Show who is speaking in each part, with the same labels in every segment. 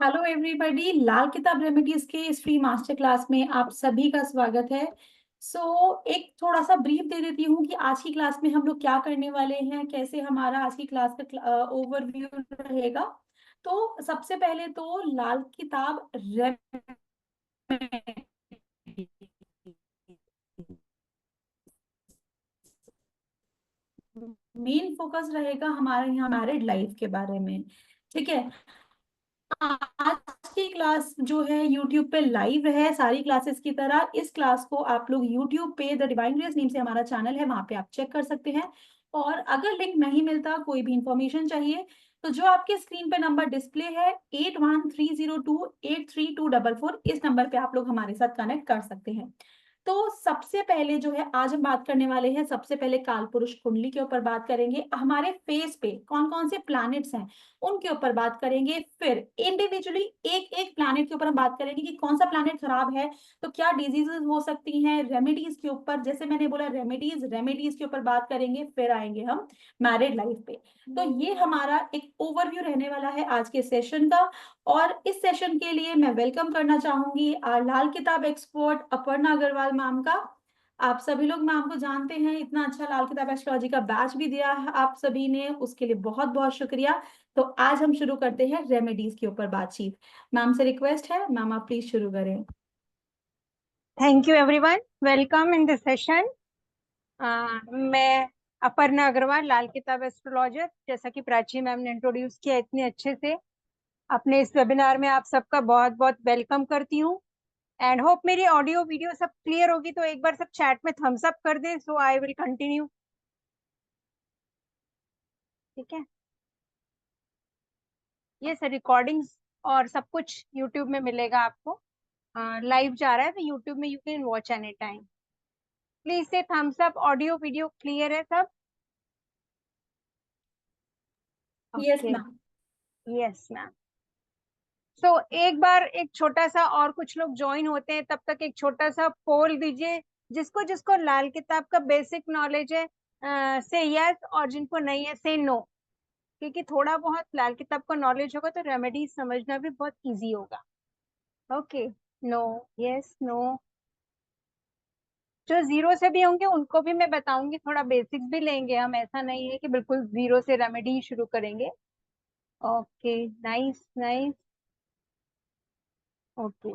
Speaker 1: Hello everybody, लाल किताब remedies के इस फ्री मास्टर क्लास में आप सभी का स्वागत है। एक थोड़ा सा ब्रीफ दे देती हूँ कि आज की क्लास में हम लोग क्या करने वाले हैं, कैसे हमारा आज की क्लास का ओवरव्यू रहेगा। तो सबसे पहले तो लाल किताब रेमेडी मेन फोकस रहेगा हमारे यहाँ मैरिड लाइफ के बारे में। ठीक है। आज की क्लास जो है यूट्यूब पे लाइव है, सारी क्लासेस की तरह इस क्लास को आप लोग यूट्यूब पे द डिवाइन ग्रेस नेम से हमारा चैनल है, वहां पे आप चेक कर सकते हैं। और अगर लिंक नहीं मिलता, कोई भी इंफॉर्मेशन चाहिए, तो जो आपके स्क्रीन पे नंबर डिस्प्ले है 8130283244, इस नंबर पे आप लोग हमारे साथ कनेक्ट कर सकते हैं। तो सबसे पहले जो है आज हम बात करने वाले हैं, सबसे पहले काल पुरुष कुंडली के ऊपर बात करेंगे, हमारे फेस पे कौन कौन से प्लैनेट्स हैं उनके ऊपर बात करेंगे। फिर इंडिविजुअली एक एक प्लैनेट के ऊपर हम बात करेंगे कि कौन सा प्लैनेट खराब है तो क्या डिजीजेस हो सकती हैं। रेमेडीज के ऊपर, जैसे मैंने बोला, रेमेडीज रेमेडीज के ऊपर बात करेंगे। फिर आएंगे हम मैरिड लाइफ पे। तो ये हमारा एक ओवरव्यू रहने वाला है आज के सेशन का। और इस सेशन के लिए मैं वेलकम करना चाहूंगी लाल किताब एक्सपर्ट अपर्णा अग्रवाल मैम का। आप सभी लोग मैम को जानते हैं, इतना अच्छा लाल किताब एस्ट्रोलॉजी का बैच भी दिया है आप सभी ने, उसके लिए बहुत बहुत शुक्रिया। तो आज हम शुरू करते हैं रेमेडीज के ऊपर बातचीत। मैम से रिक्वेस्ट है, मैम आप प्लीज शुरू करें।
Speaker 2: Thank you everyone, welcome in this session. मैं अपर्णा अग्रवाल, लाल किताब एस्ट्रोलॉजर, जैसा कि प्राची मैम ने इंट्रोड्यूस किया इतने अच्छे से। अपने इस वेबिनार में आप सबका बहुत बहुत वेलकम करती हूँ। एंड होप मेरी ऑडियो वीडियो सब क्लियर होगी, तो एक बार सब चैट में थम्स अप कर दें, सो आई विल कंटिन्यू। ठीक है। ये सर रिकॉर्डिंग्स और सब कुछ यूट्यूब में मिलेगा आपको। लाइव जा रहा है तो यूट्यूब में you can watch any time. Please से thumbs up, audio video clear है सब?
Speaker 1: Yes
Speaker 2: okay.
Speaker 1: Ma'am.
Speaker 2: Yes ma'am. एक बार एक छोटा सा, और कुछ लोग ज्वाइन होते हैं तब तक एक छोटा सा पोल दीजिए। जिसको जिसको लाल किताब का बेसिक नॉलेज है से यस, और जिनको नहीं है से नो। क्योंकि थोड़ा बहुत लाल किताब का नॉलेज होगा तो रेमेडी समझना भी बहुत इजी होगा। ओके। नो। यस। नो। जो जीरो से भी होंगे उनको भी मैं बताऊंगी, थोड़ा बेसिक्स भी लेंगे हम, ऐसा नहीं है कि बिल्कुल जीरो से रेमेडी शुरू करेंगे। Okay. Nice nice. Okay.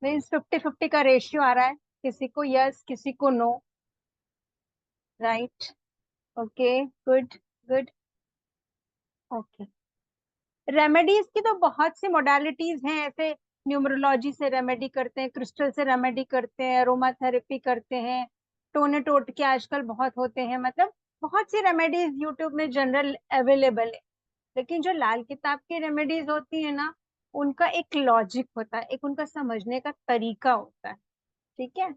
Speaker 2: Means 50-50 का रेशियो आ रहा है, किसी को यस किसी को no. Right. Okay. Good. Good. Okay. Remedies की तो बहुत सी मोडालिटीज हैं ऐसे। न्यूमरोलॉजी से रेमेडी करते हैं, क्रिस्टल से रेमेडी करते हैं, अरोमा थेरेपी करते हैं, टोने टोट के आजकल बहुत होते हैं। मतलब बहुत सी रेमेडीज यूट्यूब में जनरल अवेलेबल है। लेकिन जो लाल किताब की रेमेडीज होती है ना, उनका एक लॉजिक होता है, एक उनका समझने का तरीका होता है। ठीक है।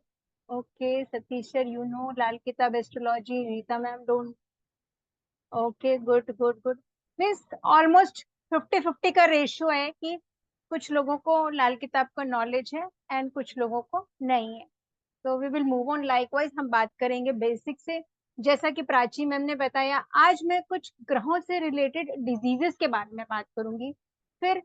Speaker 2: Okay Satish sir, you know Lal Kitab astrology, Rita ma'am don't. Okay. Good good good. Means almost 50-50 का रेशियो है कि कुछ लोगों को लाल किताब का नॉलेज है एंड कुछ लोगों को नहीं है। तो we will move on. Likewise हम बात करेंगे बेसिक से। जैसा कि प्राची मैम ने बताया, आज मैं कुछ ग्रहों से रिलेटेड डिजीजेस के बारे में बात करूंगी। फिर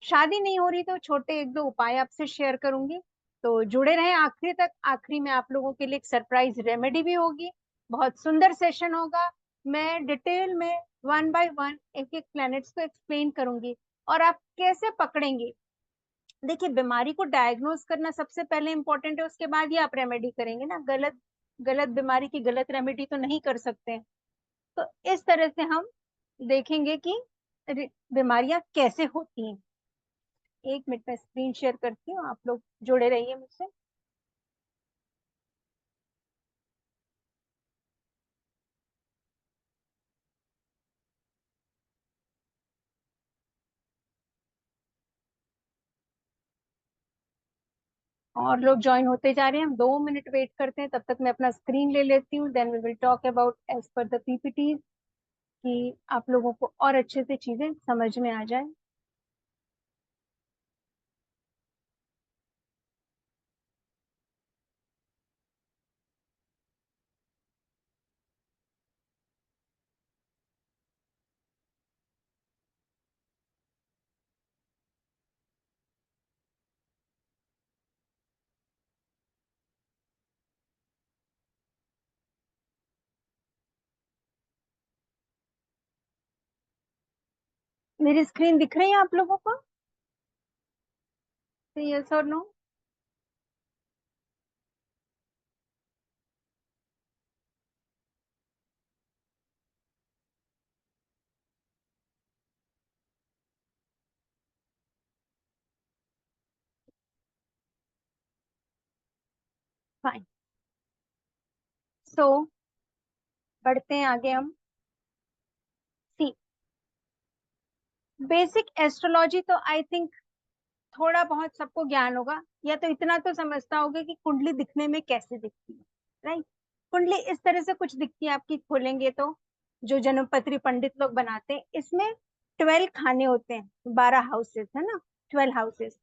Speaker 2: शादी नहीं हो रही तो छोटे एक दो उपाय आपसे शेयर करूंगी। तो जुड़े रहें आखिरी तक। आखिरी में आप लोगों के लिए एक सरप्राइज रेमेडी भी होगी। बहुत सुंदर सेशन होगा। मैं डिटेल में वन बाय वन एक एक प्लैनेट्स को एक्सप्लेन करूंगी और आप कैसे पकड़ेंगे। देखिए, बीमारी को डायग्नोज करना सबसे पहले इंपॉर्टेंट है, उसके बाद ही आप रेमेडी करेंगे ना। गलत गलत बीमारी की गलत रेमेडी तो नहीं कर सकते हैं। तो इस तरह से हम देखेंगे कि बीमारियां कैसे होती हैं। एक मिनट में स्क्रीन शेयर करती हूँ, आप लोग जुड़े रहिए मुझसे। और लोग ज्वाइन होते जा रहे हैं, हम 2 मिनट वेट करते हैं, तब तक मैं अपना स्क्रीन ले लेती हूँ। Then we will talk about as per the PPT, कि आप लोगों को और अच्छे से चीजें समझ में आ जाए। मेरी स्क्रीन दिख रही है आप लोगों को? यस और नो? फाइन। सो बढ़ते हैं आगे हम। सी, बेसिक एस्ट्रोलॉजी तो आई थिंक थोड़ा बहुत सबको ज्ञान होगा, या तो इतना तो समझता होगा कि कुंडली दिखने में कैसे दिखती है, राइट? कुंडली इस तरह से कुछ दिखती है आपकी, खोलेंगे तो, जो जन्मपत्री पंडित लोग बनाते हैं, इसमें 12 खाने होते हैं, 12 हाउसेस है ना, 12 हाउसेस।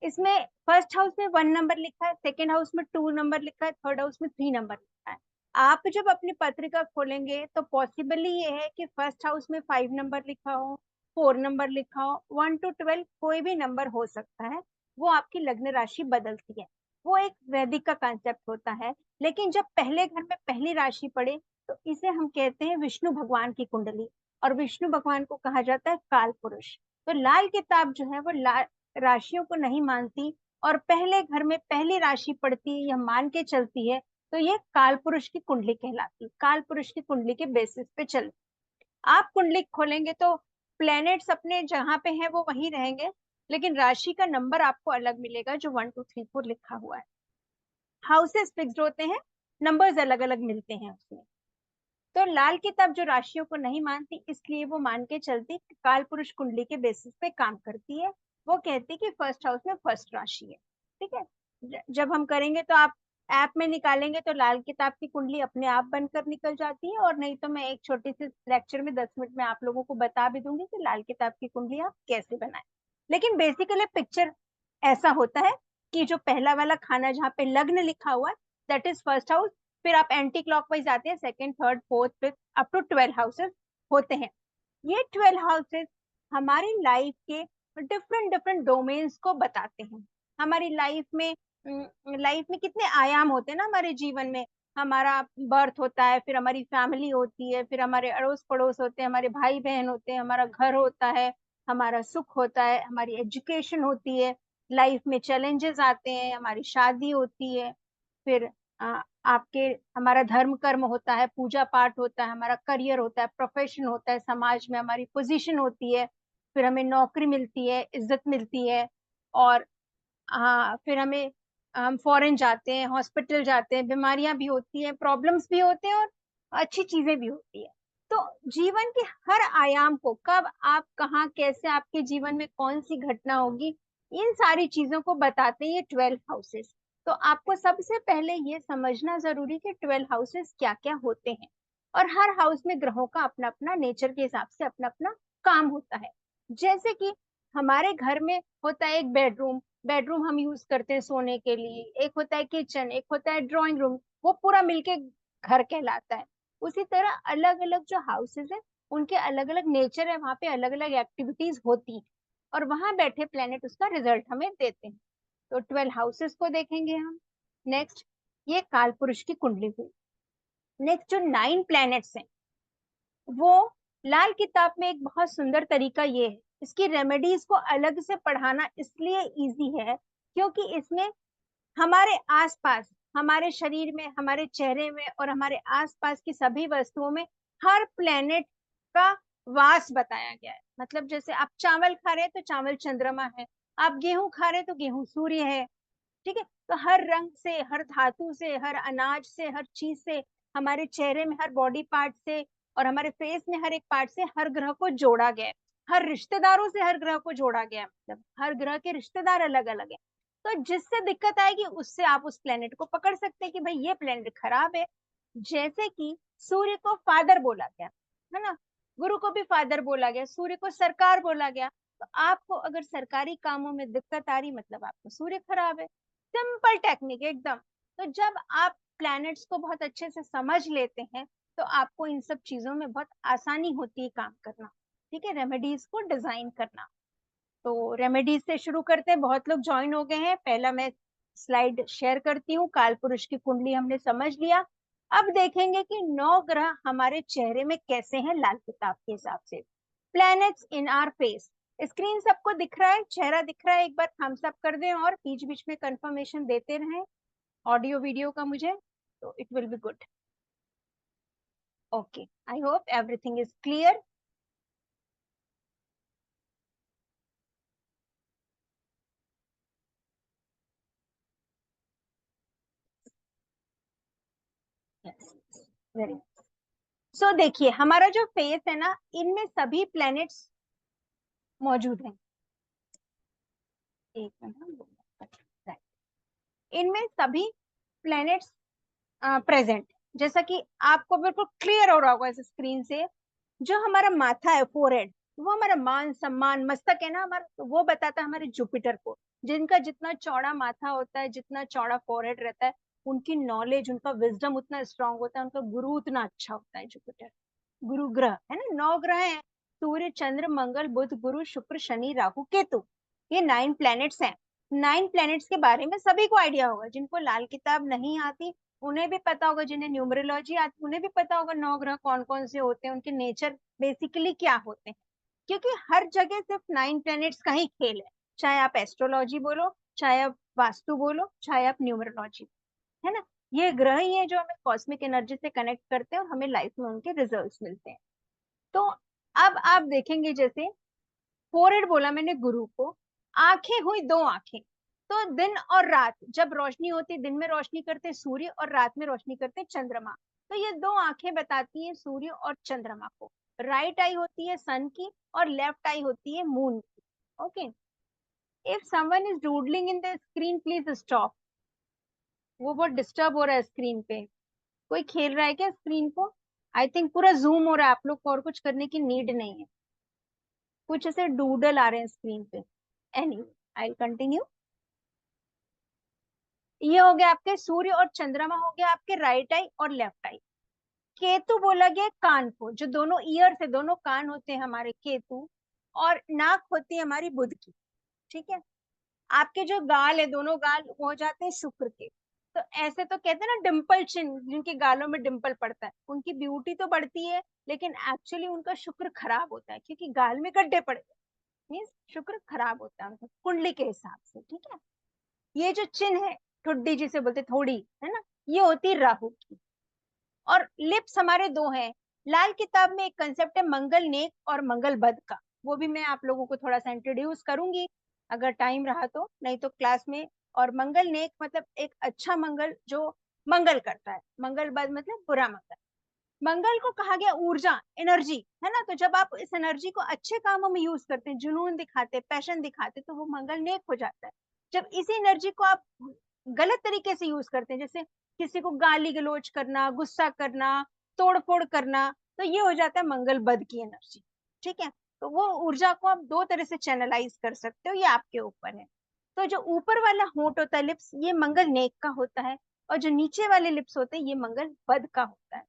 Speaker 2: इसमें फर्स्ट हाउस में 1 नंबर लिखा है, सेकेंड हाउस में 2 नंबर लिखा है, थर्ड हाउस में 3 नंबर लिखा है। आप जब अपनी पत्रिका खोलेंगे तो पॉसिबली ये है कि फर्स्ट हाउस में 5 नंबर लिखा हो, 4 नंबर लिखा हो, 1 to 12 कोई भी नंबर हो सकता है। वो आपकी लग्न राशि बदलती है, वो एक वैदिक का कॉन्सेप्ट होता है। लेकिन जब पहले घर में पहली राशि पड़े तो इसे हम कहते हैं विष्णु भगवान की कुंडली, और विष्णु भगवान को कहा जाता है काल पुरुष। तो लाल किताब जो है वो राशियों को नहीं मानती, और पहले घर में पहली राशि पड़ती है या मान के चलती है, तो ये काल पुरुष की कुंडली कहलाती है। काल पुरुष की कुंडली के बेसिस पे चल, आप कुंडली खोलेंगे तो प्लैनेट्स अपने जहां पे हैं वो वहीं रहेंगे, लेकिन राशि का नंबर आपको अलग मिलेगा, जो 1 2 3 4 लिखा हुआ है। हाउसेस फिक्स्ड होते हैं, नंबर्स अलग अलग मिलते हैं उसमें। तो लाल किताब जो राशियों को नहीं मानती, इसलिए वो मान के चलती कि काल पुरुष कुंडली के बेसिस पे काम करती है। वो कहती कि फर्स्ट हाउस में फर्स्ट राशि है, ठीक है। जब हम करेंगे तो आप ऐप में निकालेंगे तो लाल किताब की कुंडली अपने आप बनकर निकल जाती है, और नहीं तो मैं एक छोटी सी लेक्चर में 10 मिनट में आप लोगों को बता भी दूंगी कि लाल किताब की कुंडली आप कैसे बनाएं। लेकिन बेसिकली पिक्चर ऐसा होता है कि जो पहला वाला खाना जहाँ पे लग्न लिखा हुआ है, दैट इज फर्स्ट हाउस। फिर आप एंटी क्लॉकवाइज आते हैं, second, third, fourth, fifth, up to 12 houses होते हैं। ये 12 हाउसेस हमारी लाइफ के डिफरेंट डिफरेंट डोमेन्स को बताते हैं। हमारी लाइफ में कितने आयाम होते हैं ना हमारे जीवन में। हमारा बर्थ होता है, फिर हमारी फैमिली होती है, फिर हमारे अड़ोस पड़ोस होते हैं, हमारे भाई बहन होते हैं, हमारा घर होता है, हमारा सुख होता है, हमारी एजुकेशन होती है, लाइफ में चैलेंजेस आते हैं, हमारी शादी होती है, फिर आपके हमारा धर्म कर्म होता है, पूजा पाठ होता है, हमारा करियर होता है, प्रोफेशन होता है, समाज में हमारी पोजीशन होती है, फिर हमें नौकरी मिलती है, इज्जत मिलती है, और हाँ फिर हम फॉरेन जाते हैं, हॉस्पिटल जाते हैं, बीमारियां भी होती हैं, प्रॉब्लम्स भी होते हैं, और अच्छी चीजें भी होती है। तो जीवन के हर आयाम को, कब आप कहाँ कैसे आपके जीवन में कौन सी घटना होगी, इन सारी चीजों को बताते हैं ये 12 हाउसेस। तो आपको सबसे पहले ये समझना जरूरी कि 12 हाउसेस क्या क्या होते हैं, और हर हाउस में ग्रहों का अपना अपना नेचर के हिसाब से अपना अपना काम होता है। जैसे कि हमारे घर में होता है एक बेडरूम, बेडरूम हम यूज करते हैं सोने के लिए, एक होता है किचन, एक होता है ड्राइंग रूम, वो पूरा मिलके घर कहलाता है। उसी तरह अलग अलग जो हाउसेस है उनके अलग अलग नेचर है, वहां पे अलग अलग एक्टिविटीज होती हैं, और वहां बैठे प्लेनेट उसका रिजल्ट हमें देते हैं। तो 12 हाउसेस को देखेंगे हम। नेक्स्ट, ये काल पुरुष की कुंडली हुई। नेक्स्ट जो 9 प्लैनेट्स हैं, वो लाल किताब में एक बहुत सुंदर तरीका ये है, इसकी रेमेडीज को अलग से पढ़ाना इसलिए इजी है क्योंकि इसमें हमारे आसपास, हमारे शरीर में, हमारे चेहरे में, और हमारे आसपास की सभी वस्तुओं में हर प्लेनेट का वास बताया गया है। मतलब जैसे आप चावल खा रहे हैं तो चावल चंद्रमा है, आप गेहूं खा रहे हैं तो गेहूं सूर्य है, ठीक है। तो हर रंग से, हर धातु से, हर अनाज से, हर चीज से, हमारे चेहरे में हर बॉडी पार्ट से, और हमारे फेस में हर एक पार्ट से हर ग्रह को जोड़ा गया है। हर रिश्तेदारों से हर ग्रह को जोड़ा गया है, मतलब हर ग्रह के रिश्तेदार अलग अलग है। तो जिससे दिक्कत आएगी उससे आप उस प्लेनेट को पकड़ सकते हैं कि भाई ये प्लेनेट खराब है। जैसे कि सूर्य को फादर बोला गया है ना, गुरु को भी फादर बोला गया, सूर्य को सरकार बोला गया। तो आपको अगर सरकारी कामों में दिक्कत आ रही, मतलब आपको सूर्य खराब है। सिंपल टेक्निक एकदम। तो जब आप प्लैनेट्स को बहुत अच्छे से समझ लेते हैं तो आपको इन सब चीजों में बहुत आसानी होती है काम करना, ठीक है, रेमेडीज को डिजाइन करना। तो रेमेडीज से शुरू करते हैं, बहुत लोग ज्वाइन हो गए हैं। पहला मैं स्लाइड शेयर करती हूँ, काल पुरुष की कुंडली हमने समझ लिया। अब देखेंगे कि 9 ग्रह हमारे चेहरे में कैसे हैं लाल किताब के हिसाब से। Planets in our face. Screen सबको दिख रहा है, चेहरा दिख रहा है, एक बार थम्स अप कर दें और बीच बीच में कंफर्मेशन देते रहें ऑडियो वीडियो का मुझे, तो it will be good. Okay, I hope everything is clear. Very. So देखिए हमारा जो फेस है ना, इनमें सभी प्लैनेट्स मौजूद हैं। एक मिनट, इनमें सभी प्लैनेट्स प्रेजेंट। जैसा कि आपको बिल्कुल क्लियर हो रहा होगा इस स्क्रीन से, जो हमारा माथा है, फोरहेड, वो हमारा मान सम्मान मस्तक है ना हमारा, तो वो बताता है हमारे जुपिटर को। जिनका जितना चौड़ा माथा होता है, जितना चौड़ा फोरहेड रहता है, उनकी नॉलेज, उनका विजडम उतना स्ट्रांग होता है, उनका गुरु उतना अच्छा होता है जुपिटर। गुरु ग्रह है ना, 9 ग्रह है, सूर्य चंद्र मंगल बुध गुरु शुक्र शनि राहु केतु, ये 9 प्लैनेट्स हैं। 9 प्लैनेट्स के बारे में सभी को आइडिया होगा। जिनको लाल किताब नहीं आती उन्हें भी पता होगा, जिन्हें न्यूमरोलॉजी आती उन्हें भी पता होगा 9 ग्रह कौन कौन से होते हैं, उनके नेचर बेसिकली क्या होते हैं। क्योंकि हर जगह सिर्फ 9 प्लैनेट्स का ही खेल है, चाहे आप एस्ट्रोलॉजी बोलो, चाहे आप वास्तु बोलो, चाहे आप न्यूमरोलॉजी, है ना। ये ग्रह ही है जो हमें कॉस्मिक एनर्जी से कनेक्ट करते हैं और हमें लाइफ में उनके रिजल्ट्स मिलते हैं। तो अब आप देखेंगे, जैसे फोरहेड बोला मैंने गुरु को, आंखें हुई 2 आंखें। तो दिन और रात जब रोशनी होती, दिन में रोशनी करते सूर्य और रात में रोशनी करते चंद्रमा। तो ये 2 आंखें बताती हैं सूर्य और चंद्रमा को। राइट आई होती है सन की और लेफ्ट आई होती है मून की। Okay, if someone is doodling in the screen please stop. वो बहुत डिस्टर्ब हो रहा है स्क्रीन पे। कोई खेल रहा है क्या स्क्रीन को? आई थिंक पूरा जूम हो रहा है, आप लोग को और कुछ करने की नीड नहीं है। कुछ ऐसे डूडल आ रहे हैं स्क्रीन पे। Any, I continue. ये हो गया आपके सूर्य और चंद्रमा, हो गया आपके राइट आई और लेफ्ट आई। केतु बोला गया कान को, जो दोनों ईयर से, दोनों कान होते हैं हमारे केतु, और नाक होती है हमारी बुध की। ठीक है, आपके जो गाल है, दोनों गाल वो हो जाते हैं शुक्र के। तो ऐसे तो कहते हैं ना डिम्पल चिन, जिनके गालों में डिम्पल पड़ता है उनकी ब्यूटी तो बढ़ती है, लेकिन एक्चुअली उनका शुक्र खराब होता है, क्योंकि गाल में गड्ढे पड़ गए, मीन्स शुक्र खराब होता है उनका कुंडली के हिसाब से। ठीक है, ये जो चिन्ह है, ठुड्डी जिसे बोलते थोड़ी, है ना, ये होती है राहु की। और लिप्स हमारे 2 हैं। लाल किताब में एक कंसेप्ट है मंगल नेक और मंगल बद का, वो भी मैं आप लोगों को थोड़ा सा इंट्रोड्यूस करूंगी अगर टाइम रहा तो, नहीं तो क्लास में। और मंगल नेक मतलब एक अच्छा मंगल जो मंगल करता है, मंगल बद मतलब बुरा मंगल। मंगल को कहा गया ऊर्जा, एनर्जी, है ना। तो जब आप इस एनर्जी को अच्छे कामों में यूज करते हैं, जुनून दिखाते, पैशन दिखाते, तो वो मंगल नेक हो जाता है। जब इसी एनर्जी को आप गलत तरीके से यूज करते हैं, जैसे किसी को गाली गलौज करना, गुस्सा करना, तोड़ फोड़ करना, तो ये हो जाता है मंगल बद की एनर्जी। ठीक है, तो वो ऊर्जा को आप 2 तरह से चैनलाइज कर सकते हो, ये आपके ऊपर है। तो जो ऊपर वाला होंठ होता है, लिप्स, ये मंगल नेक का होता है, और जो नीचे वाले लिप्स होते हैं ये मंगल बद का होता है।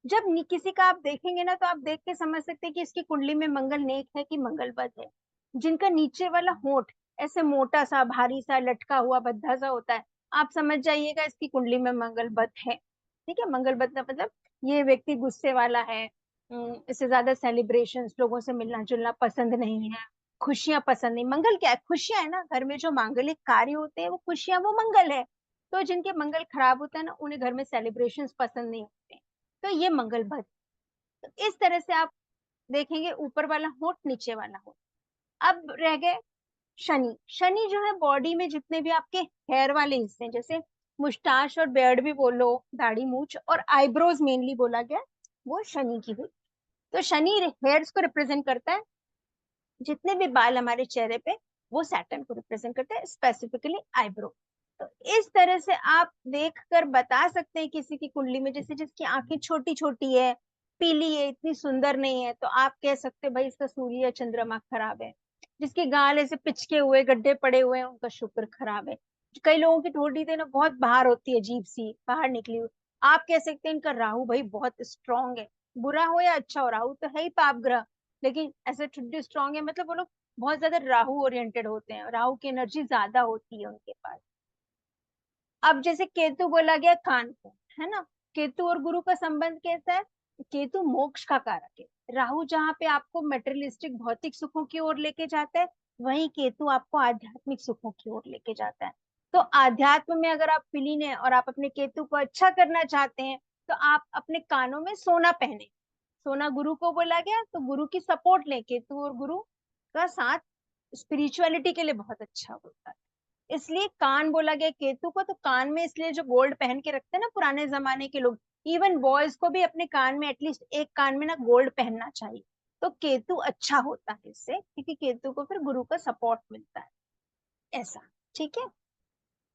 Speaker 2: जब किसी का आप देखेंगे ना, तो आप देख के समझ सकते हैं कि इसकी कुंडली में मंगल नेक है कि मंगल बद है। जिनका नीचे वाला होंठ ऐसे मोटा सा, भारी सा, लटका हुआ, भद्दा सा होता है, आप समझ जाइएगा इसकी कुंडली में मंगल बद है। ठीक है, मंगल बद का मतलब ये व्यक्ति गुस्से वाला है, इससे ज्यादा सेलिब्रेशन, लोगों से मिलना जुलना पसंद नहीं है, खुशियां पसंद नहीं। मंगल क्या है? खुशियां है ना, घर में जो मांगलिक कार्य होते हैं वो खुशियां, वो मंगल है। तो जिनके मंगल खराब होता है ना, उन्हें घर में सेलिब्रेशन पसंद नहीं होते, तो ये मंगल बद। तो इस तरह से आप देखेंगे, ऊपर वाला होंठ, नीचे वाला होंठ। अब रह गए शनि। शनि जो है बॉडी में जितने भी आपके हेयर वाले हिस्से हैं, जैसे मुस्टाश और बेयर्ड भी बोलो, दाढ़ी मूछ और आईब्रोज मेनली बोला गया, वो शनि की हुई। तो शनि हेयर्स को रिप्रेजेंट करता है, जितने भी बाल हमारे चेहरे पे, वो सैटर्न को रिप्रेजेंट करते हैं, स्पेसिफिकली आईब्रो। तो इस तरह से आप देखकर बता सकते हैं किसी की कुंडली में, जैसे जिसकी आंखें छोटी छोटी है, पीली है, इतनी सुंदर नहीं है, तो आप कह सकते हैं भाई इसका सूर्य या चंद्रमा खराब है। जिसके गाल ऐसे पिचके हुए, गड्ढे पड़े हुए हैं, उनका शुक्र खराब है। कई लोगों की ठोड़ी ना बहुत बाहर होती है, अजीब सी बाहर निकली हुई, आप कह सकते हैं इनका राहु भाई बहुत स्ट्रांग है। बुरा हो या अच्छा हो, राहु तो है ही पाप ग्रह, लेकिन ऐसे ठुड्डी स्ट्रांग है, मतलब वो लोग बहुत ज्यादा राहु ओरिएंटेड होते हैं, राहु की एनर्जी ज्यादा होती है उनके पास। अब जैसे केतु बोला गया कान को, है ना, केतु और गुरु का संबंध कैसा है? केतु मोक्ष का कारक है। राहु जहाँ पे आपको मेटेरियलिस्टिक भौतिक सुखों की ओर लेके जाता है, वहीं केतु आपको आध्यात्मिक सुखों की ओर लेके जाता है। तो आध्यात्म में अगर आप विलीन है और आप अपने केतु को अच्छा करना चाहते हैं, तो आप अपने कानों में सोना पहने। सोना गुरु को बोला गया, तो गुरु की सपोर्ट लें। केतु और गुरु का साथ स्पिरिचुअलिटी के लिए बहुत अच्छा होता है, इसलिए कान बोला गया केतु को। तो कान में इसलिए जो गोल्ड पहन के रखते हैं ना पुराने जमाने के लोग, इवन बॉयज को भी अपने कान में एटलीस्ट एक कान में ना गोल्ड पहनना चाहिए। तो केतु अच्छा होता है इससे, क्योंकि केतु को फिर गुरु का सपोर्ट मिलता है, ऐसा। ठीक है,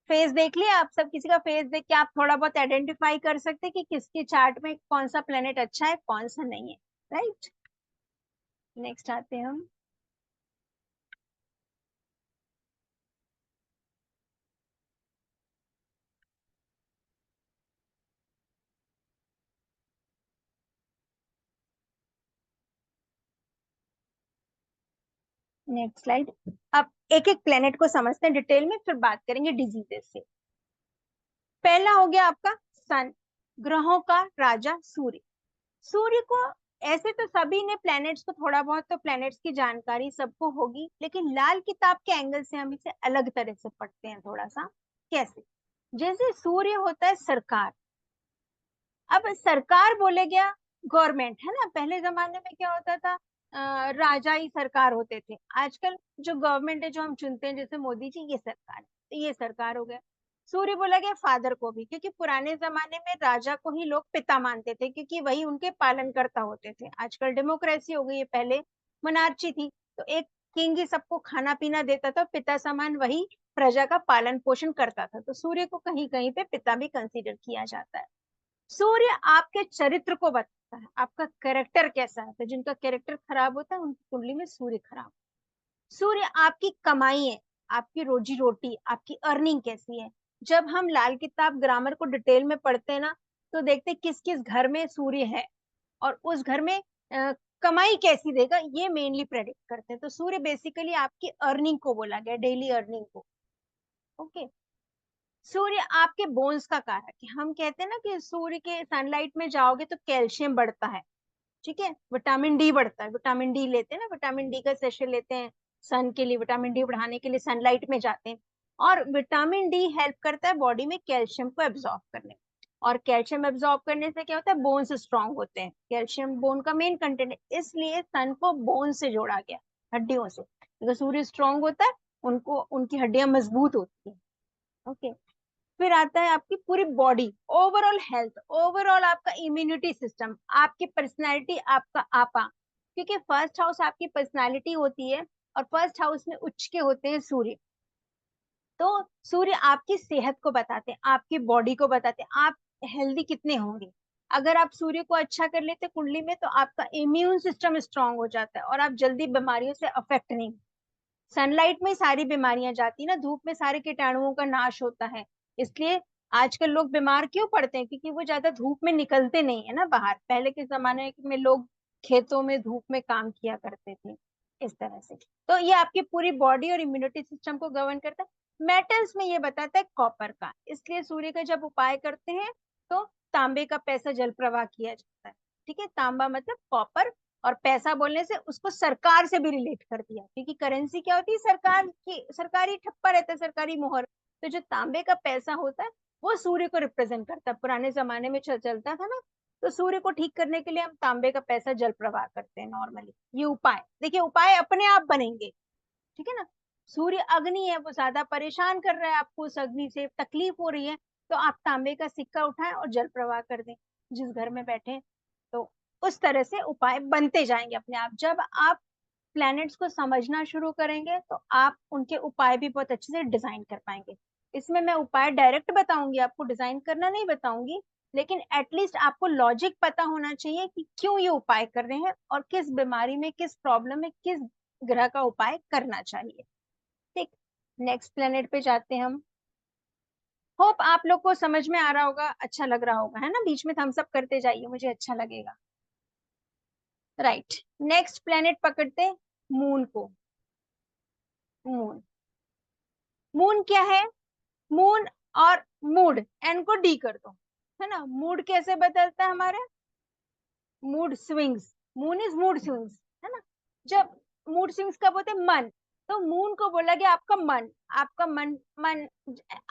Speaker 2: फेस देख लिया आप सब, किसी का फेस देख के आप थोड़ा बहुत आइडेंटिफाई कर सकते हैं कि किसके चार्ट में कौन सा प्लेनेट अच्छा है कौन सा नहीं है। राइट, नेक्स्ट आते हैं हम। Next slide. अब एक एक प्लेनेट को समझते हैं डिटेल में, फिर बात करेंगे डिजीजेस से। पहला हो गया आपका सन, ग्रहों का राजा सूर्य। सूर्य को ऐसे तो सभी ने प्लैनेट्स को थोड़ा बहुत तो प्लैनेट्स की जानकारी सबको होगी, लेकिन लाल किताब के एंगल से हम इसे अलग तरह से पढ़ते हैं थोड़ा सा। कैसे? जैसे सूर्य होता है सरकार। अब सरकार बोले गया गवर्नमेंट है ना, पहले जमाने में क्या होता था, राजा ही सरकार होते थे। आजकल जो गवर्नमेंट है जो हम चुनते हैं, जैसे मोदी जी, ये सरकार है, तो ये सरकार हो गया। सूर्य बोला गया फादर को भी, क्योंकि पुराने जमाने में राजा को ही लोग पिता मानते थे, क्योंकि वही उनके पालनकर्ता होते थे। आजकल डेमोक्रेसी हो गई है, पहले मोनार्ची थी, तो एक किंग ही सबको खाना पीना देता था, पिता समान वही प्रजा का पालन पोषण करता था। तो सूर्य को कहीं कहीं पे पिता भी कंसीडर किया जाता है। सूर्य आपके चरित्र को बताता है, आपका कैरेक्टर कैसा है। तो जिनका कैरेक्टर खराब होता है उनकी कुंडली में सूर्य खराब। सूर्य आपकी कमाई है, आपकी रोजी रोटी, आपकी अर्निंग कैसी है। जब हम लाल किताब ग्रामर को डिटेल में पढ़ते हैं ना, तो देखते हैं किस किस घर में सूर्य है और उस घर में कमाई कैसी देगा, ये मेनली प्रेडिक्ट करते हैं। तो सूर्य बेसिकली आपकी अर्निंग को बोला गया, डेली अर्निंग को। ओके, सूर्य आपके बोन्स का कारक है। हम कहते हैं ना कि सूर्य के सनलाइट में जाओगे तो कैल्शियम बढ़ता है, ठीक है, विटामिन डी बढ़ता है। विटामिन डी लेते हैं ना, विटामिन डी का सेशन लेते हैं सन के लिए, विटामिन डी बढ़ाने के लिए सनलाइट में जाते हैं। और विटामिन डी हेल्प करता है बॉडी में कैल्शियम को एब्जॉर्ब करने में। और कैल्शियम एब्जॉर्ब करने से क्या होता है, बोन्स स्ट्रांग होते हैं। कैल्शियम बोन का मेन कंटेंट है, इसलिए सन को बोन से जोड़ा गया, हड्डियों से। अगर सूर्य स्ट्रांग होता है, उनको उनकी हड्डियां मजबूत होती है। ओके, फिर आता है आपकी पूरी बॉडी, ओवरऑल हेल्थ, ओवरऑल आपका इम्यूनिटी सिस्टम, आपकी पर्सनैलिटी, आपका आपा। क्योंकि फर्स्ट हाउस आपकी पर्सनैलिटी होती है, और फर्स्ट हाउस में उच्च के होते हैं सूर्य। तो सूर्य आपकी सेहत को बताते हैं, आपकी बॉडी को बताते हैं, आप हेल्दी कितने होंगे। अगर आप सूर्य को अच्छा कर लेते कुंडली में, तो आपका इम्यून सिस्टम स्ट्रांग हो जाता है और आप जल्दी बीमारियों से अफेक्ट नहीं। सनलाइट में सारी बीमारियां जाती ना, धूप में सारे कीटाणुओं का नाश होता है। इसलिए आजकल लोग बीमार क्यों पड़ते हैं, क्योंकि वो ज्यादा धूप में निकलते नहीं है ना बाहर। पहले के जमाने में लोग खेतों में धूप में काम किया करते थे, इस तरह से। तो ये आपकी पूरी बॉडी और इम्यूनिटी सिस्टम को गवर्न करता है। मेटल्स में ये बताता है कॉपर का, इसलिए सूर्य का जब उपाय करते हैं तो तांबे का पैसा जल प्रवाह किया जाता है। ठीक है, तांबा मतलब कॉपर, और पैसा बोलने से उसको सरकार से भी रिलेट कर दिया, क्योंकि करेंसी क्या होती है, सरकार की, सरकारी ठप्पा रहता है, सरकारी मोहर। तो जो तांबे का पैसा होता है वो सूर्य को रिप्रेजेंट करता है। पुराने जमाने में चलता था ना, तो सूर्य को ठीक करने के लिए हम तांबे का पैसा जल प्रवाह करते हैं नॉर्मली। ये उपाय देखिए, उपाय अपने आप बनेंगे, ठीक है ना। सूर्य अग्नि है, वो ज्यादा परेशान कर रहा है आपको, उस अग्नि से तकलीफ हो रही है, तो आप तांबे का सिक्का उठाएं और जल प्रवाह कर दें जिस घर में बैठे। तो उस तरह से उपाय बनते जाएंगे अपने आप। जब आप प्लैनेट्स को समझना शुरू करेंगे, तो आप उनके उपाय भी बहुत अच्छे से डिजाइन कर पाएंगे। इसमें मैं उपाय डायरेक्ट बताऊंगी, आपको डिजाइन करना नहीं बताऊंगी, लेकिन एटलीस्ट आपको लॉजिक पता होना चाहिए कि क्यों ये उपाय कर रहे हैं और किस बीमारी में, किस प्रॉब्लम में, किस ग्रह का उपाय करना चाहिए। ठीक, नेक्स्ट प्लेनेट पे जाते हैं हम। होप आप लोग को समझ में आ रहा होगा, अच्छा लग रहा होगा, है ना। बीच में थम्स अप करते जाइए, मुझे अच्छा लगेगा। राइट, नेक्स्ट प्लेनेट पकड़ते हैं मून को। मून, मून क्या है? मून और मूड, एन को डी कर दो, है ना। मूड कैसे बदलता है हमारा? Mood swings, moon is mood swings, है ना। जब मूड स्विंग्स कब होते हैं, मन, तो मून को बोला गया आपका मन, आपका मन, मन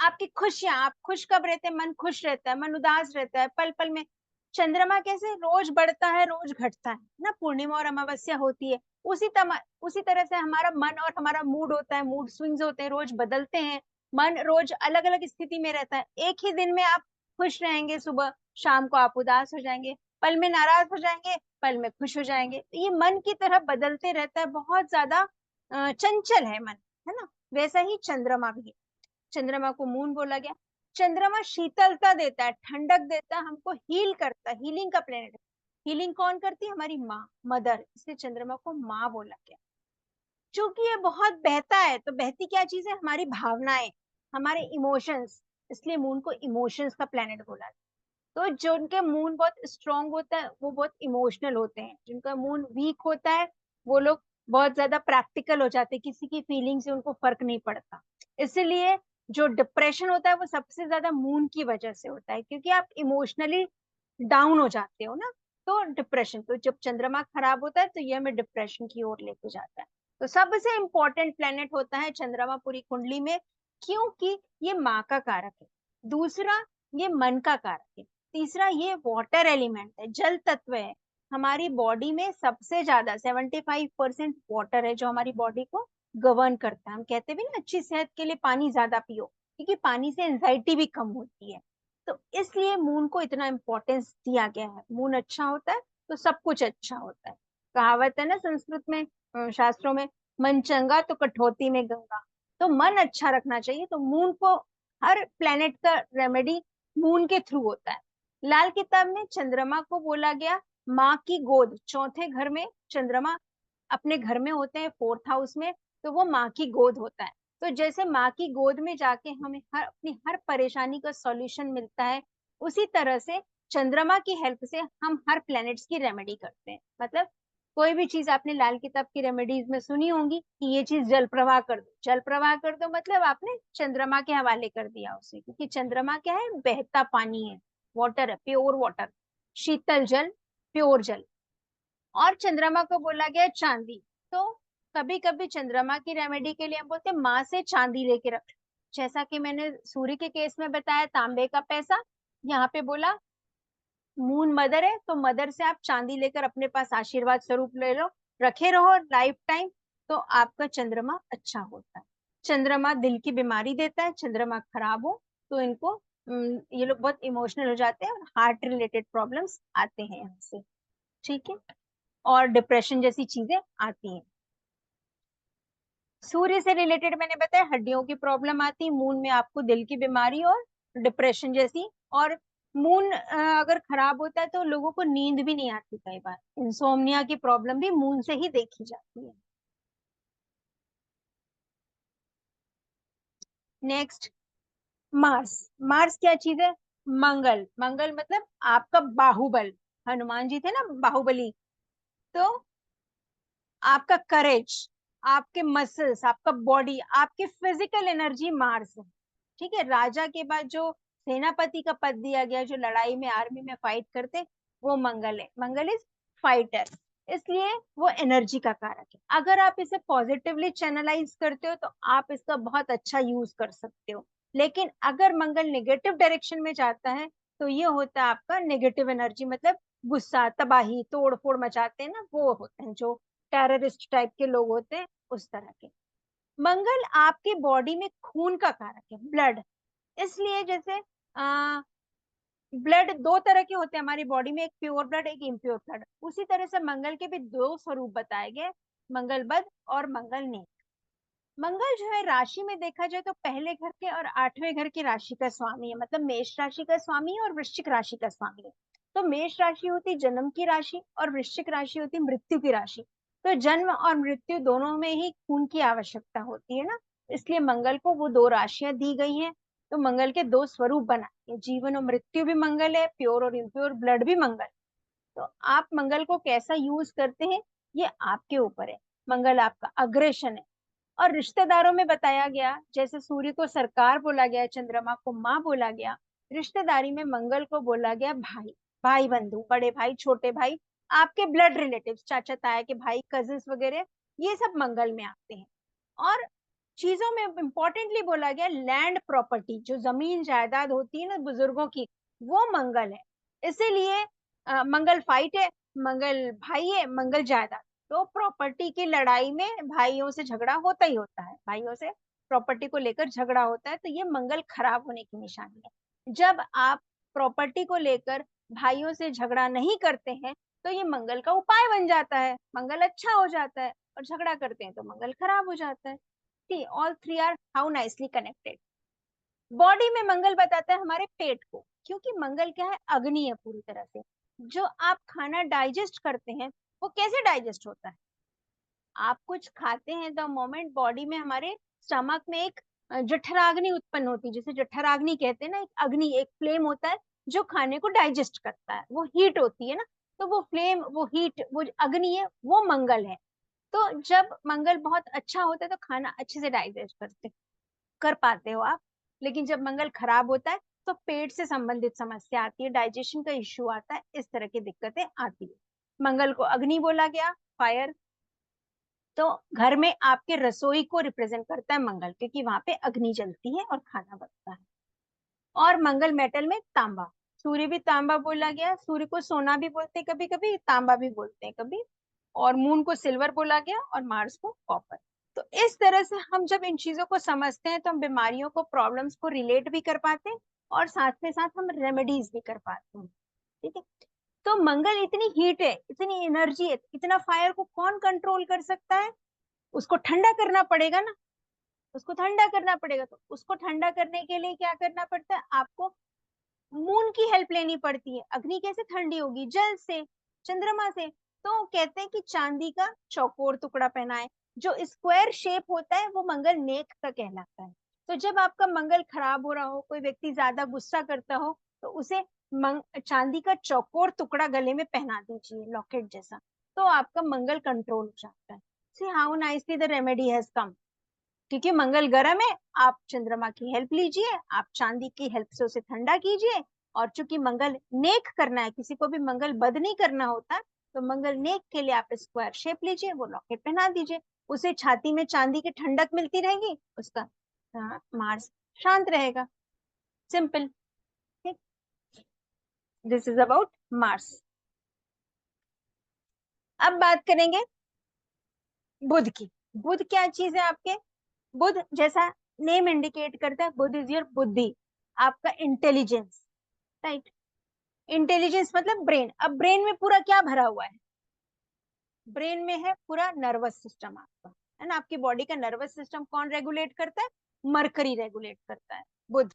Speaker 2: आपकी खुशियां, आप खुश कब रहते हैं, मन खुश रहता है, मन उदास रहता है, पल पल में। चंद्रमा कैसे रोज बढ़ता है रोज घटता है ना, पूर्णिमा और अमावस्या होती है, उसी तरह से हमारा मन और हमारा मूड होता है, मूड स्विंग्स होते हैं, रोज बदलते हैं। मन रोज अलग अलग स्थिति में रहता है, एक ही दिन में आप खुश रहेंगे सुबह, शाम को आप उदास हो जाएंगे, पल में नाराज हो जाएंगे, पल में खुश हो जाएंगे। तो ये मन की तरह बदलते रहता है, बहुत ज्यादा चंचल है मन, है ना। वैसा ही चंद्रमा भी है, चंद्रमा को मून बोला गया। चंद्रमा शीतलता देता है, ठंडक देता है, हमको हील करता है, हीलिंग का प्लेनेट है। हीलिंग कौन करती है, हमारी माँ, मदर, इसलिए चंद्रमा को माँ बोला गया। क्योंकि ये बहुत बहता है, तो बहती क्या चीज है, हमारी भावनाएं, हमारे इमोशंस, इसलिए मून को इमोशंस का प्लेनेट बोला। तो जिनके मून बहुत स्ट्रांग होता है वो बहुत इमोशनल होते हैं, जिनका मून वीक होता है वो लोग बहुत ज्यादा प्रैक्टिकल हो जाते हैं, किसी की फीलिंग से उनको फर्क नहीं पड़ता। इसीलिए जो डिप्रेशन होता है वो सबसे ज्यादा मून की वजह से होता है, क्योंकि आप इमोशनली डाउन हो जाते हो ना। तो डिप्रेशन, तो जब चंद्रमा खराब होता है तो ये हमें डिप्रेशन की ओर लेके जाता है। तो सबसे इंपॉर्टेंट प्लेनेट होता है चंद्रमा पूरी कुंडली में, क्योंकि ये माँ का कारक है। दूसरा, ये मन का कारक है। तीसरा, ये वाटर एलिमेंट है, जल तत्व है। हमारी बॉडी में सबसे ज्यादा 75% वाटर है, जो हमारी बॉडी को गवर्न करता है। हम कहते भी ना, अच्छी सेहत के लिए पानी ज्यादा पियो, क्योंकि पानी से एंजाइटी भी कम होती है। तो इसलिए मून को इतना इम्पोर्टेंस दिया गया है। मून अच्छा होता है तो सब कुछ अच्छा होता है। कहावत है ना संस्कृत में, शास्त्रों में, मन चंगा तो कठौती में गंगा। तो मन अच्छा रखना चाहिए, तो मून को, हर प्लेनेट का रेमेडी मून के थ्रू होता है। लाल किताब में चंद्रमा को बोला गया माँ की गोद, चौथे घर में चंद्रमा अपने घर में होते हैं, फोर्थ हाउस में, तो वो माँ की गोद होता है। तो जैसे माँ की गोद में जाके हमें अपनी हर परेशानी का सॉल्यूशन मिलता है, उसी तरह से चंद्रमा की हेल्प से हम हर प्लैनेट्स की रेमेडी करते हैं। मतलब कोई भी चीज आपने लाल किताब की रेमेडीज में सुनी होंगी कि ये चीज जल प्रवाह कर दो, जल प्रवाह कर दो, मतलब आपने चंद्रमा के हवाले कर दिया उसे, क्योंकि चंद्रमा क्या है, बहता पानी है, वाटर है, प्योर वाटर, शीतल जल, प्योर जल। और चंद्रमा को बोला गया चांदी। तो कभी कभी चंद्रमा की रेमेडी के लिए हम बोलते हैं माँ से चांदी लेके रख। जैसा कि मैंने सूर्य के केस में बताया, तांबे का पैसा, यहाँ पे बोला मून मदर है, तो मदर से आप चांदी लेकर अपने पास आशीर्वाद स्वरूप ले लो, रखे रहो लाइफ टाइम, तो आपका चंद्रमा अच्छा होता है। चंद्रमा दिल की बीमारी देता है, चंद्रमा खराब हो तो इनको ये लोग बहुत इमोशनल हो जाते हैं और हार्ट रिलेटेड प्रॉब्लम्स आते हैं यहाँ से, ठीक है, और डिप्रेशन जैसी चीजें आती हैं। सूर्य से रिलेटेड मैंने बताया हड्डियों की प्रॉब्लम आती, मून में आपको दिल की बीमारी और डिप्रेशन जैसी। और मून अगर खराब होता है तो लोगों को नींद भी नहीं आती, कई बार इंसोम्निया की प्रॉब्लम भी मून से ही देखी जाती है। Next, Mars. मार्स क्या चीज है, मंगल। मंगल मतलब आपका बाहुबल, हनुमान जी थे ना बाहुबली, तो आपका करेज, आपके मसल्स, आपका बॉडी, आपकी फिजिकल एनर्जी मार्स है, ठीक है। राजा के बाद जो सेनापति का पद दिया गया, जो लड़ाई में आर्मी में फाइट करते, वो मंगल है। मंगल इज फाइटर, इसलिए वो एनर्जी का कारक है। अगर आप इसे पॉजिटिवली चैनलाइज करते हो तो आप इसका बहुत अच्छा यूज कर सकते हो। लेकिन अगर मंगल नेगेटिव डायरेक्शन में जाता है तो ये होता है आपका नेगेटिव एनर्जी, मतलब गुस्सा, तबाही, तोड़ फोड़ मचाते हैं ना, वो होते हैं जो टेररिस्ट टाइप के लोग होते हैं, उस तरह के। मंगल आपकी बॉडी में खून का कारक है, ब्लड। इसलिए जैसे आ, ब्लड दो तरह के होते हैं हमारी बॉडी में, एक प्योर ब्लड, एक इम्प्योर ब्लड। उसी तरह से मंगल के भी दो स्वरूप बताए गए, मंगल बद और मंगल नेक। मंगल जो है राशि में देखा जाए तो पहले घर के और 8वें घर की राशि का स्वामी है, मतलब मेष राशि का स्वामी है और वृश्चिक राशि का स्वामी है। तो मेष राशि होती जन्म की राशि और वृश्चिक राशि होती मृत्यु की राशि। तो जन्म और मृत्यु दोनों में ही खून की आवश्यकता होती है ना, इसलिए मंगल को वो दो राशियां दी गई हैं। तो मंगल के दो स्वरूप बनाए हैं, जीवन और मृत्यु भी मंगल है, प्योर और इम्प्योर ब्लड भी मंगल। तो आप मंगल को कैसा यूज करते हैं ये आपके ऊपर है। मंगल आपका अग्रेशन है। और रिश्तेदारों में बताया गया, जैसे सूर्य को सरकार बोला गया, चंद्रमा को माँ बोला गया, रिश्तेदारी में मंगल को बोला गया भाई, भाई बंधु, बड़े भाई, छोटे भाई, आपके ब्लड रिलेटिव्स, चाचा ताया के भाई, कजिन्स वगैरह, ये सब मंगल में आते हैं। और चीजों में इंपॉर्टेंटली बोला गया लैंड प्रॉपर्टी, जो जमीन जायदाद होती है ना बुजुर्गों की, वो मंगल है। इसीलिए मंगल फाइट है, मंगल भाई है, मंगल जायदाद। तो प्रॉपर्टी की लड़ाई में भाइयों से झगड़ा होता ही होता है, भाइयों से प्रॉपर्टी को लेकर झगड़ा होता है, तो ये मंगल खराब होने की निशानी है। जब आप प्रॉपर्टी को लेकर भाइयों से झगड़ा नहीं करते हैं तो ये मंगल का उपाय बन जाता है, मंगल अच्छा हो जाता है। और झगड़ा करते हैं तो मंगल खराब हो जाता है। ठीक, all three are how nicely connected. Body में मंगल बताता है हमारे पेट को, क्योंकि मंगल क्या है, अग्नि है पूरी तरह से। जो आप खाना डाइजेस्ट करते हैं वो कैसे डाइजेस्ट होता है, आप कुछ खाते हैं द मोमेंट बॉडी में हमारे स्टमक में एक जठराग्नि उत्पन्न होती है, जिसे जठराग्नि कहते हैं ना, एक अग्नि, एक फ्लेम होता है जो खाने को डाइजेस्ट करता है, वो हीट होती है ना। तो वो फ्लेम, वो हीट, वो अग्नि है, वो मंगल है। तो जब मंगल बहुत अच्छा होता है तो खाना अच्छे से डाइजेस्ट कर पाते हो आप। लेकिन जब मंगल खराब होता है तो पेट से संबंधित समस्या आती है, डाइजेशन का इश्यू आता है, इस तरह की दिक्कतें आती है। मंगल को अग्नि बोला गया, फायर। तो घर में आपके रसोई को रिप्रेजेंट करता है मंगल, क्योंकि वहां पे अग्नि जलती है और खाना बनता है। और मंगल मेटल में तांबा, सूर्य भी तांबा बोला गया, सूर्य को सोना भी बोलते हैं कभी कभी, तांबा भी बोलते हैं कभी। और मून को सिल्वर बोला गया और मार्स को कॉपर। तो इस तरह से हम जब इन चीजों को समझते हैं तो हम बीमारियों को, प्रॉब्लम्स को रिलेट भी कर पाते हैं और साथ में साथ हम रेमेडीज भी कर पाते हैं। ठीक है। तो मंगल इतनी हीट है, इतनी एनर्जी है, इतना फायर को कौन कंट्रोल कर सकता है, उसको ठंडा करना पड़ेगा ना, उसको ठंडा करना पड़ेगा। तो उसको ठंडा करने के लिए क्या करना पड़ता है, आपको मून की हेल्प लेनी पड़ती है। अग्नि कैसे ठंडी होगी, जल से, चंद्रमा से। तो कहते हैं कि चांदी का चौकोर टुकड़ा पहनाए, जो स्क्वायर शेप होता है वो मंगल नेक का कहलाता है। तो जब आपका मंगल खराब हो रहा हो, कोई व्यक्ति ज्यादा गुस्सा करता हो, तो उसे चांदी का चौकोर टुकड़ा गले में पहना दीजिए, लॉकेट जैसा, तो आपका मंगल कंट्रोल हो जाता है। See how nicely the remedy has come. क्योंकि मंगल गर्म है, आप चंद्रमा की हेल्प लीजिए, आप चांदी की हेल्प से उसे ठंडा कीजिए। और चूंकि मंगल नेक करना है, किसी को भी मंगल बद नहीं करना होता, तो मंगल नेक के लिए आप स्क्वायर शेप लीजिए, वो लॉकेट पहना दीजिए, उसे छाती में चांदी की ठंडक मिलती रहेगी, उसका मार्स शांत रहेगा। सिंपल। ठीक, दिस इज अबाउट मार्स। अब बात करेंगे बुध की। बुध क्या चीज है आपके, बुध जैसा नेम इंडिकेट करता है, बुध इज योर बुद्धि, आपका इंटेलिजेंस। राइट, इंटेलिजेंस मतलब ब्रेन। अब ब्रेन में पूरा क्या भरा हुआ है, ब्रेन में है पूरा नर्वस सिस्टम आपका, है ना। आपकी बॉडी का नर्वस सिस्टम कौन रेगुलेट करता है, मरकरी रेगुलेट करता है, बुध।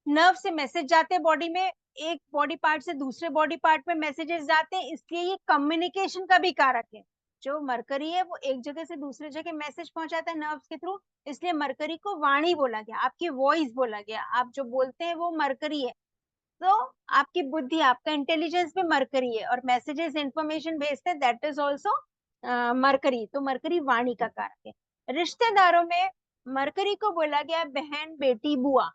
Speaker 2: नर्व से मैसेज जाते हैं बॉडी में, एक बॉडी पार्ट से दूसरे बॉडी पार्ट में मैसेजेस जाते हैं, इसलिए ये कम्युनिकेशन का भी कारक है। जो मरकरी है वो एक जगह से दूसरे जगह मैसेज पहुंचाता है नर्व्स के थ्रू, इसलिए मरकरी को वाणी बोला गया, आपकी वॉइस बोला गया, आप जो बोलते हैं वो मरकरी है। तो आपकी बुद्धि, आपका इंटेलिजेंस भी मरकरी है, और मैसेजेस, इंफॉर्मेशन भेजते हैं, दैट इज ऑल्सो मरकरी। तो मरकरी वाणी का कारक है। रिश्तेदारों में मरकरी को बोला गया बहन, बेटी, बुआ।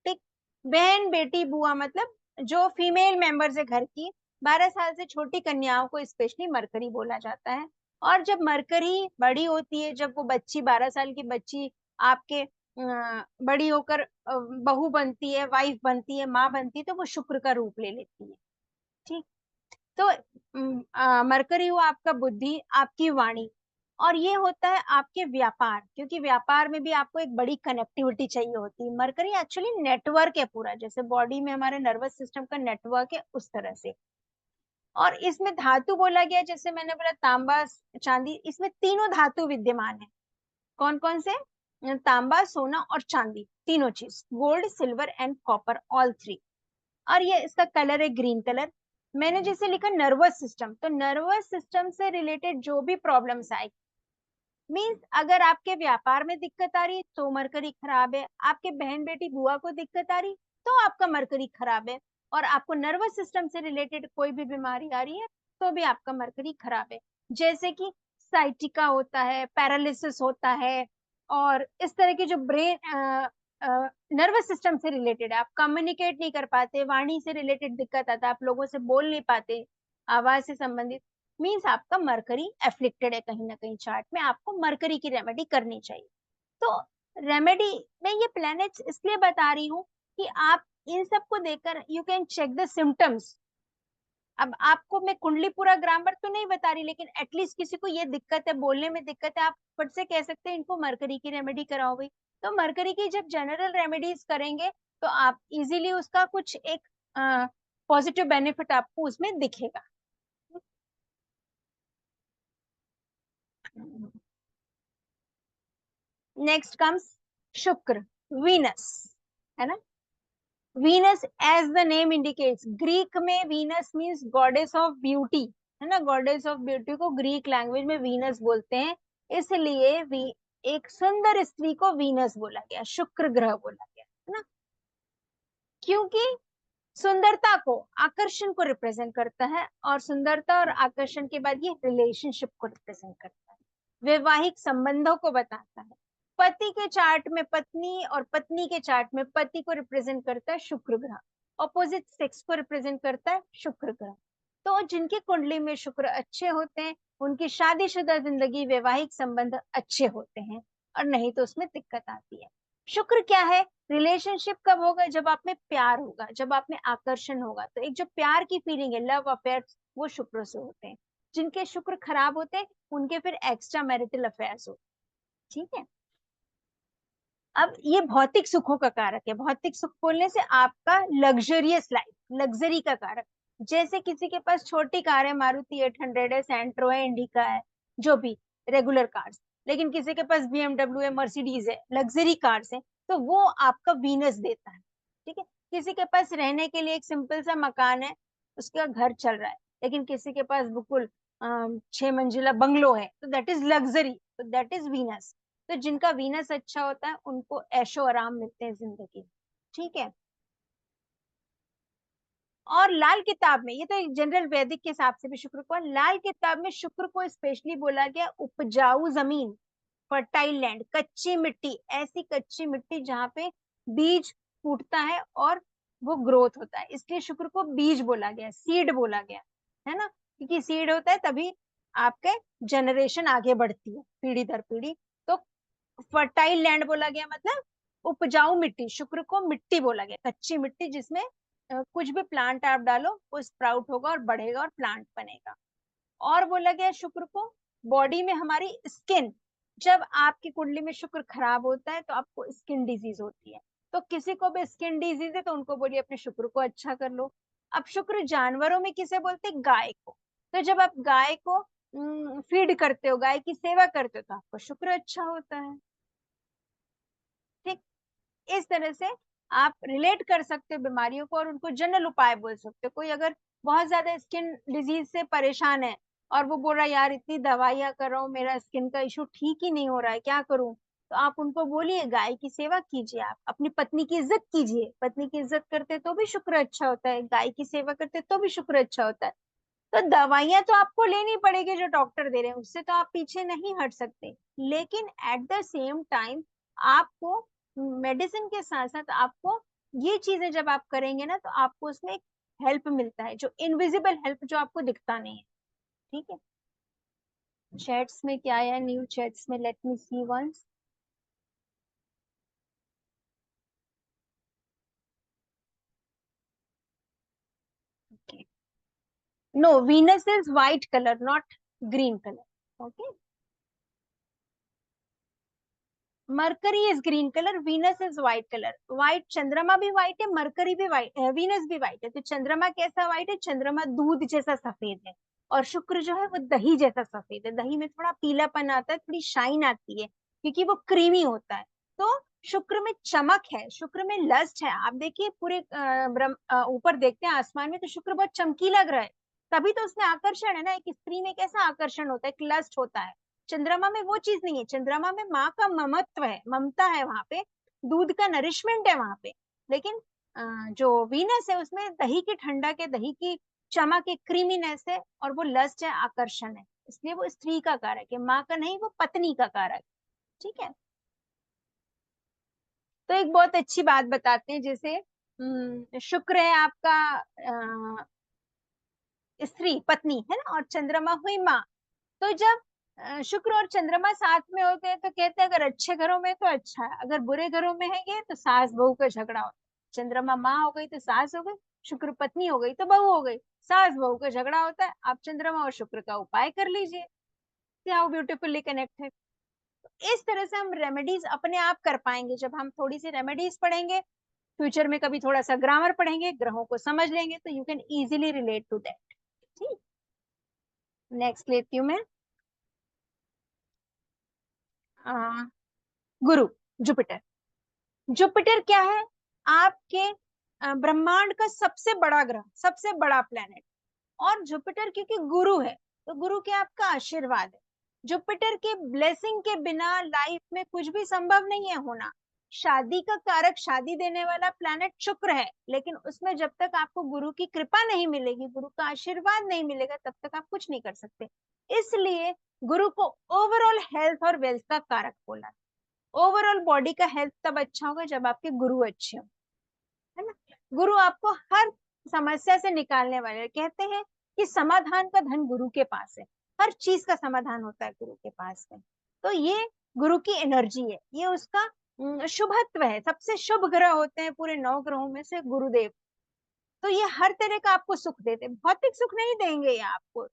Speaker 2: ठीक, बहन, बेटी, बुआ मतलब जो फीमेल मेंबर्स है घर की, 12 साल से छोटी कन्याओं को स्पेशली मरकरी बोला जाता है। और जब मरकरी बड़ी होती है, जब वो बच्ची, 12 साल की बच्ची आपके बड़ी होकर बहू बनती है, वाइफ बनती है, माँ बनती है, तो वो शुक्र का रूप ले लेती है। ठीक, तो मरकरी हुआ आपका बुद्धि, आपकी वाणी। और ये होता है आपके व्यापार, क्योंकि व्यापार में भी आपको एक बड़ी कनेक्टिविटी चाहिए होती है। मरकरी एक्चुअली नेटवर्क है पूरा, जैसे बॉडी में हमारे नर्वस सिस्टम का नेटवर्क है, उस तरह से। और इसमें धातु बोला गया, जैसे मैंने बोला तांबा, चांदी, इसमें तीनों धातु विद्यमान है। कौन कौन से, तांबा, सोना और चांदी, तीनों चीज, gold, silver and copper, all three. और ये इसका कलर है ग्रीन कलर। मैंने जैसे लिखा नर्वस सिस्टम, तो नर्वस सिस्टम से रिलेटेड जो भी प्रॉब्लम्स आए, मीन्स अगर आपके व्यापार में दिक्कत आ रही है तो मरकरी खराब है, आपके बहन, बेटी, बुआ को दिक्कत आ रही तो आपका मरकरी खराब है, और आपको नर्वस सिस्टम से रिलेटेड कोई भी बीमारी आ रही है तो भी आपका मरकरी खराब है। जैसे कि साइटिका होता है, पैरालिसिस होता है, और इस तरह की जो ब्रेन नर्वस सिस्टम से रिलेटेड है, आप कम्युनिकेट नहीं कर पाते, वाणी से रिलेटेड दिक्कत आता है, आप लोगों से बोल नहीं पाते, आवाज से संबंधित, मीन्स आपका मरकरी एफ्लिक्टेड है कहीं ना कहीं चार्ट में, आपको मरकरी की रेमेडी करनी चाहिए। तो रेमेडी मैं ये प्लैनेट्स इसलिए बता रही हूँ कि आप इन सबको देखकर you can check the symptoms. अब आपको मैं कुंडली पूरा ग्रामर तो नहीं बता रही, लेकिन एटलीस्ट किसी को ये दिक्कत है, बोलने में दिक्कत है, आप फट से कह सकते हैं इनको मरकरी की रेमेडी कराओ भाई। तो मरकरी की जब जनरल रेमेडीज करेंगे तो आप इजीली उसका कुछ एक पॉजिटिव बेनिफिट आपको उसमें दिखेगा। नेक्स्ट कम्स शुक्र, वीनस, है ना। Venus as the name indicates, Greek में Venus means goddess of beauty, है ना। गॉडेस ऑफ ब्यूटी को ग्रीक लैंग्वेज में वीनस बोलते हैं, इसलिए एक सुंदर स्त्री को वीनस बोला गया, शुक्र ग्रह बोला गया, है ना। क्योंकि सुंदरता को, आकर्षण को रिप्रेजेंट करता है, और सुंदरता और आकर्षण के बाद ये रिलेशनशिप को रिप्रेजेंट करता है, वैवाहिक संबंधों को बताता है। पति के चार्ट में पत्नी और पत्नी के चार्ट में पति को रिप्रेजेंट करता है शुक्र ग्रह, ऑपोजिट सेक्स को रिप्रेजेंट करता है शुक्र ग्रह। तो जिनकी कुंडली में शुक्र अच्छे होते हैं उनकी शादीशुदा जिंदगी, वैवाहिक संबंध अच्छे होते हैं, और नहीं तो उसमें दिक्कत आती है। शुक्र क्या है, रिलेशनशिप कब होगा, जब आप में प्यार होगा, जब आप में आकर्षण होगा। तो एक जो प्यार की फीलिंग है, लव अफेयर, वो शुक्र से होते हैं। जिनके शुक्र खराब होते हैं उनके फिर एक्स्ट्रा मैरिटल अफेयर्स होते हैं, ठीक है। अब ये भौतिक सुखों का कारक है, भौतिक सुख बोलने से आपका लग्जरियस लाइफ, लग्जरी का कारक। जैसे किसी के पास छोटी कार है, मारुति 800 है, सेंट्रो है, इंडिका है, जो भी रेगुलर कार्स, लेकिन किसी के पास BMW है, मर्सिडीज है, लग्जरी कार्स है, तो वो आपका वीनस देता है, ठीक है। किसी के पास रहने के लिए एक सिंपल सा मकान है, उसका घर चल रहा है, लेकिन किसी के पास बिल्कुल 6 मंजिला बंगलो है, तो दैट इज लग्जरी, तो दैट इज वीनस। तो जिनका वीनस अच्छा होता है उनको ऐशो आराम मिलते हैं जिंदगी में, ठीक है। और लाल किताब में, ये तो जनरल वैदिक के हिसाब से भी शुक्र को, लाल किताब में शुक्र को स्पेशली बोला गया उपजाऊ जमीन, फर्टाइल लैंड, कच्ची मिट्टी, ऐसी कच्ची मिट्टी जहाँ पे बीज फूटता है और वो ग्रोथ होता है, इसलिए शुक्र को बीज बोला गया, सीड बोला गया, है ना। क्योंकि सीड होता है तभी आपके जनरेशन आगे बढ़ती है, पीढ़ी दर पीढ़ी। तो फर्टाइल लैंड बोला गया मतलब उपजाऊ मिट्टी, शुक्र को मिट्टी बोला गया, कच्ची मिट्टी जिसमें कुछ भी प्लांट आप डालो वो स्प्राउट होगा और बढ़ेगा और प्लांट बनेगा। और बोला गया शुक्र को बॉडी में हमारी स्किन, जब आपकी कुंडली में शुक्र खराब होता है तो आपको स्किन डिजीज होती है। तो किसी को भी स्किन डिजीज है तो उनको बोलिए अपने शुक्र को अच्छा कर लो। अब शुक्र जानवरों में किसे बोलते हैं, गाय को। तो जब आप गाय को फीड करते हो, गाय की सेवा करते हो, तो आपका शुक्र अच्छा होता है, ठीक। इस तरह से आप रिलेट कर सकते हो बीमारियों को और उनको जनरल उपाय बोल सकते हो। कोई अगर बहुत ज्यादा स्किन डिजीज से परेशान है और वो बोल रहा है यार इतनी दवाइयां कर रहा हूँ, मेरा स्किन का इशू ठीक ही नहीं हो रहा है, क्या करूं, तो आप उनको बोलिए गाय की सेवा कीजिए, आप अपनी पत्नी की इज्जत कीजिए, पत्नी की इज्जत करते तो भी शुक्र अच्छा होता है, गाय की सेवा करते तो भी शुक्र अच्छा होता है। तो दवाइयां तो आपको लेनी पड़ेगी जो डॉक्टर दे रहे हैं, उससे तो आप पीछे नहीं हट सकते, लेकिन एट द सेम टाइम आपको मेडिसिन के साथ साथ आपको ये चीजें जब आप करेंगे ना तो आपको उसमें एक हेल्प मिलता है, जो इनविजिबल हेल्प, जो आपको दिखता नहीं है, ठीक है। चैट्स में क्या आया, न्यू चैट्स में, let me see once. No, Venus is white colour, not green colour, okay. Mercury is green colour, Venus is white colour. White, चंद्रमा भी व्हाइट है, मरकरी भी व्हाइट है, वीनस भी व्हाइट है। तो चंद्रमा कैसा व्हाइट है, चंद्रमा दूध जैसा सफेद है, और शुक्र जो है वो दही जैसा सफेद है। दही में थोड़ा पीलापन आता है, थोड़ी शाइन आती है, क्योंकि वो क्रीमी होता है। तो शुक्र में चमक है, शुक्र में लस्ट है। आप देखिए पूरे ऊपर देखते हैं आसमान में तो शुक्र बहुत चमकीला ग्रह है, तभी तो उसमें आकर्षण है ना। एक स्त्री में कैसा आकर्षण होता है, एक लस्ट होता है। चंद्रमा में वो चीज नहीं है, चंद्रमा में माँ का ममत्व है, ममता है वहां पे, दूध का नरिशमेंट है वहां पे। लेकिन जो वीनस है उसमें दही की ठंडक है, दही की चमक है, क्रीमीनेस है, और वो लस्ट है, आकर्षण है, इसलिए वो स्त्री का कारक है, माँ का नहीं, वो पत्नी का कारक, ठीक है। तो एक बहुत अच्छी बात बताते हैं, जैसे शुक्र है आपका स्त्री पत्नी है ना, और चंद्रमा हुई माँ। तो जब शुक्र और चंद्रमा साथ में होते हैं तो कहते हैं अगर अच्छे घरों में तो अच्छा है, अगर बुरे घरों में है ये तो सास बहू का झगड़ा होता है। चंद्रमा माँ हो गई तो सास हो गई, शुक्र पत्नी हो गई तो बहू हो गई, सास बहू का झगड़ा होता है। आप चंद्रमा और शुक्र का उपाय कर लीजिए। How beautifully connected. इस तरह से हम रेमेडीज अपने आप कर पाएंगे जब हम थोड़ी सी रेमेडीज पढ़ेंगे। फ्यूचर में कभी थोड़ा सा ग्रामर पढ़ेंगे, ग्रहों को समझ लेंगे तो you can easily relate to that. ठीक, नेक्स्ट लेती हूँ मैं। गुरु, जुपिटर। जुपिटर क्या है? आपके ब्रह्मांड का सबसे बड़ा ग्रह, सबसे बड़ा प्लेनेट। और जुपिटर क्योंकि गुरु है तो गुरु के आपका आशीर्वाद है। जुपिटर के ब्लेसिंग के बिना लाइफ में कुछ भी संभव नहीं है होना। शादी का कारक, शादी देने वाला प्लैनेट शुक्र है, लेकिन उसमें जब तक आपको गुरु की कृपा नहीं मिलेगी, गुरु का आशीर्वाद नहीं मिलेगा, तब तक आप कुछ नहीं कर सकते। इसलिए गुरु को ओवरऑल हेल्थ और वेल्थ का कारक बोला। ओवरऑल बॉडी का हेल्थ तब अच्छा होगा जब आपके गुरु अच्छे हो, है ना। गुरु आपको हर समस्या से निकालने वाले, कहते हैं कि समाधान का धन गुरु के पास है। हर चीज का समाधान होता है गुरु के पास में। तो ये गुरु की एनर्जी है, ये उसका शुभत्व है। सबसे शुभ ग्रह होते हैं पूरे 9 ग्रहों में से गुरुदेव। तो ये हर तरह का आपको सुख देते हैं। भौतिक सुख नहीं देंगे ये आपको,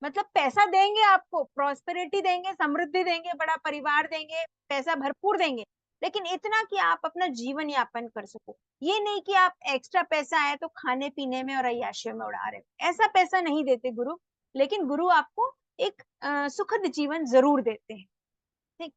Speaker 2: मतलब पैसा देंगे आपको, प्रॉस्पेरिटी देंगे, समृद्धि देंगे, बड़ा परिवार देंगे, पैसा भरपूर देंगे, लेकिन इतना कि आप अपना जीवन यापन कर सको। ये नहीं कि आप एक्स्ट्रा पैसा आए तो खाने पीने में और अय्याशियों में उड़ा रहे हो, ऐसा पैसा नहीं देते गुरु। लेकिन गुरु आपको एक सुखद जीवन जरूर देते हैं। ठीक।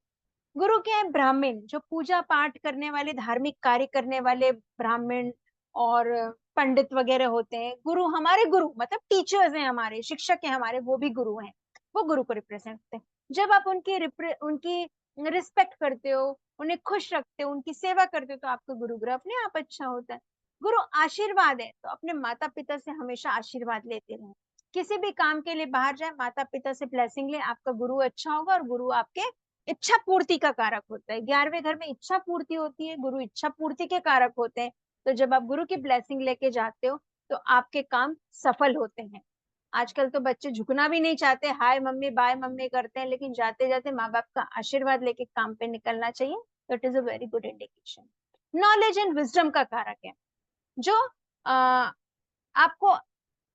Speaker 2: गुरु क्या है? ब्राह्मण, जो पूजा पाठ करने वाले, धार्मिक कार्य करने वाले ब्राह्मण और पंडित वगैरह होते हैं। गुरु हमारे, गुरु मतलब टीचर्स हैं हमारे, शिक्षक हैं हमारे, वो भी गुरु हैं। वो गुरु को रिप्रेजेंट करते हैं। जब आप उनकी रिस्पेक्ट करते हो, उन्हें खुश रखते हो, उनकी सेवा करते हो, तो आपका गुरु ग्रह अपने आप अच्छा होता है। गुरु आशीर्वाद है, तो अपने माता पिता से हमेशा आशीर्वाद लेते रहें। किसी भी काम के लिए बाहर जाए, माता पिता से ब्लेसिंग ले, आपका गुरु अच्छा होगा। और गुरु आपके इच्छा पूर्ति का कारक होता है। 11वें घर में इच्छा पूर्ति होती है, गुरु इच्छा पूर्ति के कारक होते हैं। तो जब आप गुरु की ब्लेसिंग लेके जाते हो तो आपके काम सफल होते हैं। आजकल तो बच्चे झुकना भी नहीं चाहते, हाय मम्मी बाय मम्मी करते हैं, लेकिन जाते जाते माँ बाप का आशीर्वाद लेके काम पे निकलना चाहिए। तो it is a very good indication. Knowledge and wisdom का कारक है, जो आपको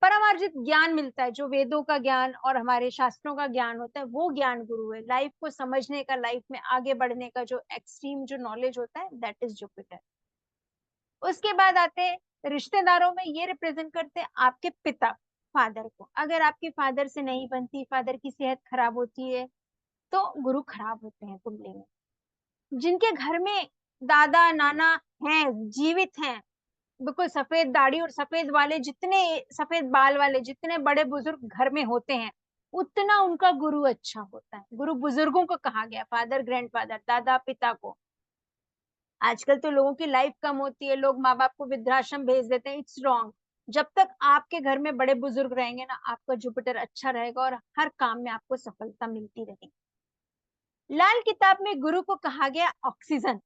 Speaker 2: परमार्जित ज्ञान मिलता है, जो वेदों का ज्ञान और हमारे शास्त्रों का ज्ञान होता है, वो ज्ञान गुरु है। लाइफ को समझने का, लाइफ में आगे बढ़ने का जो एक्सट्रीम जो नॉलेज होता है, दैट इज जुपिटर। उसके बाद आते हैं रिश्तेदारों में, ये रिप्रेजेंट करते हैं आपके पिता, फादर को। अगर आपकी फादर से नहीं बनती, फादर की सेहत खराब होती है, तो गुरु खराब होते हैं कुंडली में। जिनके घर में दादा नाना हैं, जीवित हैं, बिल्कुल सफेद दाढ़ी और सफेद वाले, जितने सफेद बाल वाले जितने बड़े बुजुर्ग घर में होते हैं, उतना उनका गुरु अच्छा होता है। गुरु बुजुर्गों को कहा गया, फादर, ग्रैंडफादर, दादा पिता को। आजकल तो लोगों की लाइफ कम होती है, लोग माँ बाप को वृद्धाश्रम भेज देते हैं, इट्स रॉन्ग। जब तक आपके घर में बड़े बुजुर्ग रहेंगे ना, आपका जुपिटर अच्छा रहेगा और हर काम में आपको सफलता मिलती रहेगी। लाल किताब में गुरु को कहा गया ऑक्सीजन,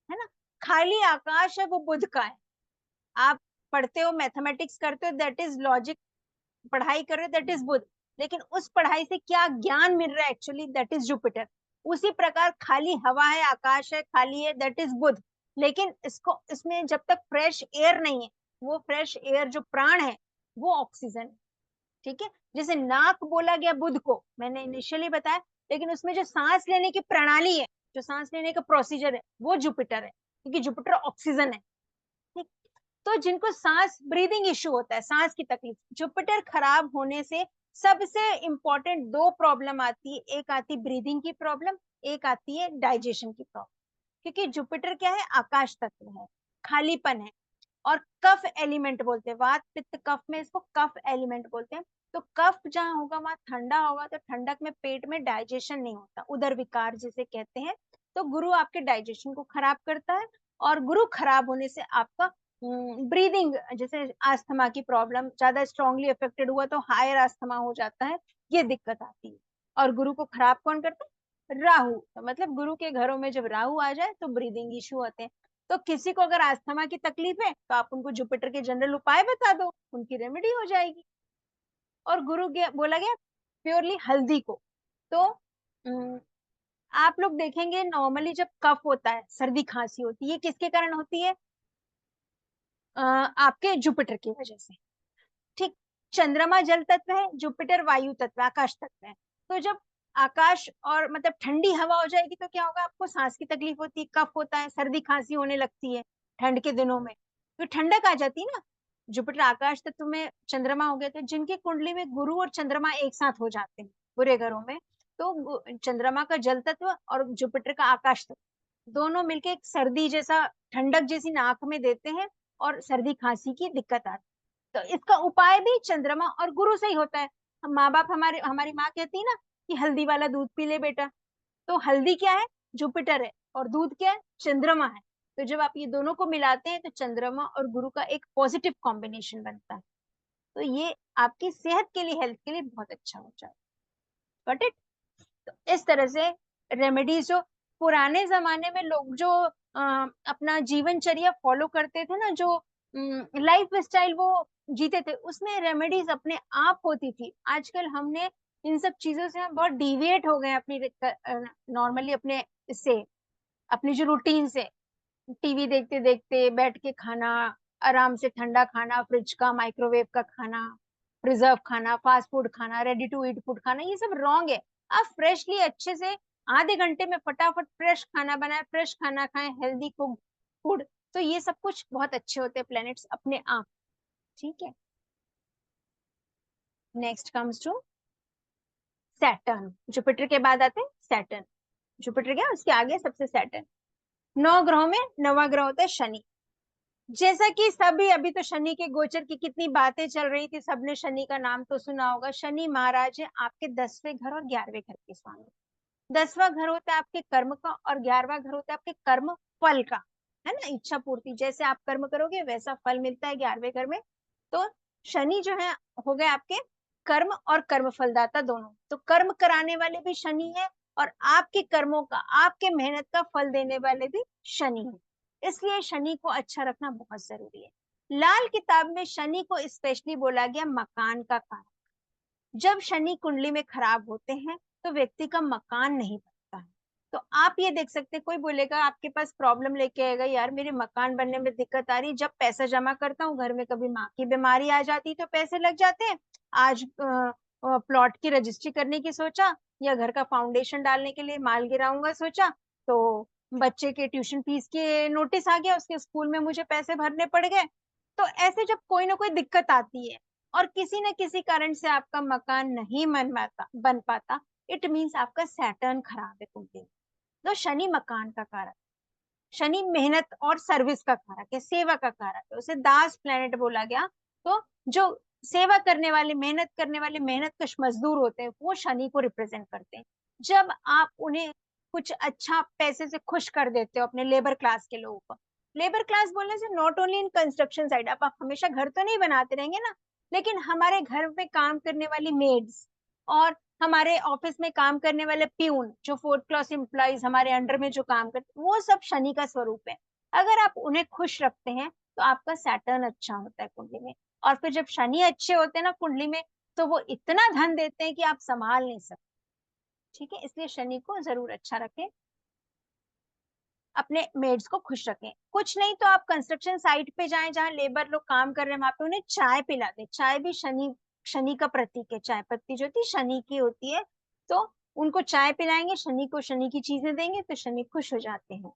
Speaker 2: है ना। खाली आकाश है वो बुध का है। आप पढ़ते हो, मैथमेटिक्स करते हो, दैट इज लॉजिक, पढ़ाई कर रहे हो, दैट इज बुध। लेकिन उस पढ़ाई से क्या ज्ञान मिल रहा है एक्चुअली, दैट इज जुपिटर। उसी प्रकार खाली हवा है, आकाश है, खाली है, दैट इज बुध। लेकिन इसको, इसमें जब तक फ्रेश एयर नहीं है, वो फ्रेश एयर जो प्राण है वो ऑक्सीजन है। ठीक है। जैसे नाक बोला गया बुध को, मैंने इनिशियली बताया, लेकिन उसमें जो सांस लेने की प्रणाली है, जो सांस लेने का प्रोसीजर है, वो जुपिटर है, क्योंकि जुपिटर ऑक्सीजन है। ठीक। तो जिनको सांस ब्रीदिंग इश्यू होता है, सांस की तकलीफ, जुपिटर खराब होने से सबसे इंपॉर्टेंट 2 प्रॉब्लम आती है। एक आती ब्रीदिंग की प्रॉब्लम, एक आती है डाइजेशन की प्रॉब्लम। क्योंकि जुपिटर क्या है? आकाश तत्व है, खालीपन है। और कफ एलिमेंट बोलते हैं, वात पित्त कफ में इसको कफ एलिमेंट बोलते हैं। तो कफ जहाँ होगा वहां ठंडा होगा, तो ठंडक में पेट में डाइजेशन नहीं होता, उदर विकार जिसे कहते हैं। तो गुरु आपके डाइजेशन को खराब करता है। और गुरु खराब होने से आपका ब्रीदिंग, जैसे आस्थमा की प्रॉब्लम ज्यादा स्ट्रांगली अफेक्टेड हुआ तो हायर आस्थमा हो जाता है, ये दिक्कत आती है। और गुरु को खराब कौन करता है? राहु। तो मतलब गुरु के घरों में जब राहु आ जाए तो ब्रीदिंग इश्यू आते हैं। तो किसी को अगर आस्थमा की तकलीफ है तो आप उनको जुपिटर के जनरल उपाय बता दो, उनकी रेमेडी हो जाएगी। और गुरु बोला गया प्योरली हल्दी को। तो आप लोग देखेंगे नॉर्मली जब कफ होता है, सर्दी खांसी होती है, ये किसके कारण होती है? आपके जुपिटर की वजह से। ठीक, चंद्रमा जल तत्व है, जुपिटर वायु तत्व, आकाश तत्व है। तो जब आकाश और मतलब ठंडी हवा हो जाएगी तो क्या होगा? आपको सांस की तकलीफ होती है, कफ होता है, सर्दी खांसी होने लगती है ठंड के दिनों में। तो ठंडक आ जाती है ना। जुपिटर आकाश तत्व में चंद्रमा हो गया, तो जिनकी कुंडली में गुरु और चंद्रमा एक साथ हो जाते हैं बुरे घरों में, तो चंद्रमा का जल तत्व और जुपिटर का आकाश तत्व दोनों मिलके एक सर्दी जैसा, ठंडक जैसी नाक में देते हैं और सर्दी खांसी की दिक्कत आती है। तो इसका उपाय भी चंद्रमा और गुरु से ही होता है। हम माँ बाप, हमारी माँ कहती है ना कि हल्दी वाला दूध पी ले बेटा। तो हल्दी क्या है? जुपिटर है। और दूध क्या है? चंद्रमा है। तो जब आप ये दोनों को मिलाते हैं तो चंद्रमा और गुरु का एक पॉजिटिव कॉम्बिनेशन बनता है। तो ये आपकी सेहत के लिए, हेल्थ के लिए बहुत अच्छा हो जाए। Got it? तो इस तरह से रेमेडीज जो पुराने जमाने में लोग जो अपना जीवनचर्या फॉलो करते थे ना, जो लाइफ स्टाइल वो जीते थे, उसमें रेमेडीज अपने आप होती थी। आजकल हमने इन सब चीजों से हम बहुत डिविएट हो गए अपनी नॉर्मली अपने इससे, अपनी जो रूटीन से। टीवी देखते देखते बैठ के खाना, आराम से ठंडा खाना, फ्रिज का माइक्रोवेव का खाना, प्रिजर्व खाना, फास्ट फूड खाना, रेडी टू ईट फूड खाना, ये सब रॉन्ग है। आप फ्रेशली अच्छे से आधे घंटे में फटाफट फ्रेश खाना बनाए, फ्रेश खाना खाएं, हेल्दी कुक फूड। तो ये सब कुछ बहुत अच्छे होते हैं प्लैनेट्स अपने आप। ठीक है, next comes to Saturn. Jupiter के बाद आते हैं सैटर्न। जुपिटर क्या, उसके आगे सबसे सैटर्न। 9 ग्रहों में 9वां ग्रह होता है शनि। जैसा कि सभी, अभी तो शनि के गोचर की कितनी बातें चल रही थी, सबने शनि का नाम तो सुना होगा। शनि महाराज है आपके 10वें घर और 11वें घर के स्वामी। 10वां घर होता है आपके कर्म का और 11वां घर होता है आपके कर्म फल का, है ना, इच्छा पूर्ति। जैसे आप कर्म करोगे वैसा फल मिलता है 11वें घर में। तो शनि जो है हो गए आपके कर्म और कर्म फलदाता दोनों। तो कर्म कराने वाले भी शनि है और आपके कर्मों का, आपके मेहनत का फल देने वाले भी शनि है। इसलिए शनि को अच्छा रखना बहुत जरूरी है। लाल किताब में शनि को स्पेशली बोला गया मकान का कारक। जब शनि कुंडली में खराब होते हैं तो व्यक्ति का मकान नहीं बनता है। तो आप ये देख सकते हैं, कोई बोलेगा आपके पास प्रॉब्लम लेके आएगा, यार मेरे मकान बनने में दिक्कत आ रही, जब पैसा जमा करता हूँ घर में कभी माँ की बीमारी आ जाती तो पैसे लग जाते हैं। आज प्लॉट की रजिस्ट्री करने की सोचा, या घर का फाउंडेशन डालने के लिए माल गिराऊंगा सोचा, तो बच्चे के ट्यूशन फीस के नोटिस आ गया, उसके स्कूल में मुझे पैसे भरने पड़ गए। तो ऐसे जब कोई ना कोई दिक्कत आती है और किसी न किसी कारण से आपका मकान नहीं बन पाता, इट मीन्स आपका सैटर्न खराब है कुंडली में। तो शनि मकान का कारक, शनि मेहनत और सर्विस का कारक है, सेवा का कारक है, उसे दास प्लेनेट बोला गया। तो जो सेवा करने वाले, मेहनत करने वाले, मेहनत कश मजदूर होते हैं, वो शनि को रिप्रेजेंट करते हैं। जब आप उन्हें कुछ अच्छा पैसे से खुश कर देते हो, अपने लेबर क्लास के लोगों को। लेबर क्लास बोलने से not only in construction side, आप हमेशा घर तो नहीं बनाते रहेंगे ना, लेकिन हमारे घर में काम करने वाली मेड्स और हमारे ऑफिस में काम करने वाले प्यून, जो 4th क्लास एम्प्लॉइज हमारे अंडर में जो काम करते, वो सब शनि का स्वरूप है। अगर आप उन्हें खुश रखते हैं तो आपका सैटर्न अच्छा होता है कुंडली में। और फिर जब शनि अच्छे होते हैं ना कुंडली में, तो वो इतना धन देते हैं कि आप संभाल नहीं सकते। ठीक है, इसलिए शनि को जरूर अच्छा रखें, अपने मेड्स को खुश रखें। कुछ नहीं तो आप कंस्ट्रक्शन साइट पे जाएं जहां लेबर लोग काम कर रहे हैं, वहां पे उन्हें चाय पिला दें। चाय भी शनि, शनि का प्रतीक है। चाय पत्ती जो होती है शनि की होती है। तो उनको चाय पिलाएंगे, शनि को शनि की चीजें देंगे तो शनि खुश हो जाते हैं।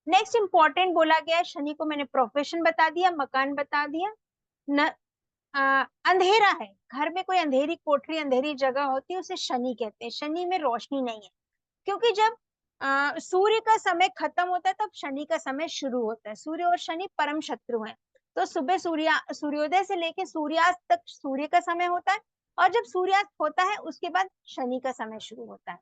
Speaker 2: नेक्स्ट इंपॉर्टेंट बोला गया है शनि को, मैंने प्रोफेशन बता दिया, मकान बता दिया। न अंधेरा है घर में, कोई अंधेरी कोठरी, अंधेरी जगह होती है, उसे शनि कहते हैं। शनि में रोशनी नहीं है, क्योंकि जब सूर्य का समय खत्म होता है तब शनि का समय शुरू होता है। सूर्य और शनि परम शत्रु हैं। तो सुबह सूर्योदय से लेके सूर्यास्त तक सूर्य का समय होता है, और जब सूर्यास्त होता है उसके बाद शनि का समय शुरू होता है।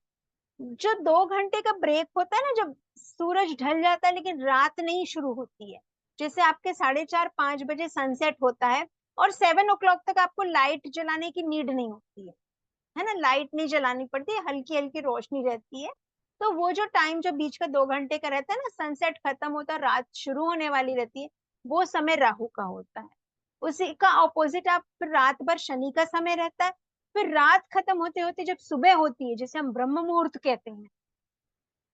Speaker 2: जो 2 घंटे का ब्रेक होता है ना, जब सूरज ढल जाता है लेकिन रात नहीं शुरू होती है, जैसे आपके 4:30-5 बजे सनसेट होता है और 7 o'clock तक आपको लाइट जलाने की नीड नहीं होती है ना, लाइट नहीं जलानी पड़ती है, हल्की हल्की रोशनी रहती है। तो वो जो टाइम, जो बीच का 2 घंटे का रहता है ना, सनसेट खत्म होता है रात शुरू होने वाली रहती है, वो समय राहु का होता है। उसी का ऑपोजिट आप फिर रात भर शनि का समय रहता है। फिर रात खत्म होते होते जब सुबह होती है, जिसे हम ब्रह्म मुहूर्त कहते हैं,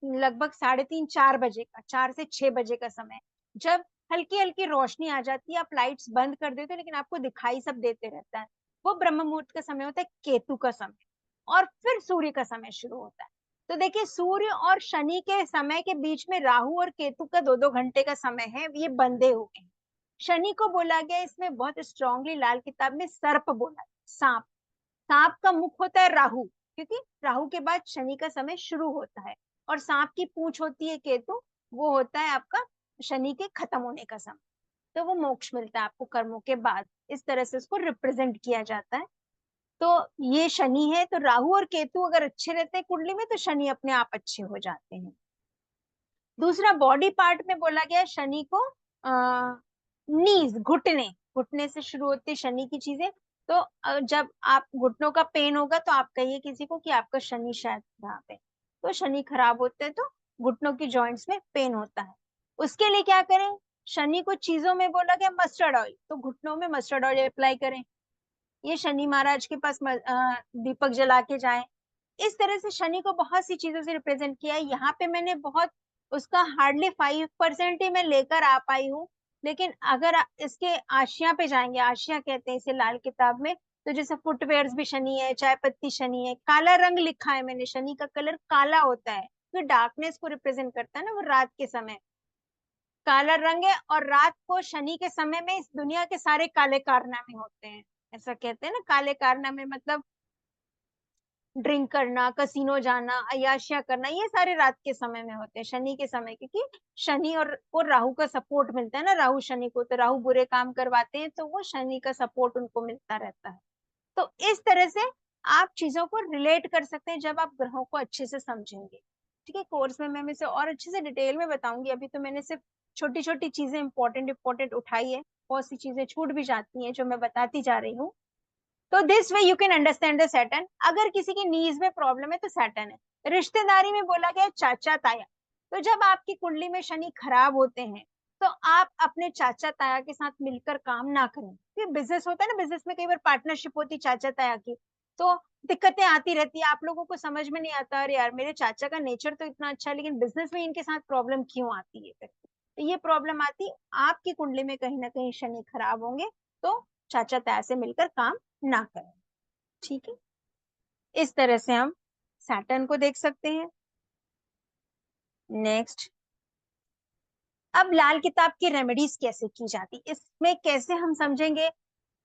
Speaker 2: लगभग 3:30-4 बजे का, 4 से 6 बजे का समय, जब हल्की हल्की रोशनी आ जाती है, आप लाइट्स बंद कर देते हो लेकिन आपको दिखाई सब देते रहता है, वो ब्रह्म मुहूर्त का समय होता है, केतु का समय। और फिर सूर्य का समय शुरू होता है। तो देखिए, सूर्य और शनि के समय के बीच में राहु और केतु का 2-2 घंटे का समय है, ये बंधे हुए हैं। शनि को बोला गया इसमें बहुत स्ट्रांगली लाल किताब में सर्प बोला, सांप। सांप का मुख होता है राहु, क्योंकि राहु के बाद शनि का समय शुरू होता है। और सांप की पूंछ होती है केतु, वो होता है आपका शनि के खत्म होने का समय। तो वो मोक्ष मिलता है आपको कर्मों के बाद। इस तरह से उसको रिप्रेजेंट किया जाता है। तो ये शनि है, तो राहु और केतु अगर अच्छे रहते हैं कुंडली में, तो शनि अपने आप अच्छे हो जाते हैं। दूसरा, बॉडी पार्ट में बोला गया है शनि को नीज, घुटने, घुटने से शुरू होती है शनि की चीजें। तो जब आप घुटनों का पेन होगा तो आप कहिए किसी को कि आपका शनि शायद खराब है। तो शनि खराब होते हैं तो घुटनों की जॉइंट्स में पेन होता है। उसके लिए क्या करें? शनि को चीजों में बोला गया मस्टर्ड ऑयल, तो घुटनों में मस्टर्ड ऑयल अप्लाई करें। ये शनि महाराज के पास दीपक जला के जाएं। इस तरह से शनि को बहुत सी चीजों से रिप्रेजेंट किया है। यहाँ पे मैंने बहुत, उसका हार्डली 5% ही मैं लेकर आ पाई हूँ। लेकिन अगर इसके आशिया पे जाएंगे, आशिया कहते हैं इसे लाल किताब में, तो जैसे फुटवेयर्स भी शनि है, चाय पत्ती शनि है, काला रंग लिखा है मैंने, शनि का कलर काला होता है, तो डार्कनेस को रिप्रेजेंट करता है ना, वो रात के समय काला रंग है। और रात को शनि के समय में इस दुनिया के सारे काले कारनामे होते हैं। ऐसा कहते हैं ना, काले कारनामे मतलब ड्रिंक करना, कसीनो जाना, अय्याशियां करना, ये सारे रात के समय में होते हैं, शनि के समय, क्योंकि शनि और को राहु का सपोर्ट मिलता है ना, राहु शनि को, तो राहु बुरे काम करवाते हैं तो वो शनि का सपोर्ट उनको मिलता रहता है। तो इस तरह से आप चीजों को रिलेट कर सकते हैं जब आप ग्रहों को अच्छे से समझेंगे। ठीक है, कोर्स में मैं इसे और अच्छे से डिटेल में बताऊंगी। अभी तो मैंने सिर्फ छोटी छोटी चीजें इंपॉर्टेंट इंपॉर्टेंट उठाई है, बहुत सी चीजें छूट भी जाती हैं जो मैं बताती जा रही हूँ। तो this way you can understand the Saturn. अगर किसी की नीज में प्रॉब्लम है तो सैटर्न है। रिश्तेदारी में बोला गया चाचा ताया, तो जब आपकी कुंडली में शनि खराब होते हैं तो आप अपने चाचा ताया के साथ मिलकर काम ना करें। फिर बिजनेस होता है ना, बिजनेस में कई बार पार्टनरशिप होती है चाचा ताया की, तो दिक्कतें आती रहती है, आप लोगों को समझ में नहीं आता, अरे यार मेरे चाचा का नेचर तो इतना अच्छा है लेकिन बिजनेस में इनके साथ प्रॉब्लम क्यों आती है। फिर तो ये प्रॉब्लम आती, आपकी कुंडली में कहीं ना कहीं शनि खराब होंगे तो चाचा ताया से मिलकर काम ना करें। ठीक है, इस तरह से हम सैटर्न को देख सकते हैं। नेक्स्ट, अब लाल किताब की रेमेडीज कैसे की जाती, इसमें कैसे हम समझेंगे।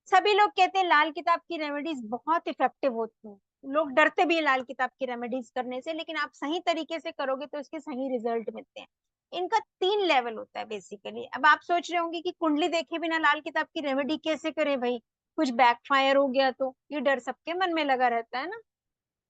Speaker 2: सभी लोग कहते हैं लाल किताब की रेमेडीज बहुत इफेक्टिव होती हैं, लोग डरते भी हैं लाल किताब की रेमेडीज करने से, लेकिन आप सही तरीके से करोगे तो इसके सही रिजल्ट मिलते हैं। इनका 3 लेवल होता है बेसिकली। अब आप सोच रहे होंगे कि कुंडली देखे बिना लाल किताब की रेमेडी कैसे करें भाई, कुछ बैकफायर हो गया तो, ये डर सबके मन में लगा रहता है ना।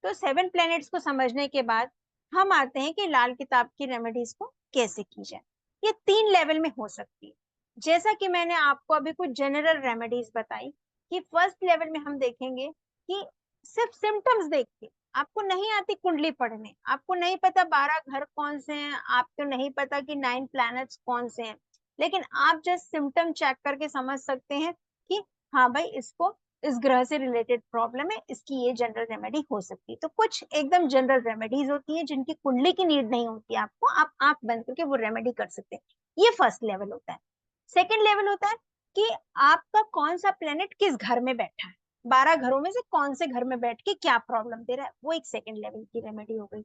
Speaker 2: तो 7 प्लैनेट्स को समझने के बाद हम आते हैं कि लाल किताब की रेमेडीज को कैसे की जाए। ये 3 लेवल में हो सकती है। जैसा कि मैंने आपको अभी कुछ जनरल रेमेडीज बताई, कि फर्स्ट लेवल में हम देखेंगे कि सिर्फ सिम्टम्स देख के, आपको नहीं आती कुंडली पढ़ने, आपको नहीं पता 12 घर कौन से हैं, आपको नहीं पता कि 9 प्लैनेट्स कौन से हैं, लेकिन आप जस्ट सिम्टम चेक करके समझ सकते हैं कि हाँ भाई इसको इस ग्रह से रिलेटेड प्रॉब्लम है, इसकी ये जनरल रेमेडी हो सकती है। तो कुछ एकदम जनरल रेमेडीज होती है जिनकी कुंडली की नीड नहीं होती है, आपको आप आंख बंद करके वो रेमेडी कर सकते हैं। ये फर्स्ट लेवल होता है। सेकेंड लेवल होता है कि आपका कौन सा प्लेनेट किस घर में बैठा है, 12 घरों में से कौन से घर में बैठ के क्या प्रॉब्लम दे रहा है, वो एक सेकेंड लेवल की रेमेडी हो गई।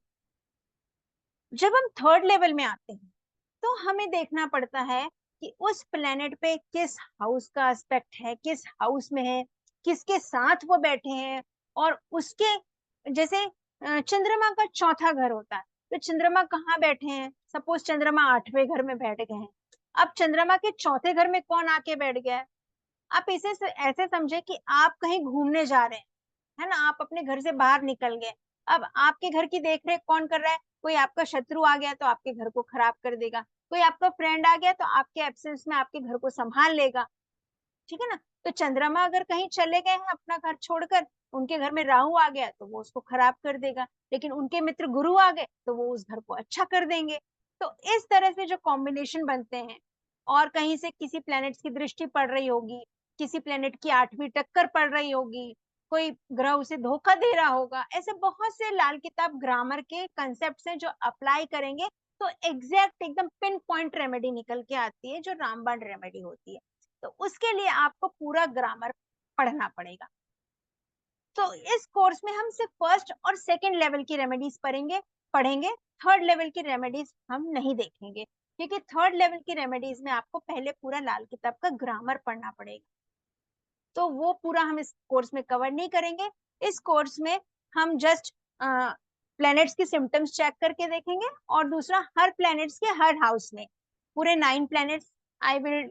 Speaker 2: जब हम थर्ड लेवल में आते हैं तो हमें देखना पड़ता है कि उस प्लेनेट पे किस हाउस का एस्पेक्ट है, किस हाउस में है, किसके साथ वो बैठे हैं। और उसके जैसे चंद्रमा का चौथा घर होता है, तो चंद्रमा कहाँ बैठे हैं, सपोज चंद्रमा 8वें घर में बैठ गए हैं। अब चंद्रमा के चौथे घर में कौन आके बैठ गया है, आप इसे ऐसे समझे कि आप कहीं घूमने जा रहे हैं, है ना, आप अपने घर से बाहर निकल गए। अब आपके घर की देखरेख कौन कर रहा है, कोई आपका शत्रु आ गया तो आपके घर को खराब कर देगा, कोई आपका फ्रेंड आ गया तो आपके एब्सेंस में आपके घर को संभाल लेगा। ठीक है ना, तो चंद्रमा अगर कहीं चले गए हैं अपना घर छोड़कर, उनके घर में राहु आ गया तो वो उसको खराब कर देगा, लेकिन उनके मित्र गुरु आ गए तो वो उस घर को अच्छा कर देंगे। तो इस तरह से जो कॉम्बिनेशन बनते हैं, और कहीं से किसी प्लैनेट्स की दृष्टि पड़ रही होगी, किसी प्लेनेट की 8वीं टक्कर पड़ रही होगी, कोई ग्रह उसे धोखा दे रहा होगा, ऐसे बहुत से लाल किताब ग्रामर के कंसेप्ट्स हैं जो अप्लाई करेंगे तो एग्जैक्ट एकदम पिन पॉइंट रेमेडी निकल के आती है जो रामबाण रेमेडी होती है। तो उसके लिए आपको पूरा ग्रामर पढ़ना पड़ेगा। तो इस कोर्स में हम सिर्फ फर्स्ट और सेकंड लेवल की रेमेडीज पढ़ेंगे। थर्ड लेवल की रेमेडीज हम नहीं देखेंगे, क्योंकि थर्ड लेवल की रेमेडीज में आपको पहले पूरा लाल किताब का ग्रामर पढ़ना पड़ेगा, तो वो पूरा हम इस कोर्स में कवर नहीं करेंगे। इस कोर्स में हम जस्ट प्लैनेट्स की सिम्टम्स चेक करके देखेंगे, और दूसरा हर प्लैनेट्स के हर हाउस में पूरे 9 planets I will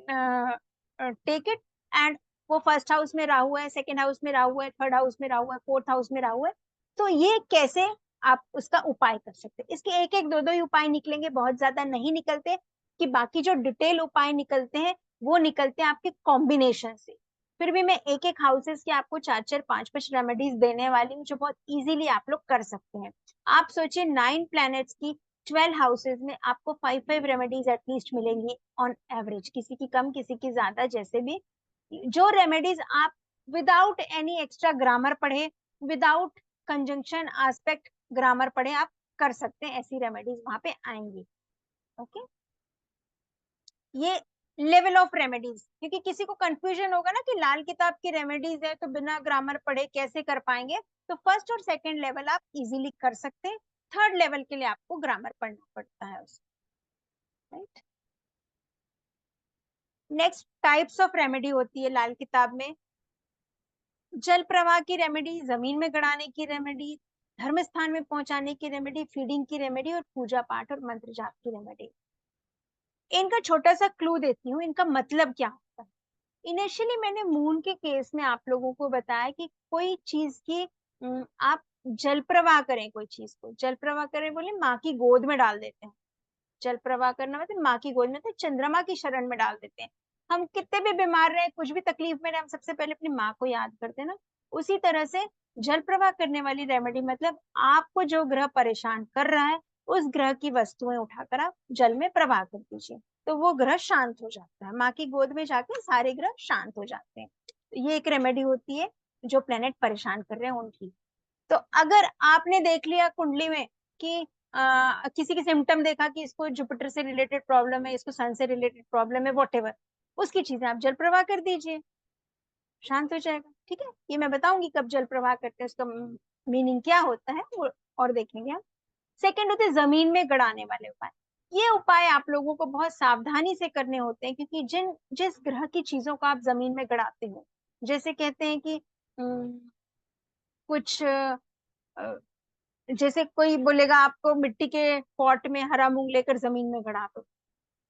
Speaker 2: take it, and वो फर्स्ट हाउस में राहु है, सेकंड हाउस में राहु है, थर्ड हाउस में राहु है, फोर्थ हाउस में राहु है, तो ये कैसे आप उसका उपाय कर सकते हैं। इसके एक एक दो दो ही उपाय निकलेंगे, बहुत ज्यादा नहीं निकलते, कि बाकी जो डिटेल उपाय निकलते हैं वो निकलते हैं आपके कॉम्बिनेशन से। फिर भी मैं एक एक हाउसेस की आपको 4 4 5 5 रेमेडीज देने वाली हूँ जो बहुत इजीली आप लोग कर सकते हैं। आप सोचिए 9 प्लैनेट्स की 12 हाउसेस में आपको 5 5 रेमेडीज एटलीस्ट मिलेंगी ऑन एवरेज, किसी की कम किसी की ज्यादा, जैसे भी। जो रेमेडीज आप विदाउट एनी एक्स्ट्रा ग्रामर पढ़े, विदाउट कंजंक्शन एस्पेक्ट ग्रामर पढ़े आप कर सकते हैं, ऐसी रेमेडीज वहां पे आएंगी। ओके, ये लेवल ऑफ रेमेडीज, क्योंकि किसी को कंफ्यूजन होगा ना कि लाल किताब की रेमेडीज है तो बिना ग्रामर पढ़े कैसे कर पाएंगे, तो फर्स्ट और सेकंड लेवल आप इजीली कर सकते हैं, थर्ड लेवल के लिए आपको ग्रामर पढ़ना पड़ता है उसमें, right. Next types of remedy होती है लाल किताब में। जल प्रवाह की रेमेडी, जमीन में गड़ाने की रेमेडी, धर्म स्थान में पहुंचाने की रेमेडी, फीडिंग की रेमेडी, और पूजा पाठ और मंत्र जाप की रेमेडी। इनका छोटा सा क्लू देती हूँ, इनका मतलब क्या होता है। इनिशियली मैंने मून के केस में आप लोगों को बताया कि कोई चीज की आप जल प्रवाह करें, कोई चीज को जल प्रवाह करें बोले माँ की गोद में डाल देते हैं। जल प्रवाह करना मतलब माँ की गोद में, तो चंद्रमा की शरण में डाल देते हैं। हम कितने भी बीमार रहे, कुछ भी तकलीफ में रहे, हम सबसे पहले अपनी माँ को याद करते हैं ना। उसी तरह से जल प्रवाह करने वाली रेमेडी मतलब आपको जो ग्रह परेशान कर रहा है उस ग्रह की वस्तुएं उठाकर आप जल में प्रवाह कर दीजिए, तो वो ग्रह शांत हो जाता है। माँ की गोद में जाके सारे ग्रह शांत हो जाते हैं। तो ये एक रेमेडी होती है जो प्लेनेट परेशान कर रहे हैं उनकी। तो अगर आपने देख लिया कुंडली में कि किसी की सिम्टम देखा कि इसको जुपिटर से रिलेटेड प्रॉब्लम है, इसको सन से रिलेटेड प्रॉब्लम है, वॉटेवर, उसकी चीजें आप जल प्रवाह कर दीजिए, शांत हो जाएगा। ठीक है, ये मैं बताऊंगी कब जल प्रवाह करते हैं, उसका मीनिंग क्या होता है वो और देखेंगे हम। सेकंड होते हैं जमीन में गड़ाने वाले उपाय। ये उपाय आप लोगों को बहुत सावधानी से करने होते हैं, क्योंकि जिस ग्रह की चीजों को आप जमीन में गड़ाते हो, जैसे कहते हैं कि कुछ जैसे कोई बोलेगा आपको मिट्टी के पॉट में हरा मूंग लेकर जमीन में गड़ा दो,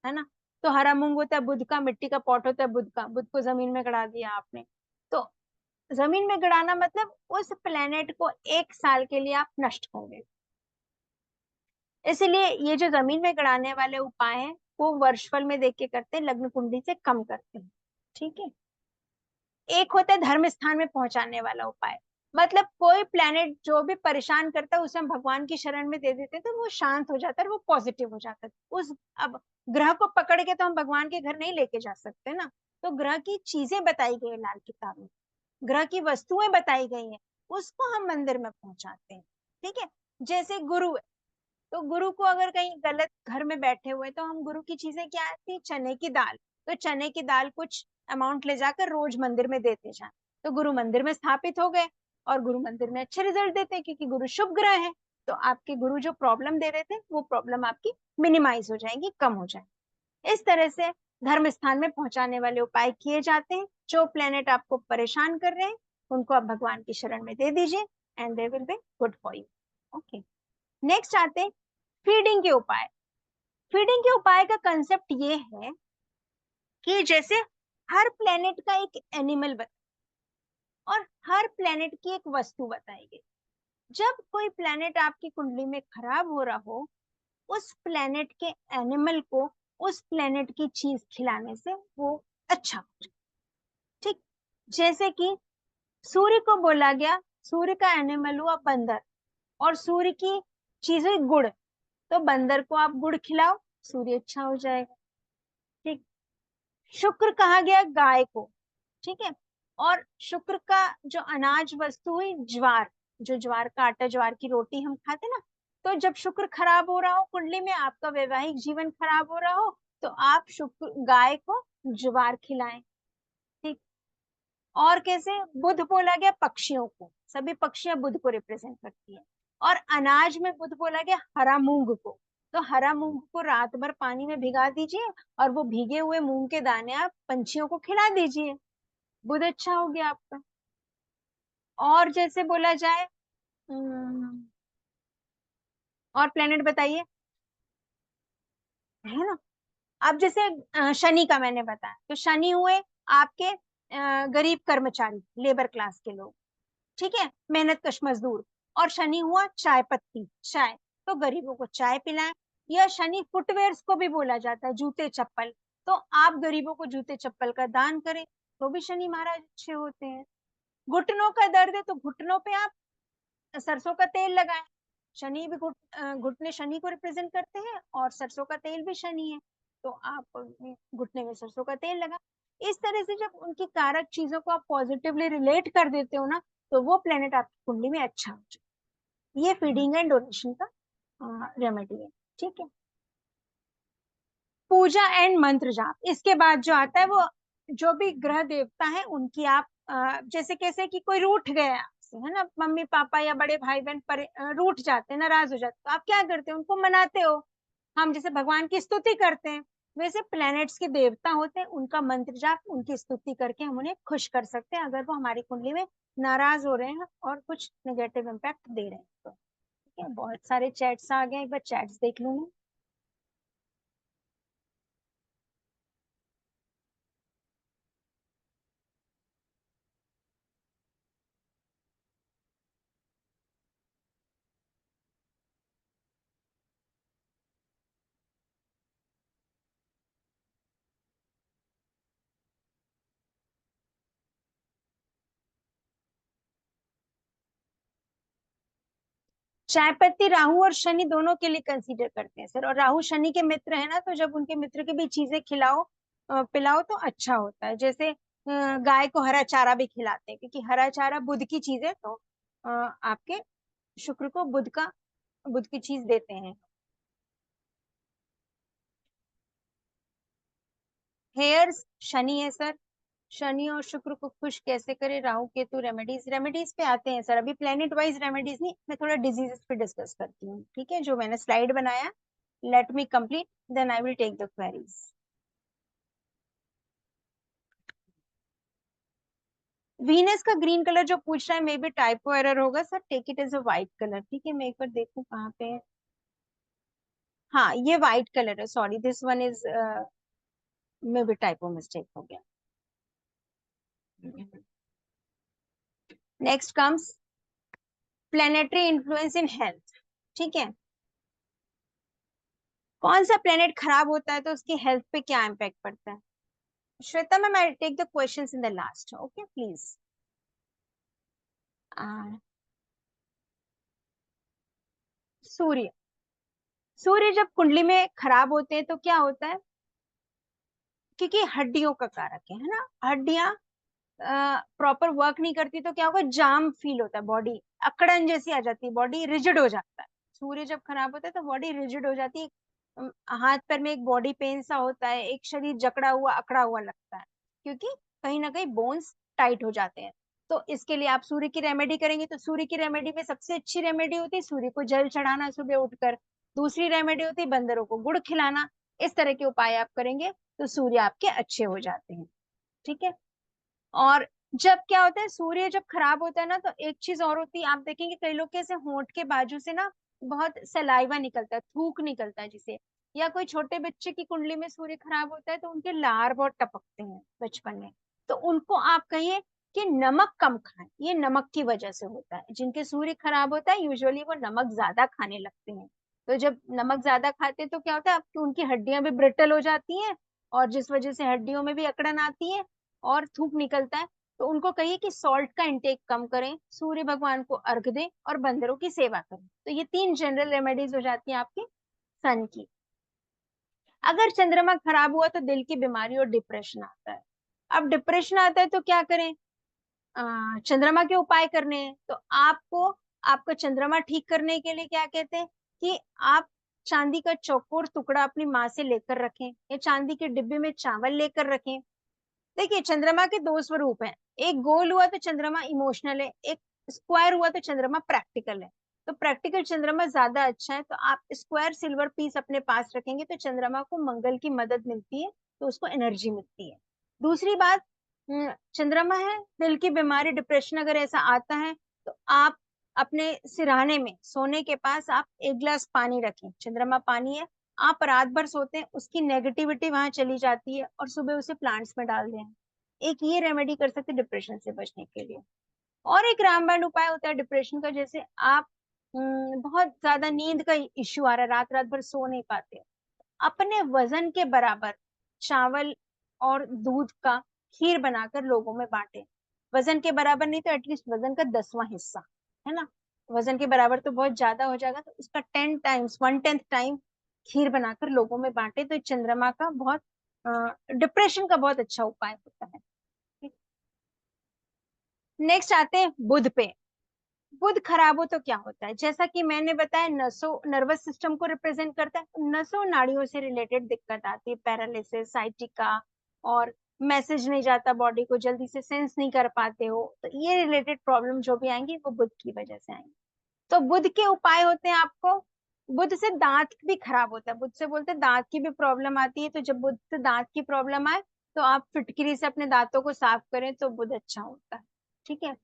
Speaker 2: है ना। तो हरा मूंग होता है बुध का, मिट्टी का पॉट होता है बुध का, बुध को जमीन में गड़ा दिया आपने। तो जमीन में गड़ाना मतलब उस प्लेनेट को 1 साल के लिए आप नष्ट होंगे। इसलिए ये जो जमीन में गड़ाने वाले उपाय हैं वो वर्षफल में देख के करते हैं, लग्न कुंडली से कम करते हैं। ठीक है, एक होता है धर्म स्थान में पहुंचाने वाला उपाय, मतलब कोई प्लेनेट जो भी परेशान करता है उसे हम भगवान की शरण में दे देते हैं तो वो शांत हो जाता है, वो पॉजिटिव हो जाता है। उस अब ग्रह को पकड़ के तो हम भगवान के घर नहीं लेके जा सकते ना, तो ग्रह की चीजें बताई गई है लाल किताब में, ग्रह की वस्तुएं बताई गई हैं, उसको हम मंदिर में पहुंचाते हैं। ठीक है, जैसे गुरु है, तो गुरु को अगर कहीं गलत घर में बैठे हुए तो हम गुरु की चीजें क्या आती, चने की दाल, तो चने की दाल कुछ अमाउंट ले जाकर रोज मंदिर में देते जाए, तो गुरु मंदिर में स्थापित हो गए और गुरु मंदिर में अच्छे रिजल्ट देते हैं, क्योंकि गुरु शुभ ग्रह है। तो आपके गुरु जो प्रॉब्लम दे रहे थे वो प्रॉब्लम आपकी मिनिमाइज हो जाएगी, कम हो जाएगी। इस तरह से धर्म स्थान में पहुंचाने वाले उपाय किए जाते हैं। जो प्लेनेट आपको परेशान कर रहे हैं उनको आप भगवान की शरण में दे दीजिए and they will be good for you. Okay, next आते हैं फीडिंग के उपाय। फीडिंग के उपाय का कंसेप्ट ये है कि जैसे हर प्लेनेट का एक एनिमल और हर प्लेनेट की एक वस्तु बताई गई। जब कोई प्लेनेट आपकी कुंडली में खराब हो रहा हो, उस प्लेनेट के एनिमल को उस प्लेनेट की चीज खिलाने से वो अच्छा हो जाए। ठीक, जैसे कि सूर्य को बोला गया, सूर्य का एनिमल हुआ बंदर और सूर्य की चीज हुई गुड़, तो बंदर को आप गुड़ खिलाओ, सूर्य अच्छा हो जाएगा। ठीक, शुक्र कहा गया गाय को, ठीक है। और शुक्र का जो अनाज वस्तु हुई ज्वार, जो ज्वार का आटा, ज्वार की रोटी हम खाते ना, तो जब शुक्र खराब हो रहा हो कुंडली में, आपका वैवाहिक जीवन खराब हो रहा हो, तो आप शुक्र गाय को ज्वार खिलाएं। ठीक। और कैसे, बुध बोला गया पक्षियों को, सभी पक्षियां बुध को रिप्रेजेंट करती है। और अनाज में बुध बोला गया हरा मूंग को, तो हरा मूंग को रात भर पानी में भिगा दीजिए और वो भीगे हुए मूंग के दाने आप पंछियों को खिला दीजिए, बुध अच्छा हो गया आपका। और जैसे बोला जाए, और प्लेनेट बताइए, है ना। अब जैसे शनि का मैंने बताया, तो शनि हुए आपके गरीब कर्मचारी, लेबर क्लास के लोग, ठीक है, मेहनत कश मजदूर। और शनि हुआ चाय पत्ती, चाय, तो गरीबों को चाय पिलाएं। या शनि फुटवेयर्स को भी बोला जाता है, जूते चप्पल, तो आप गरीबों को जूते चप्पल का दान करें, तो भी शनि महाराज अच्छे होते हैं। घुटनों का दर्द है तो घुटनों पे आप सरसों का तेल लगाएं। शनि भी घुटने शनि को रिप्रेजेंट करते हैं, और सरसों का तेल भी शनि है, तो आप घुटने में सरसों का तेल लगा। इस तरह से जब उनकी कारक चीजों को आप पॉजिटिवली रिलेट कर देते हो ना, तो वो प्लेनेट आपकी कुंडली में अच्छा हो जाए। ये फीडिंग एंड डोनेशन का रेमेडी है। ठीक है। पूजा एंड मंत्र जाप, इसके बाद जो आता है वो जो भी ग्रह देवता है उनकी आप जैसे कैसे कि कोई रूठ गया आपसे, है ना, मम्मी पापा या बड़े भाई बहन पर रूठ जाते हैं, नाराज हो जाते, तो आप क्या करते हैं, उनको मनाते हो। हम जैसे भगवान की स्तुति करते हैं, वैसे प्लैनेट्स के देवता होते हैं, उनका मंत्र जाप, उनकी स्तुति करके हम उन्हें खुश कर सकते हैं, अगर वो हमारी कुंडली में नाराज हो रहे हैं और कुछ नेगेटिव इम्पैक्ट दे रहे हैं तो। ठीक है, बहुत सारे चैट्स आ गए, एक बार चैट्स देख लूंगा। चाय पत्ती राहु और शनि दोनों के लिए कंसीडर करते हैं सर, और राहु शनि के मित्र है ना, तो जब उनके मित्र की भी चीजें खिलाओ पिलाओ तो अच्छा होता है। जैसे गाय को हरा चारा भी खिलाते हैं, क्योंकि हरा चारा बुध की चीज है, तो आपके शुक्र को बुध की चीज देते हैं। हेयर्स शनि है सर, शनि और शुक्र को खुश कैसे करें, राहु केतु रेमेडीज, रेमेडीज पे आते हैं सर, अभी प्लेनेट वाइज रेमेडीज नहीं, मैं थोड़ा डिजीजेस पे डिस्कस करती हूँ, ठीक है, जो मैंने स्लाइड बनाया, let me complete, then I will take the queries. Venus का ग्रीन कलर जो पूछ रहा है, मे बी टाइपो एरर होगा sir, take it as a white colour, ठीक है, मैं एक बार देखूं कहाँ पे है। हाँ ये व्हाइट कलर है, sorry this one is may be typo mistake हो गया। Next comes planetary influence in health, ठीक है, कौन सा प्लेनेट खराब होता है तो उसकी हेल्थ पे क्या इम्पैक्ट पड़ता है। Shweta ma'am, I take the questions in the last, okay please. Surya, Surya जब कुंडली में खराब होते हैं तो क्या होता है, क्योंकि हड्डियों का कारक है ना, हड्डियां प्रॉपर वर्क नहीं करती तो क्या होगा, जाम फील होता है, बॉडी अकड़न जैसी आ जाती है, बॉडी रिजिड हो जाता है। सूर्य जब खराब होता है तो बॉडी रिजिड हो जाती है, हाथ पैर में एक बॉडी पेन सा होता है, एक शरीर जकड़ा हुआ अकड़ा हुआ लगता है, क्योंकि कहीं ना कहीं बोन्स टाइट हो जाते हैं। तो इसके लिए आप सूर्य की रेमेडी करेंगे, तो सूर्य की रेमेडी में सबसे अच्छी रेमेडी होती है सूर्य को जल चढ़ाना सुबह उठकर, दूसरी रेमेडी होती है बंदरों को गुड़ खिलाना। इस तरह के उपाय आप करेंगे तो सूर्य आपके अच्छे हो जाते हैं। ठीक है। और जब क्या होता है, सूर्य जब खराब होता है ना, तो एक चीज और होती है, आप देखेंगे कई लोग के ऐसे होंठ के बाजू से ना बहुत सलाइवा निकलता है, थूक निकलता है जिसे, या कोई छोटे बच्चे की कुंडली में सूर्य खराब होता है तो उनके लार बहुत टपकते हैं बचपन में, तो उनको आप कहिए कि नमक कम खाएं, ये नमक की वजह से होता है, जिनके सूर्य खराब होता है यूजुअली वो नमक ज्यादा खाने लगते हैं। तो जब नमक ज्यादा खाते हैं तो क्या होता है, आपकी उनकी हड्डियां भी ब्रिटल हो जाती हैं, और जिस वजह से हड्डियों में भी अकड़न आती है और थूक निकलता है। तो उनको कहिए कि सॉल्ट का इंटेक कम करें, सूर्य भगवान को अर्घ दें और बंदरों की सेवा करें, तो ये 3 जनरल रेमेडीज हो जाती हैं आपकी सन की। अगर चंद्रमा खराब हुआ तो दिल की बीमारी और डिप्रेशन आता है। अब डिप्रेशन आता है तो क्या करें? चंद्रमा के उपाय करने हैं। तो आपको आपका चंद्रमा ठीक करने के लिए क्या कहते हैं कि आप चांदी का चौकोर टुकड़ा अपनी माँ से लेकर रखें, या चांदी के डिब्बे में चावल लेकर रखें। देखिए, चंद्रमा के दो स्वरूप हैं, एक गोल हुआ तो चंद्रमा इमोशनल है, एक स्क्वायर हुआ तो चंद्रमा प्रैक्टिकल है। तो प्रैक्टिकल चंद्रमा ज्यादा अच्छा है, तो आप स्क्वायर सिल्वर पीस अपने पास रखेंगे तो चंद्रमा को मंगल की मदद मिलती है, तो उसको एनर्जी मिलती है। दूसरी बात, चंद्रमा है दिल की बीमारी, डिप्रेशन अगर ऐसा आता है तो आप अपने सिरहाने में सोने के पास आप एक गिलास पानी रखें, चंद्रमा पानी है, आप रात भर सोते हैं, उसकी नेगेटिविटी वहां चली जाती है और सुबह उसे प्लांट्स में डाल दें। एक ये रेमेडी कर सकते हैं डिप्रेशन से बचने के लिए। और एक रामबाण उपाय होता है डिप्रेशन का, जैसे आप बहुत ज्यादा नींद का इश्यू आ रहा है, रात रात भर सो नहीं पाते, अपने वजन के बराबर चावल और दूध का खीर बनाकर लोगों में बांटे। वजन के बराबर नहीं तो एटलीस्ट वजन का 10वां हिस्सा, है ना? वजन के बराबर तो बहुत ज्यादा हो जाएगा, तो उसका 10 टाइम्स 1/10 टाइम खीर बनाकर लोगों में बांटे, तो चंद्रमा का बहुत डिप्रेशन का बहुत अच्छा उपाय होता है। नेक्स्ट आते हैं बुध पे। बुध खराब हो तो क्या होता है? जैसा कि मैंने बताया, नसों नर्वस सिस्टम को रिप्रेजेंट करता है, नसों नाड़ियों से रिलेटेड दिक्कत आती है, पैरालिसिस, साइटिका, और मैसेज नहीं जाता बॉडी को, जल्दी से सेंस नहीं कर पाते हो, तो ये रिलेटेड प्रॉब्लम जो भी आएंगी वो बुध की वजह से आएंगी। तो बुध के उपाय होते हैं आपको, बुध से दांत भी खराब होता है, बुध से बोलते हैं दांत की भी प्रॉब्लम आती है, तो जब बुध से दांत की प्रॉब्लम आए तो आप फिटकरी से अपने दांतों को साफ करें तो बुध अच्छा होता है। ठीक है।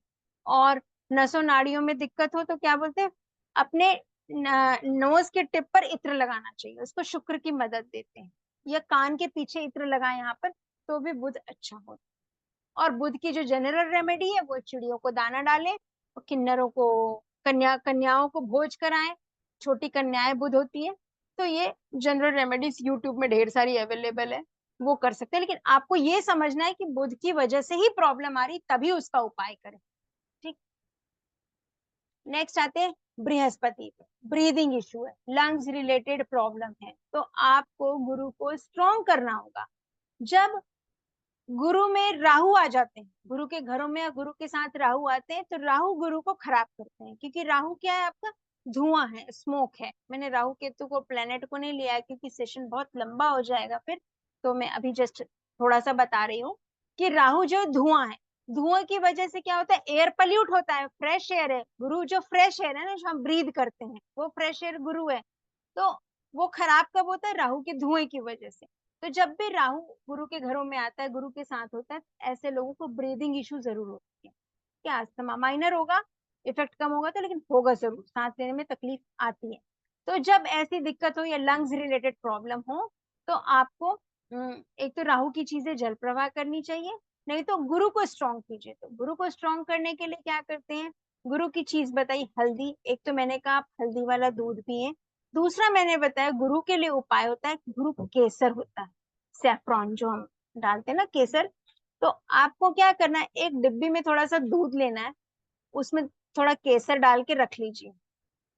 Speaker 2: और नसों नाड़ियों में दिक्कत हो तो क्या बोलते हैं, अपने नोज के टिप पर इत्र लगाना चाहिए, उसको शुक्र की मदद देते हैं, या कान के पीछे इत्र लगाए यहाँ पर, तो भी बुध अच्छा होता है। और बुध की जो जनरल रेमेडी है वो चिड़ियों को दाना डालें, और किन्नरों को, कन्याओं को भोज कराएं, छोटी कन्याएं बुध होती हैं। तो ये जनरल रेमेडीज यूट्यूब में ढेर सारी अवेलेबल है, वो कर सकते हैं, लेकिन आपको ये समझना है कि बुध की वजह से ही प्रॉब्लम आ रही, तभी उसका उपाय करें। ठीक। नेक्स्ट आते हैं बृहस्पति पे। ब्रीदिंग इशू है, लंग्स रिलेटेड प्रॉब्लम है, तो आपको गुरु को स्ट्रॉन्ग करना होगा। जब गुरु में राहु आ जाते हैं, गुरु के घरों में या गुरु के साथ राहु आते हैं, तो राहु गुरु को खराब करते हैं, क्योंकि राहु क्या है आपका, धुआं है, स्मोक है। मैंने राहु केतु को प्लेनेट को नहीं लिया है, क्योंकि सेशन बहुत लंबा हो जाएगा फिर, तो मैं अभी जस्ट थोड़ा सा बता रही हूँ कि राहु जो धुआं है, धुआं की वजह से क्या होता है, एयर पल्यूट होता है, फ्रेश एयर है, गुरु जो फ्रेश एयर है ना, जो हम ब्रीद करते हैं, वो फ्रेश एयर गुरु है। तो वो खराब कब होता है, राहु के धुएं की वजह से। तो जब भी राहु गुरु के घरों में आता है, गुरु के साथ होता है, ऐसे लोगों को ब्रीदिंग इशू जरूर होती है। क्या अस्थमा माइनर होगा, इफेक्ट कम होगा तो, लेकिन होगा जरूर, सांस लेने में तकलीफ आती है। तो जब ऐसी दिक्कत हो या लंग्स रिलेटेड प्रॉब्लम हो, तो आपको एक तो राहु की चीजें जल प्रवाह करनी चाहिए, नहीं तो गुरु को स्ट्रॉन्ग कीजिए। तो गुरु को स्ट्रॉन्ग करने के लिए क्या करते हैं, गुरु की चीज बताई हल्दी, एक तो मैंने कहा आप हल्दी वाला दूध पिए। दूसरा मैंने बताया गुरु के लिए उपाय होता है, गुरु केसर होता है, सेफ्रॉन जो हम डालते हैं ना, केसर। तो आपको क्या करना है, एक डिब्बी में थोड़ा सा दूध लेना है, उसमें थोड़ा केसर डाल के रख लीजिए।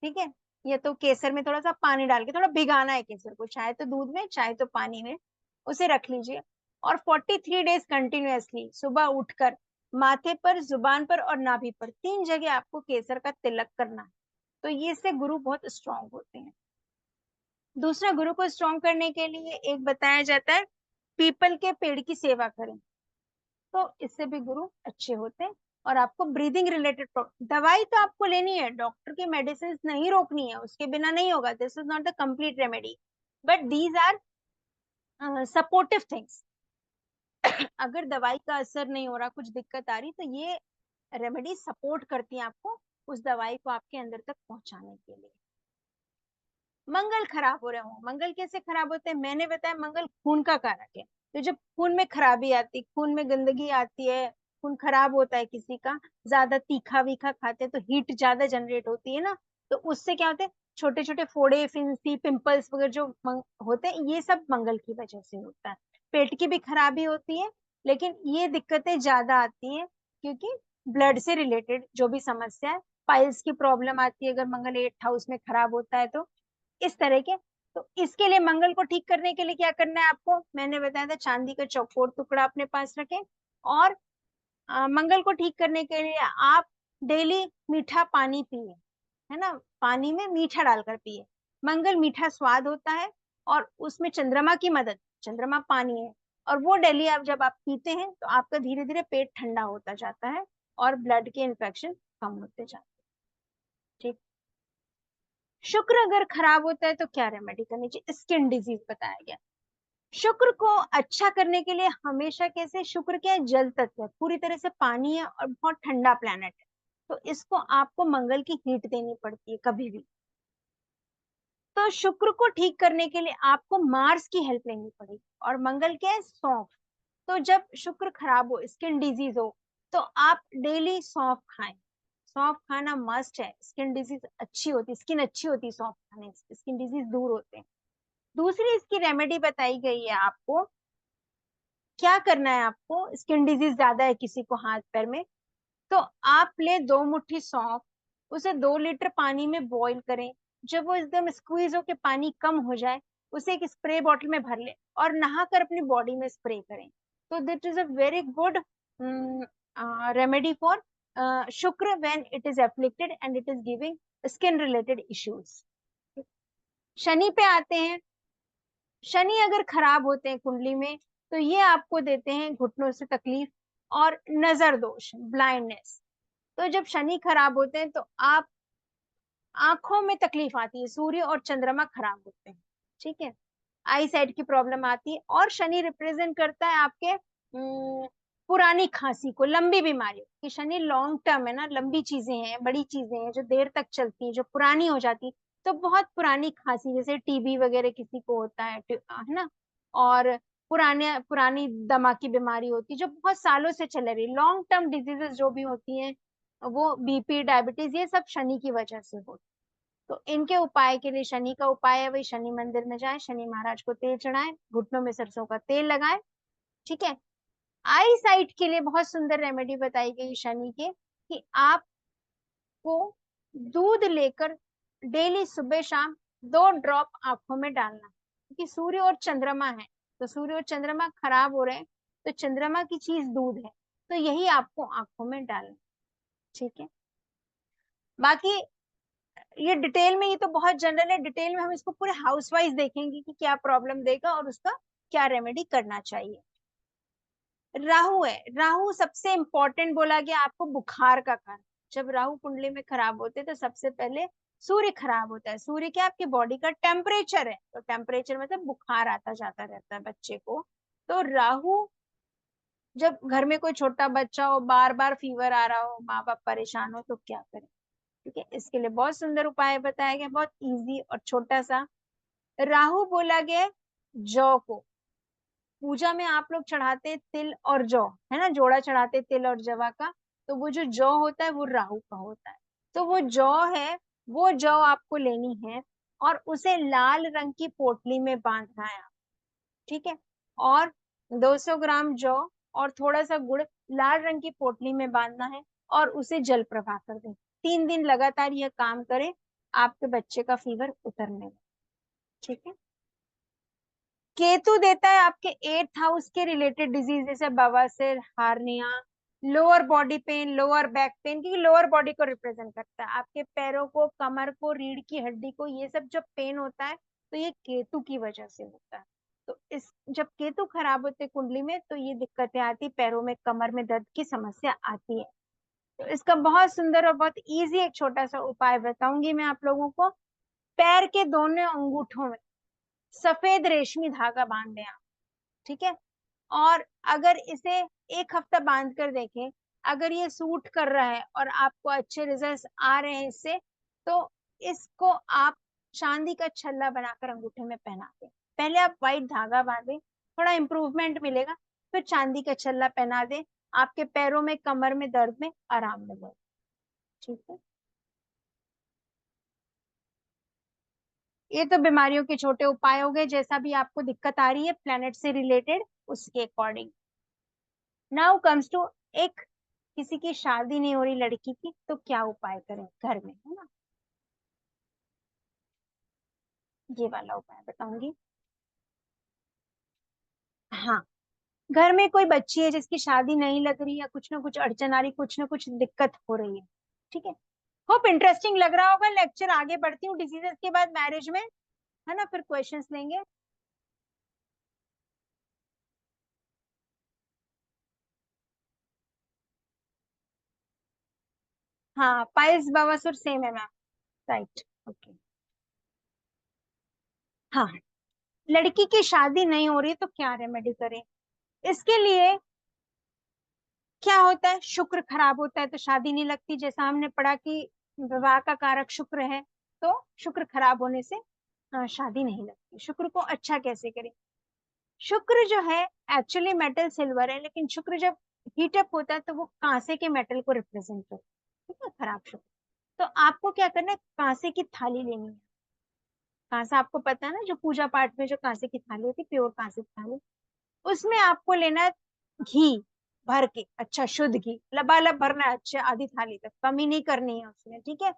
Speaker 2: ठीक है। या तो केसर में थोड़ा सा पानी डाल के थोड़ा भिगाना है केसर को, चाहे तो दूध में चाहे तो पानी में, उसे रख लीजिए। और 43 डेज कंटिन्यूअसली सुबह उठकर माथे पर, जुबान पर और नाभि पर 3 जगह आपको केसर का तिलक करना है। तो ये से गुरु बहुत स्ट्रांग होते हैं। दूसरा, गुरु को स्ट्रॉन्ग करने के लिए एक बताया जाता है, पीपल के पेड़ की सेवा करें, तो इससे भी गुरु अच्छे होते हैं। और आपको ब्रीदिंग रिलेटेड दवाई तो आपको लेनी है, डॉक्टर की मेडिसिन नहीं रोकनी है, उसके बिना नहीं होगा, this is not the complete remedy, but these are supportive things. अगर दवाई का असर नहीं हो रहा, कुछ दिक्कत आ रही, तो ये रेमेडी सपोर्ट करती है आपको उस दवाई को आपके अंदर तक पहुंचाने के लिए। मंगल खराब हो रहे हो, मंगल कैसे खराब होते हैं, मैंने बताया मंगल खून का कारक है। तो जब खून में खराबी आती, खून में गंदगी आती है, खून खराब होता है किसी का, ज्यादा तीखा वीखा खाते हैं तो हीट ज्यादा जनरेट होती है ना, तो उससे क्या होते हैं, छोटे छोटे फोड़े, फिंसी, पिंपल्स वगैरह जो होते हैं, ये सब मंगल की वजह से होता है। पेट की भी खराबी होती है, लेकिन ये दिक्कतें ज्यादा आती हैं क्योंकि ब्लड से रिलेटेड जो भी समस्या है, पाइल्स की प्रॉब्लम आती है अगर मंगल 8th हाउस में खराब होता है तो, इस तरह के। तो इसके लिए मंगल को ठीक करने के लिए क्या करना है आपको, मैंने बताया था चांदी का चौकोर टुकड़ा अपने पास रखें, और मंगल को ठीक करने के लिए आप डेली मीठा पानी पिए, है ना, पानी में मीठा डालकर पिए। मंगल मीठा स्वाद होता है और उसमें चंद्रमा की मदद, चंद्रमा पानी है, और वो डेली आप जब आप पीते हैं तो आपका धीरे धीरे पेट ठंडा होता जाता है और ब्लड के इन्फेक्शन कम होते जाते हैं। ठीक। शुक्र अगर खराब होता है तो क्या रेमेडी करनी चाहिए? स्किन डिजीज बताया गया। शुक्र को अच्छा करने के लिए हमेशा कैसे, शुक्र क्या है, जल तत्व है, पूरी तरह से पानी है और बहुत ठंडा प्लेनेट है, तो इसको आपको मंगल की हीट देनी पड़ती है कभी भी। तो शुक्र को ठीक करने के लिए आपको मार्स की हेल्प लेनी पड़ेगी, और मंगल क्या है, सौंफ। तो जब शुक्र खराब हो, स्किन डिजीज हो, तो आप डेली सौंफ खाएं। सौंफ खाना मस्ट है, स्किन डिजीज अच्छी होती, स्किन अच्छी होती सौंफ खाने से, स्किन डिजीज दूर होते हैं। दूसरी इसकी रेमेडी बताई गई है आपको, क्या करना है आपको, स्किन डिजीज ज्यादा है किसी को हाथ पैर में, तो आप ले 2 मुट्ठी सौंफ, उसे 2 लीटर पानी में बॉईल करें, जब वो एकदम स्क्वीज होके पानी कम हो जाए, उसे एक स्प्रे बॉटल में भर ले और नहाकर अपनी बॉडी में स्प्रे करें। तो that is a very good remedy for Shukra when it is afflicted and it is giving skin related issues. Shani पे आते हैं। शनि अगर खराब होते हैं कुंडली में, तो ये आपको देते हैं घुटनों से तकलीफ और नजर दोष, ब्लाइंडनेस। तो जब शनि खराब होते हैं तो आप आंखों में तकलीफ आती है, सूर्य और चंद्रमा खराब होते हैं, ठीक है, आई साइट की प्रॉब्लम आती है। और शनि रिप्रेजेंट करता है आपके पुरानी खांसी को, लंबी बीमारी, कि शनि लॉन्ग टर्म है ना, लंबी चीजें हैं, बड़ी चीजें हैं जो देर तक चलती हैं, जो पुरानी हो जाती है। तो बहुत पुरानी खांसी, जैसे टीबी वगैरह किसी को होता है ना, और पुराने पुरानी दमा की बीमारी होती है जो बहुत सालों से चल रही, लॉन्ग टर्म डिजीजेस जो भी होती हैं, वो बीपी, डायबिटीज, ये सब शनि की वजह से होती। तो इनके उपाय के लिए शनि का उपाय है वही, शनि मंदिर में जाए, शनि महाराज को तेल चढ़ाएं, घुटनों में सरसों का तेल लगाएं। ठीक है। आई साइट के लिए बहुत सुंदर रेमेडी बताई गई शनि के, कि आपको दूध लेकर डेली सुबह शाम 2 ड्रॉप आंखों में डालना, क्योंकि सूर्य और चंद्रमा है, तो सूर्य और चंद्रमा खराब हो रहे हैं, तो चंद्रमा की चीज दूध है, तो यही आपको आंखों में डालना। ठीक है। बाकी ये डिटेल में, ये तो बहुत जनरल है, डिटेल में हम इसको पूरे हाउस वाइज देखेंगे कि क्या प्रॉब्लम देगा और उसका क्या रेमेडी करना चाहिए। राहु है, राहु सबसे इंपॉर्टेंट बोला गया आपको बुखार का कारण। जब राहु कुंडली में खराब होते हैं तो सबसे पहले सूर्य खराब होता है। सूर्य क्या आपकी बॉडी का टेम्परेचर है, तो टेम्परेचर मतलब बुखार आता जाता रहता है बच्चे को। तो राहु, जब घर में कोई छोटा बच्चा हो, बार बार फीवर आ रहा हो, माँ बाप परेशान हो, तो क्या करें? ठीक है, इसके लिए बहुत सुंदर उपाय बताया गया, बहुत इजी और छोटा सा। राहु बोला गया है जौ को, पूजा में आप लोग चढ़ाते हैं तिल और जौ, है ना, जोड़ा चढ़ाते हैं तिल और जवा का, तो वो जो जौ होता है वो राहु का होता है। तो वो जौ है, वो जौ आपको लेनी है और उसे लाल रंग की पोटली में बांधना है। ठीक है। और 200 ग्राम जौ और थोड़ा सा गुड़ लाल रंग की पोटली में बांधना है और उसे जल प्रवाह कर दें। 3 दिन लगातार यह काम करें, आपके बच्चे का फीवर उतरने लगे। ठीक है। केतु देता है आपके 8th हाउस के रिलेटेड डिजीज, जैसे बवासीर, hernia, lower body pain, lower back pain, क्योंकि लोअर बॉडी को रिप्रेजेंट करता है, आपके पैरों को, कमर को, रीढ़ की हड्डी को, ये सब जब पेन होता है तो ये केतु की वजह से होता है। तो इस जब केतु खराब होते कुंडली में तो ये दिक्कतें आती, पैरों में, कमर में दर्द की समस्या आती है। तो इसका बहुत सुंदर और बहुत इजी एक छोटा सा उपाय बताऊंगी मैं आप लोगों को। पैर के दोनों अंगूठों में सफेद रेशमी धागा बांध दें आप। ठीक है। और अगर इसे 1 हफ्ता बांध कर देखें, अगर ये सूट कर रहा है और आपको अच्छे रिजल्ट्स आ रहे हैं इससे, तो इसको आप चांदी का छल्ला बनाकर अंगूठे में पहना दें। पहले आप व्हाइट धागा बांधें, थोड़ा इंप्रूवमेंट मिलेगा, फिर चांदी का छल्ला पहना दें, आपके पैरों में, कमर में दर्द में आराम मिलेगा। ठीक है। ये तो बीमारियों के छोटे उपाय हो गए, जैसा भी आपको दिक्कत आ रही है प्लेनेट से रिलेटेड, उसके अकॉर्डिंग। नाउ कम्स टू, एक किसी की शादी नहीं हो रही लड़की की, तो क्या उपाय करें घर में, है ना, ये वाला उपाय बताऊंगी। हाँ, घर में कोई बच्ची है जिसकी शादी नहीं लग रही, या कुछ ना कुछ अड़चन आ रही, कुछ ना कुछ दिक्कत हो रही है, ठीक है। होप इंटरेस्टिंग लग रहा होगा लेक्चर। आगे बढ़ती हूँ डिजीजेस के बाद मैरिज में, है ना, फिर क्वेश्चंस लेंगे। हाँ, पाइल्स बवासीर सेम है मैम, राइट, ओके। हाँ, लड़की की शादी नहीं हो रही तो क्या रेमेडी करें? इसके लिए क्या होता है, शुक्र खराब होता है तो शादी नहीं लगती, जैसा हमने पढ़ा कि विवाह का कारक शुक्र है, तो शुक्र खराब होने से शादी नहीं लगती। शुक्र को अच्छा कैसे करें? शुक्र जो है एक्चुअली मेटल सिल्वर है, लेकिन शुक्र जब हीट अप होता है तो वो कांसे के मेटल को रिप्रेजेंट करता है, ठीक है, खराब शुक्र। तो आपको क्या करना है, कांसे की थाली लेनी है। कांसा आपको पता है ना, जो पूजा पाठ में जो कांसे की थाली होती है, प्योर कांसे की थाली, उसमें आपको लेना है घी भर के, अच्छा शुद्ध घी, लबालब भरना है, अच्छा आधी थाली तक, कमी नहीं करनी है उसमें, ठीक है।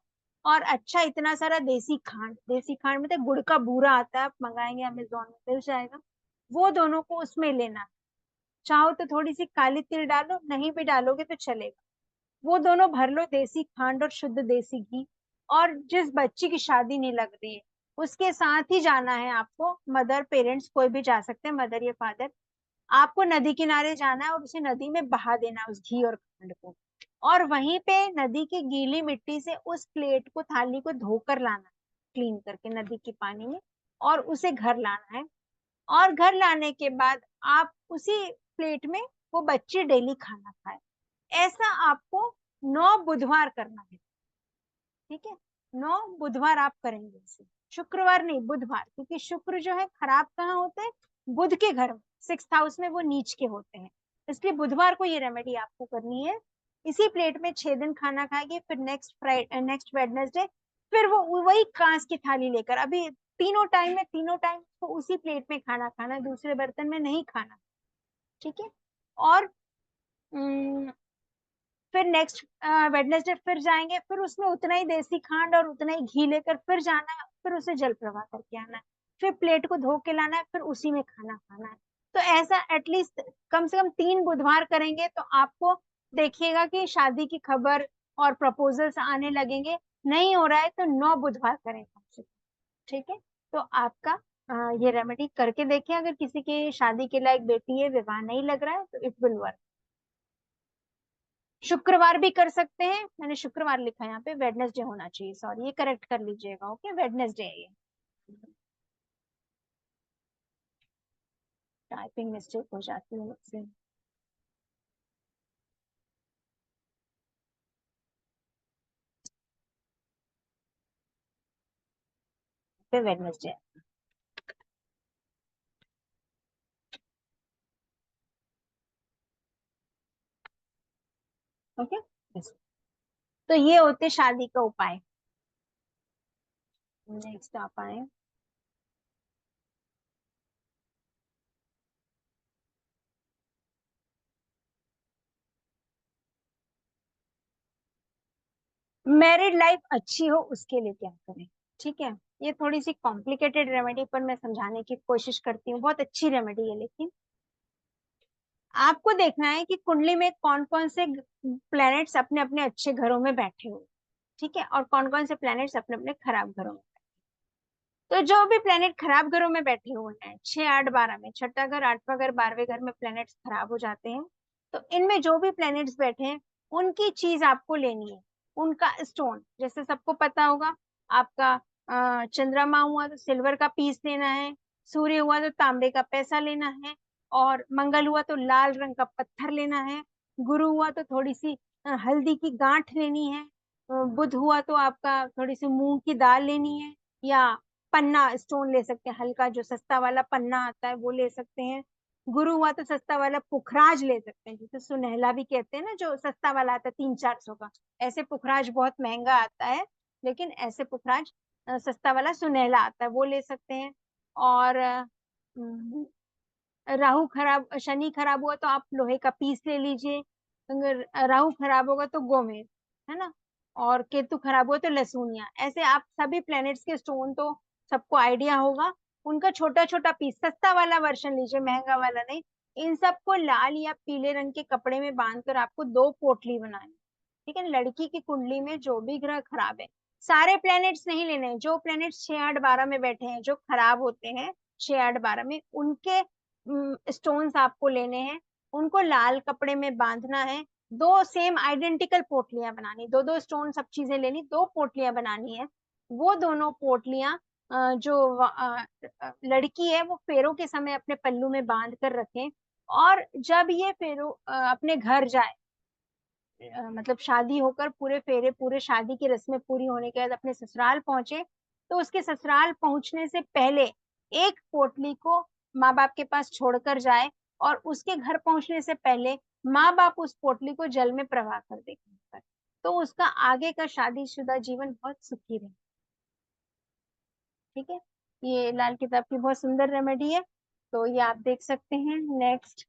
Speaker 2: और अच्छा इतना सारा देसी खांड, देसी खांड मतलब गुड़ का बूरा आता है, आप मंगाएंगे अमेजोन में मिल जाएगा, वो दोनों को उसमें लेना है। चाहो तो थोड़ी सी काली तिल डालो, नहीं भी डालोगे तो चलेगा। वो दोनों भर लो, देसी खांड और शुद्ध देसी घी। और जिस बच्ची की शादी नहीं लग रही है उसके साथ ही जाना है आपको, मदर पेरेंट्स कोई भी जा सकते हैं, मदर या फादर। आपको नदी किनारे जाना है और उसे नदी में बहा देना है, उस घी और खंड को। और वहीं पे नदी की गीली मिट्टी से उस प्लेट को, थाली को धोकर लाना है, क्लीन करके नदी के पानी में, और उसे घर लाना है। और घर लाने के बाद आप उसी प्लेट में वो बच्चे डेली खाना खाए। ऐसा आपको 9 बुधवार करना है, ठीक है। 9 बुधवार आप करेंगे इसे, शुक्रवार नहीं, बुधवार, क्योंकि शुक्र जो है खराब कहाँ होते हैं, बुध के घर में, 6th हाउस में वो नीच के होते हैं। इसलिए बुधवार को ये रेमेडी आपको करनी है। इसी प्लेट में 6 दिन खाना खाएंगे, फिर नेक्स्ट वेडनेसडे फिर वो वही कांच की थाली लेकर, अभी तीनों टाइम में, तीनों टाइम तो उसी प्लेट में खाना खाना, दूसरे बर्तन में नहीं खाना, ठीक है। और फिर नेक्स्ट वेडनेसडे फिर जाएंगे, फिर उसमें उतना ही देसी खांड और उतना ही घी लेकर फिर जाना है, फिर उसे जल प्रवाह करके आना है, फिर प्लेट को धो के लाना है, फिर उसी में खाना खाना है। तो ऐसा एटलीस्ट कम से कम 3 बुधवार करेंगे तो आपको देखिएगा कि शादी की खबर और प्रपोजल्स आने लगेंगे। नहीं हो रहा है तो 9 बुधवार करें कम से कम, ठीक है। तो आपका ये रेमेडी करके देखिए, अगर किसी की शादी के लायक बेटी है, विवाह नहीं लग रहा है, तो इट विल वर्क। शुक्रवार भी कर सकते हैं, मैंने शुक्रवार लिखा है यहाँ पे, वेडनेसडे होना चाहिए, सॉरी, ये करेक्ट कर लीजिएगा, ओके, वेडनेसडे है ये, टाइपिंग मिस्टेक हो जाती है मुझसे। फिर वेडनेसडे, ओके। तो ये होते शादी का उपाय। नेक्स्ट आप आए, मैरिड लाइफ अच्छी हो उसके लिए क्या करें, ठीक है। ये थोड़ी सी कॉम्प्लिकेटेड रेमेडी, पर मैं समझाने की कोशिश करती हूँ, बहुत अच्छी रेमेडी है। लेकिन आपको देखना है कि कुंडली में कौन कौन से प्लैनेट्स अपने अपने अच्छे घरों में बैठे हुए, ठीक है, और कौन कौन से प्लैनेट्स अपने अपने खराब घरों में। तो जो भी प्लेनेट खराब घरों में बैठे हुए हैं, 6, 8, 12 में, छठा घर, 8वां घर, 12वें घर में प्लैनेट्स खराब हो जाते हैं, तो इनमें जो भी प्लैनेट्स बैठे हैं उनकी चीज आपको लेनी है। उनका स्टोन, जैसे सबको पता होगा, आपका चंद्रमा हुआ तो सिल्वर का पीस लेना है, सूर्य हुआ तो तांबे का पैसा लेना है, और मंगल हुआ तो लाल रंग का पत्थर लेना है, गुरु हुआ तो थोड़ी सी हल्दी की गांठ लेनी है, बुध हुआ तो आपका थोड़ी सी मूंग की दाल लेनी है, या पन्ना स्टोन ले सकते हैं, हल्का जो सस्ता वाला पन्ना आता है वो ले सकते हैं। गुरु हुआ तो सस्ता वाला पुखराज ले सकते हैं, जिसे सुनहला भी कहते हैं ना, जो सस्ता वाला आता है 300-400 का। ऐसे पुखराज बहुत महंगा आता है, लेकिन ऐसे पुखराज सस्ता वाला सुनहला आता है, वो ले सकते हैं। और राहु खराब, शनि खराब हुआ तो आप लोहे का पीस ले लीजिए। अगर राहु खराब होगा तो गोमेद, है ना। और केतु खराब हुआ तो लहसुनिया। ऐसे आप सभी प्लैनेट्स के स्टोन तो सबको आइडिया होगा, उनका छोटा छोटा पीस, सस्ता वाला वर्जन लीजिए, महंगा वाला नहीं। इन सबको लाल या पीले रंग के कपड़े में बांधकर आपको 2 पोटली बनानी, ठीक है। लड़की की कुंडली में जो भी ग्रह खराब है, सारे प्लैनेट्स नहीं लेने हैं, जो प्लैनेट्स 6 8 12 में बैठे हैं, जो खराब होते हैं 6 8 12 में, उनके स्टोन्स आपको लेने हैं, उनको लाल कपड़े में बांधना है, 2 सेम आइडेंटिकल पोटलियां बनानी, 2 2 स्टोन सब चीजें लेनी, 2 पोटलियां बनानी है। वो दोनों पोटलियां जो लड़की है वो फेरों के समय अपने पल्लू में बांध कर रखें, और जब ये फेरो अपने घर जाए, मतलब शादी होकर पूरे फेरे, पूरे शादी की रस्में पूरी होने के बाद अपने ससुराल पहुंचे, तो उसके ससुराल पहुंचने से पहले एक पोटली को माँ बाप के पास छोड़कर जाए, और उसके घर पहुंचने से पहले माँ बाप उस पोटली को जल में प्रवाह कर देंगे, तो उसका आगे का शादीशुदा जीवन बहुत सुखी रहे। ठीक है, ये लाल किताब की बहुत सुंदर रेमेडी है, तो ये आप देख सकते हैं। नेक्स्ट,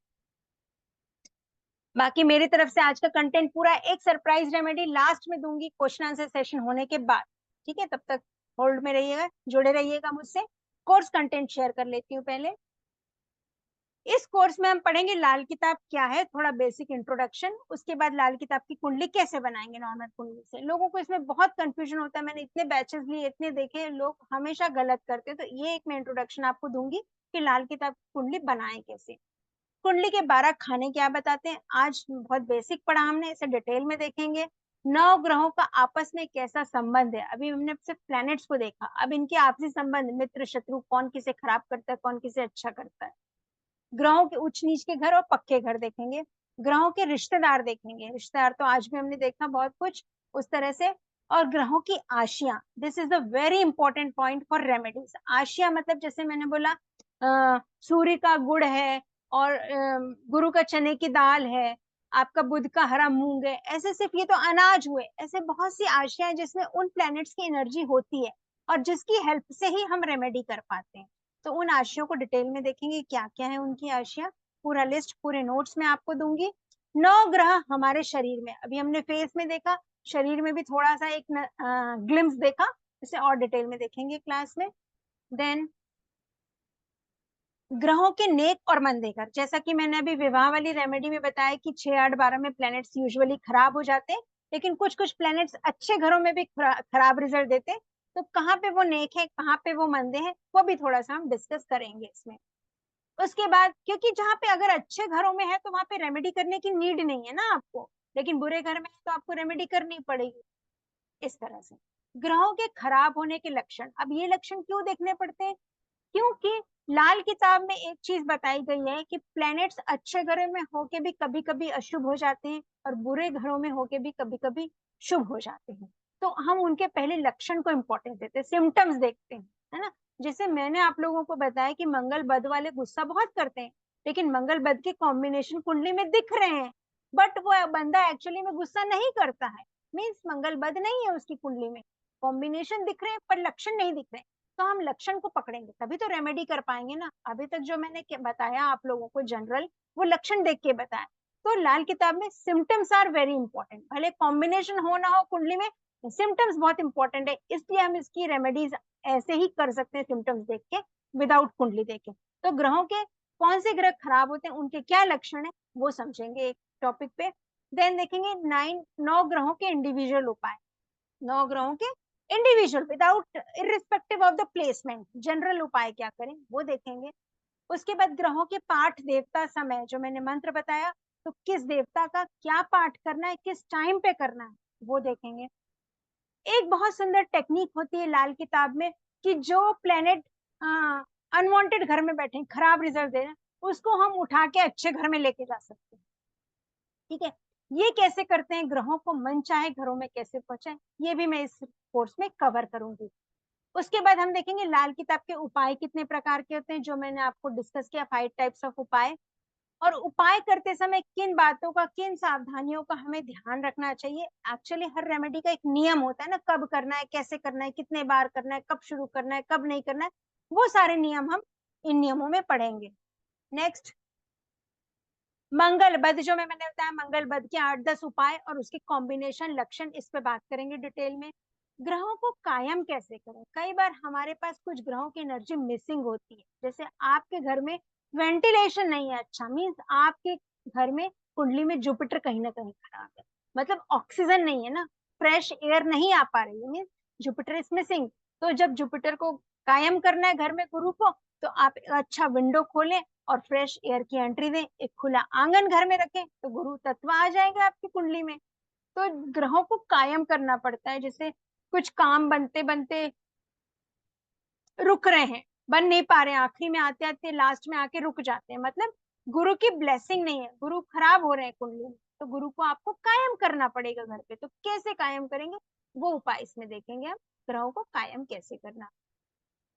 Speaker 2: बाकी मेरी तरफ से आज का कंटेंट पूरा एक सरप्राइज रेमेडी लास्ट में दूंगी क्वेश्चन आंसर सेशन होने के बाद, ठीक है। तब तक होल्ड में रहिएगा, जुड़े रहिएगा मुझसे। कोर्स कंटेंट शेयर कर लेती हूँ पहले। इस कोर्स में हम पढ़ेंगे लाल किताब क्या है, थोड़ा बेसिक इंट्रोडक्शन, उसके बाद लाल किताब की कुंडली कैसे बनाएंगे नॉर्मल कुंडली से। लोगों को इसमें बहुत कंफ्यूजन होता है, मैंने इतने बैचेस लिए, इतने देखे, लोग हमेशा गलत करते हैं, तो ये एक मैं इंट्रोडक्शन आपको दूंगी कि लाल किताब की कुंडली बनाए कैसे। कुंडली के 12 खाने क्या बताते हैं, आज बहुत बेसिक पढ़ा हमने, इसे डिटेल में देखेंगे। 9 ग्रहों का आपस में कैसा संबंध है, अभी हमने सिर्फ प्लैनेट्स को देखा, अब इनके आपसी संबंध, मित्र शत्रु, कौन किसे खराब करता है, कौन किसे अच्छा करता है। ग्रहों के उच्च नीच के घर और पक्के घर देखेंगे। ग्रहों के रिश्तेदार देखेंगे, रिश्तेदार तो आज भी हमने देखा बहुत कुछ उस तरह से। और ग्रहों की आशियां, this is the very important point for remedies. आशिया मतलब जैसे मैंने बोला, सूर्य का गुड़ है, और गुरु का चने की दाल है, आपका बुध का हरा मूंग है, ऐसे सिर्फ ये तो अनाज हुए, ऐसे बहुत सी आशियां हैं जिसमें उन प्लैनेट्स की एनर्जी होती है, और जिसकी हेल्प से ही हम रेमेडी कर पाते हैं। तो उन आशियों को डिटेल में देखेंगे, क्या क्या है उनकी आशिया, पूरा लिस्ट पूरे नोट्स में आपको दूंगी। 9 ग्रह हमारे शरीर में, अभी हमने फेस में देखा, शरीर में भी थोड़ा सा एक ग्लिम्स देखा, इसे और डिटेल में देखेंगे क्लास में। देन ग्रहों के नेक और मंदे घर, जैसा कि मैंने अभी विवाह वाली रेमेडी में बताया कि 6 8 12 में प्लैनेट्स यूजुअली खराब हो जाते हैं, लेकिन कुछ कुछ प्लैनेट्स अच्छे घरों में भी खराब रिजल्ट देते हैं, तो कहाँ पे वो नेक है, कहाँ पे वो मंदे हैं, वो भी थोड़ा सा हम डिस्कस करेंगे इसमें। उसके बाद, क्योंकि जहाँ पे अगर अच्छे घरों में है तो वहां पे रेमेडी करने की नीड नहीं है ना आपको, लेकिन बुरे घर में है तो आपको रेमेडी करनी पड़ेगी। इस तरह से ग्रहों के खराब होने के लक्षण, अब ये लक्षण क्यों देखने पड़ते हैं, क्योंकि लाल किताब में एक चीज बताई गई है कि प्लैनेट्स अच्छे घरों में होके भी कभी कभी अशुभ हो जाते हैं, और बुरे घरों में होके भी कभी कभी शुभ हो जाते हैं। तो हम उनके पहले लक्षण को इंपॉर्टेंस देते हैं, सिम्टम्स देखते हैं, है ना। जैसे मैंने आप लोगों को बताया कि मंगल बद वाले गुस्सा बहुत करते हैं, लेकिन मंगल बद के कॉम्बिनेशन कुंडली में दिख रहे हैं, बट वो बंदा एक्चुअली में गुस्सा नहीं करता है, मीन्स मंगल बद नहीं है उसकी कुंडली में, कॉम्बिनेशन दिख रहे हैं पर लक्षण नहीं दिख रहे हैं। तो हम लक्षण को पकड़ेंगे तभी तो रेमेडी कर पाएंगे ना। अभी तक जो मैंने बताया आप लोगों को जनरल, वो लक्षण देख के बताया। तो लाल किताब में सिम्टम्स आर वेरी इंपॉर्टेंट, भले कॉम्बिनेशन हो ना हो कुंडली में, सिम्टम्स बहुत इंपॉर्टेंट है, इसलिए हम इसकी रेमेडीज ऐसे ही कर सकते हैं सिम्टम्स देख के, विदाउट कुंडली देख के। तो ग्रहों के कौन से ग्रह खराब होते हैं, उनके क्या लक्षण है, वो समझेंगे एक टॉपिक पे। देन देखेंगे 9 ग्रहों के इंडिविजुअल उपाय, 9 ग्रहों के individual without irrespective of the placement, general उपाय क्या करें वो देखेंगे। उसके बाद ग्रहों के पाठ देवता समय, जो मैंने मंत्र बताया, तो किस देवता का क्या पाठ करना है, किस टाइम पे करना है, वो देखेंगे। एक बहुत सुंदर टेक्निक होती है लाल किताब में कि जो प्लेनेट अनवांटेड घर में बैठे खराब रिजल्ट दे रहे हैं, उसको हम उठा के अच्छे घर में लेके जा सकते हैं। ठीक है, ये कैसे करते हैं, ग्रहों को मन चाहे घरों में कैसे पहुंचाएं, ये भी मैं इस कोर्स में कवर करूंगी। उसके बाद हम देखेंगे लाल किताब के उपाय कितने प्रकार के होते हैं, जो मैंने आपको डिस्कस किया, 5 टाइप्स ऑफ उपाय। और उपाय करते समय किन बातों का, किन सावधानियों का हमें ध्यान रखना चाहिए। एक्चुअली हर रेमेडी का एक नियम होता है ना, कब करना है, कैसे करना है, कितने बार करना है, कब शुरू करना है, कब नहीं करना है, वो सारे नियम हम इन नियमों में पढ़ेंगे। नेक्स्ट, मंगल बद, जो मैंने बताया मंगल बद के 8 10 उपाय और उसके कॉम्बिनेशन लक्षण, इस पे बात करेंगे डिटेल में। ग्रहों को कायम कैसे करें, कई बार हमारे पास कुछ ग्रहों की एनर्जी मिसिंग होती है, जैसे आपके घर में वेंटिलेशन नहीं है अच्छा, मीन्स आपके घर में कुंडली में जुपिटर कहीं ना कहीं खराब है, मतलब ऑक्सीजन नहीं है ना, फ्रेश एयर नहीं आ पा रही है, मीन्स जुपिटर इज मिसिंग। तो जब जुपिटर को कायम करना है घर में गुरु को, तो आप एक अच्छा विंडो खोलें और फ्रेश एयर की एंट्री दें, एक खुला आंगन घर में रखें, तो गुरु तत्व आ जाएंगे आपकी कुंडली में। तो ग्रहों को कायम करना पड़ता है, जैसे कुछ काम बनते बनते रुक रहे हैं, बन नहीं पा रहे हैं, आखिरी में आते आते लास्ट में आके रुक जाते हैं, मतलब गुरु की ब्लेसिंग नहीं है, गुरु खराब हो रहे हैं कुंडली में, तो गुरु को आपको कायम करना पड़ेगा घर पे। तो कैसे कायम करेंगे, वो उपाय इसमें देखेंगे हम, ग्रहों को कायम कैसे करना।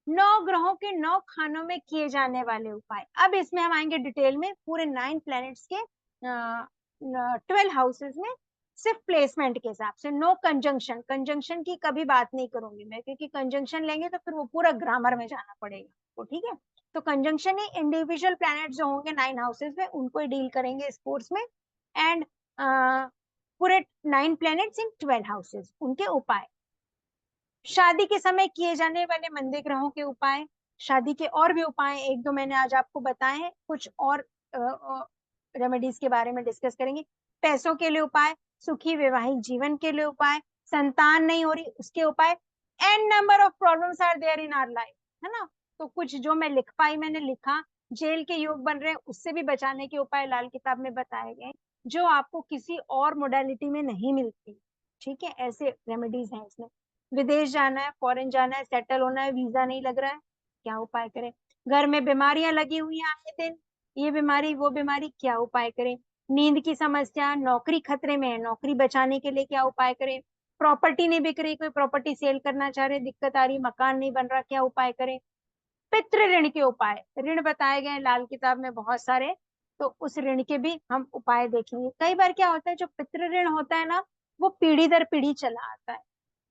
Speaker 2: 9 ग्रहों के 9 खानों में किए जाने वाले उपाय, अब इसमें हम आएंगे डिटेल में पूरे 9 प्लैनेट्स के 12 हाउसेस में, सिर्फ प्लेसमेंट के हिसाब से, नो कंजंक्शन, कंजंक्शन की कभी बात नहीं करूंगी मैं, क्योंकि कंजंक्शन लेंगे तो फिर वो पूरा ग्रामर में जाना पड़ेगा तो ठीक है। तो कंजंक्शन ही इंडिविजुअल प्लैनेट जो होंगे 9 हाउसेस में उनको ही डील करेंगे इस कोर्स में। एंड पूरे 9 प्लैनेट्स इन 12 हाउसेस, उनके उपाय। शादी के समय किए जाने वाले मंदे ग्रहों के उपाय, शादी के और भी उपाय एक दो मैंने आज आपको बताए हैं, कुछ और रेमेडीज के बारे में डिस्कस करेंगे। पैसों के लिए उपाय, सुखी वैवाहिक जीवन के लिए उपाय, संतान नहीं हो रही उसके उपाय, an number of problems are there in our life, है ना। तो कुछ जो मैं लिख पाई मैंने लिखा, जेल के योग बन रहे हैं उससे भी बचाने के उपाय लाल किताब में बताए गए, जो आपको किसी और मोडालिटी में नहीं मिलती, ठीक है, ऐसे रेमेडीज हैं इसमें। विदेश जाना है, फॉरेन जाना है, सेटल होना है, वीजा नहीं लग रहा है, क्या उपाय करें। घर में बीमारियां लगी हुई हैं आए दिन, ये बीमारी वो बीमारी, क्या उपाय करें। नींद की समस्या, नौकरी खतरे में है, नौकरी बचाने के लिए क्या उपाय करें। प्रॉपर्टी नहीं बिक रही, कोई प्रॉपर्टी सेल करना चाह रहे, दिक्कत आ रही, मकान नहीं बन रहा, क्या उपाय करें। पितृ ऋण के उपाय, ऋण बताए गए लाल किताब में बहुत सारे, तो उस ऋण के भी हम उपाय देखेंगे। कई बार क्या होता है, जो पितृ ऋण होता है ना, वो पीढ़ी दर पीढ़ी चला आता है,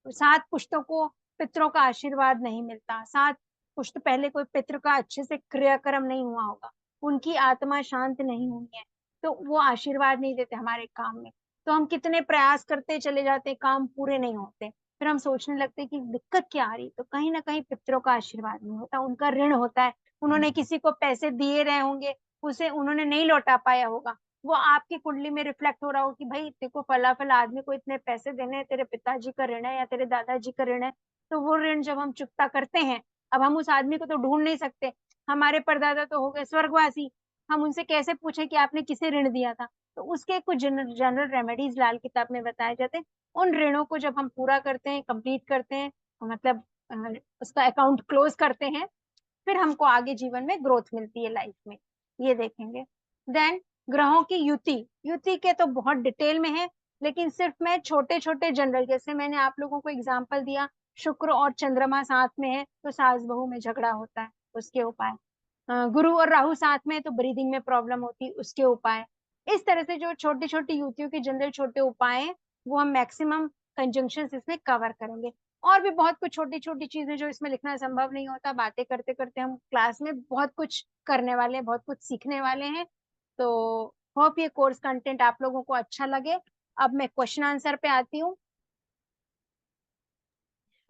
Speaker 2: तो 7 पुश्तों को पितरों का आशीर्वाद नहीं मिलता, 7 पुश्त पहले कोई पितृ का अच्छे से क्रियाक्रम नहीं हुआ होगा, उनकी आत्मा शांत नहीं हुई है, तो वो आशीर्वाद नहीं देते हमारे काम में। तो हम कितने प्रयास करते चले जाते, काम पूरे नहीं होते, फिर हम सोचने लगते कि दिक्कत क्या आ रही, तो कहीं ना कहीं पितरों का आशीर्वाद नहीं होता, उनका ऋण होता है, उन्होंने किसी को पैसे दिए रहे होंगे, उसे उन्होंने नहीं लौटा पाया होगा, वो आपकी कुंडली में रिफ्लेक्ट हो रहा हो कि भाई तेरे को फला फला आदमी को इतने पैसे देने हैं, तेरे पिताजी का ऋण है या तेरे दादाजी का ऋण है। तो वो ऋण जब हम चुकता करते हैं, अब हम उस आदमी को तो ढूंढ नहीं सकते, हमारे परदादा तो हो गए स्वर्गवासी, हम उनसे कैसे पूछे कि आपने किसे ऋण दिया था। तो उसके कुछ जनरल रेमेडीज लाल किताब में बताए जाते हैं। उन ऋणों को जब हम पूरा करते हैं, कंप्लीट करते हैं, मतलब उसका अकाउंट क्लोज करते हैं, फिर हमको आगे जीवन में ग्रोथ मिलती है लाइफ में, ये देखेंगे। देन ग्रहों की युति, युति के तो बहुत डिटेल में है, लेकिन सिर्फ मैं छोटे छोटे जनरल, जैसे मैंने आप लोगों को एग्जांपल दिया, शुक्र और चंद्रमा साथ में है तो सास बहू में झगड़ा होता है, उसके उपाय। गुरु और राहु साथ में है तो ब्रीदिंग में प्रॉब्लम होती, उसके उपाय। इस तरह से जो छोटी छोटी युतियों के जनरल छोटे उपाय हैं, वो हम मैक्सिमम कंजंक्शन इसमें कवर करेंगे। और भी बहुत कुछ छोटी छोटी चीजें जो इसमें लिखना संभव नहीं होता, बातें करते करते हम क्लास में बहुत कुछ करने वाले हैं, बहुत कुछ सीखने वाले हैं। तो होप ये कोर्स कंटेंट आप लोगों को अच्छा लगे। अब मैं क्वेश्चन आंसर पे आती हूँ,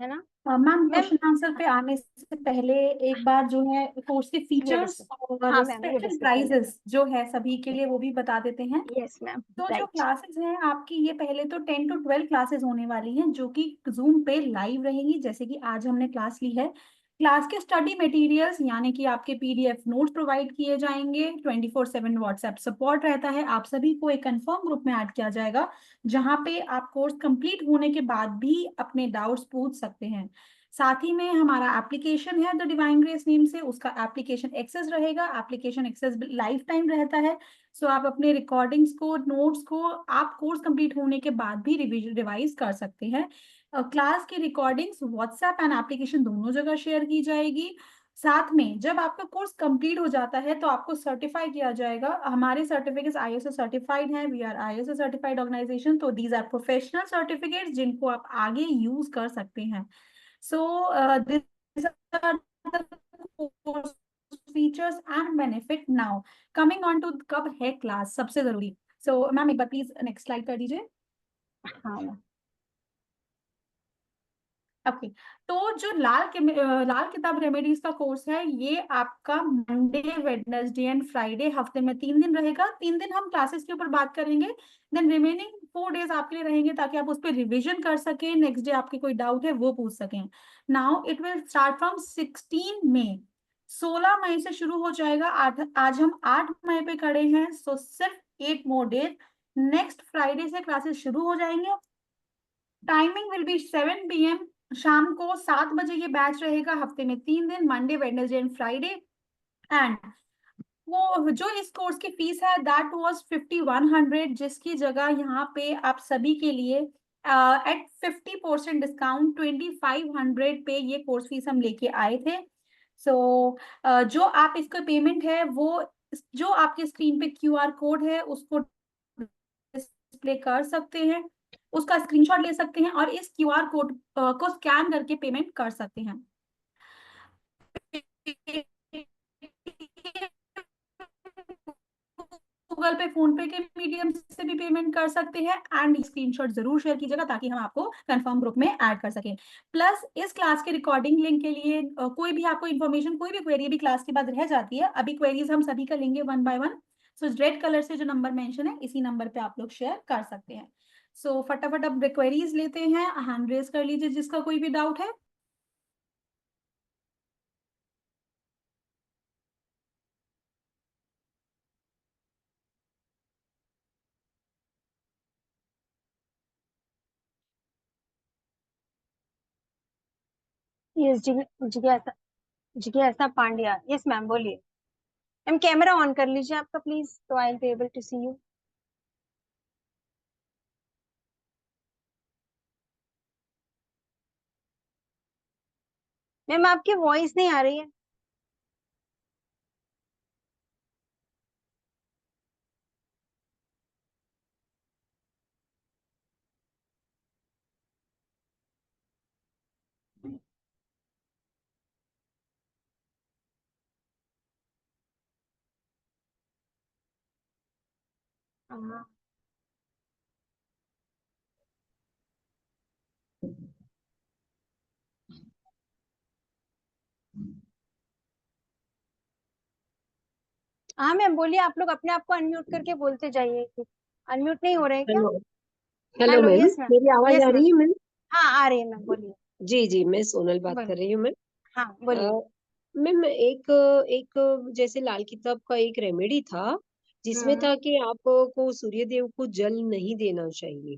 Speaker 2: है ना
Speaker 1: मैम,
Speaker 2: मैम।
Speaker 1: क्वेश्चन आंसर पे आने से पहले एक बार जो है कोर्स के
Speaker 2: ये
Speaker 1: फीचर्स
Speaker 2: डिस्कस,
Speaker 1: और
Speaker 2: हाँ मैम ये
Speaker 1: स्पेशल
Speaker 2: डिस्कस कर लेते
Speaker 1: प्राइजेस जो है सभी के लिए वो भी बता देते हैं।
Speaker 2: हैं। यस मैम,
Speaker 1: तो जो
Speaker 2: राइट।
Speaker 1: क्लासेस हैं आपकी, ये पहले तो 10 to 12 क्लासेस होने वाली हैं जो कि जूम पे लाइव रहेंगी, जैसे कि आज हमने क्लास ली है। क्लास के स्टडी मटेरियल्स यानी कि आपके पीडीएफ नोट्स प्रोवाइड किए जाएंगे, 24/7 व्हाट्सएप सपोर्ट रहता है, आप सभी को एक कंफर्म ग्रुप में ऐड किया जाएगा जहां पे आप कोर्स कंप्लीट होने के बाद भी अपने डाउट्स पूछ सकते हैं। साथ ही में हमारा एप्लीकेशन है द डिवाइन ग्रेस नेम से, उसका एप्लीकेशन एक्सेस रहेगा, एप्लीकेशन एक्सेस लाइफ टाइम रहता है। सो आप अपने रिकॉर्डिंग्स को, नोट्स को आप कोर्स कंप्लीट होने के बाद भी रिवाइज कर सकते हैं। क्लास की रिकॉर्डिंग्स व्हाट्सएप एंड एप्लीकेशन दोनों जगह शेयर की जाएगी। साथ में जब आपका कोर्स कंप्लीट हो जाता है तो आपको सर्टिफाई किया जाएगा, हमारे सर्टिफिकेट्स आईएसओ सर्टिफाइड हैं, we are ISO certified organisation, तो दीज आर प्रोफेशनल सर्टिफिकेट्स जिनको आप आगे यूज कर सकते हैं। So this are the course features and benefit. Now coming on to कब है क्लास, सबसे जरूरी। सो मैम एक बार प्लीज नेक्स्ट स्लाइड कर दीजिए।
Speaker 2: हाँ मैम।
Speaker 1: ओके। तो जो लाल किताब रेमेडीज का कोर्स है, ये आपका मंडे, वेडनेसडे एंड फ्राइडे, हफ्ते में 3 दिन रहेगा। 3 दिन हम क्लासेस के ऊपर बात करेंगे, देन रिमेनिंग 4 डेज आपके लिए रहेंगे ताकि आप उस पर रिविजन कर सकें, नेक्स्ट डे आपके कोई डाउट है वो पूछ सकें। Now it will start from 16 मई। 16 मई से शुरू हो जाएगा। आज हम 8 मई पे खड़े हैं, सो सिर्फ 8 मोर डेज। नेक्स्ट फ्राइडे से क्लासेस शुरू हो जाएंगे। Timing will be 7 PM। शाम को 7 बजे ये बैच रहेगा, हफ्ते में 3 दिन, Monday, Wednesday and Friday. And वो जो इस कोर्स की फीस है दैट वाज 5100, जिसकी जगह यहाँ पे आप सभी के लिए एट 50% डिस्काउंट 2500 पे ये कोर्स फीस हम लेके आए थे। सो जो आप इसका पेमेंट है वो जो आपके स्क्रीन पे QR कोड है उसको डिस्प्ले कर सकते हैं, उसका स्क्रीनशॉट ले सकते हैं और इस QR कोड को स्कैन करके पेमेंट कर सकते हैं। गूगल पे, फोन पे के मीडियम से भी पेमेंट कर सकते हैं। एंड स्क्रीनशॉट जरूर शेयर कीजिएगा ताकि हम आपको कंफर्म ग्रुप में ऐड कर सकें। प्लस इस क्लास के रिकॉर्डिंग लिंक के लिए कोई भी आपको इन्फॉर्मेशन, कोई भी क्वेरी भी क्लास के बाद रह जाती है, अभी क्वेरीज हम सभी का लेंगे 1 by 1। सो रेड कलर से जो नंबर मेंशन है इसी नंबर पे आप लोग शेयर कर सकते हैं। सो फटाफट अब क्वेरीज लेते हैं, हैंड रेज कर लीजिए जिसका कोई भी डाउट है।
Speaker 2: यस, जिज्ञासा, जिज्ञासा पांड्या, यस मैम बोलिए। मैम कैमरा ऑन कर लीजिए आपका प्लीज, तो I will be able to C you. Ma'am आपकी वॉइस नहीं आ रही है। हाँ हाँ मैम बोलिए, आप लोग अपने आप को अनम्यूट करके बोलते जाइए। अनम्यूट नहीं हो रहे हैं क्या?
Speaker 3: Hello. Hello
Speaker 2: hello,
Speaker 3: ma'am,
Speaker 2: yes ma'am.
Speaker 3: मेरी आवाज
Speaker 2: यस
Speaker 3: आ
Speaker 2: मैम,
Speaker 3: रही है मैम?
Speaker 2: हाँ आ रही है मैम, बोलिए।
Speaker 3: जी जी, मैं सोनल बात
Speaker 2: बोलिए,
Speaker 3: कर रही हूँ मैम।
Speaker 2: हाँ
Speaker 3: अ,
Speaker 2: बोलिए।
Speaker 3: मैम एक एक जैसे लाल किताब का एक रेमेडी था जिसमें
Speaker 2: हम्म।
Speaker 3: था कि आपको सूर्य देव को जल नहीं देना चाहिए।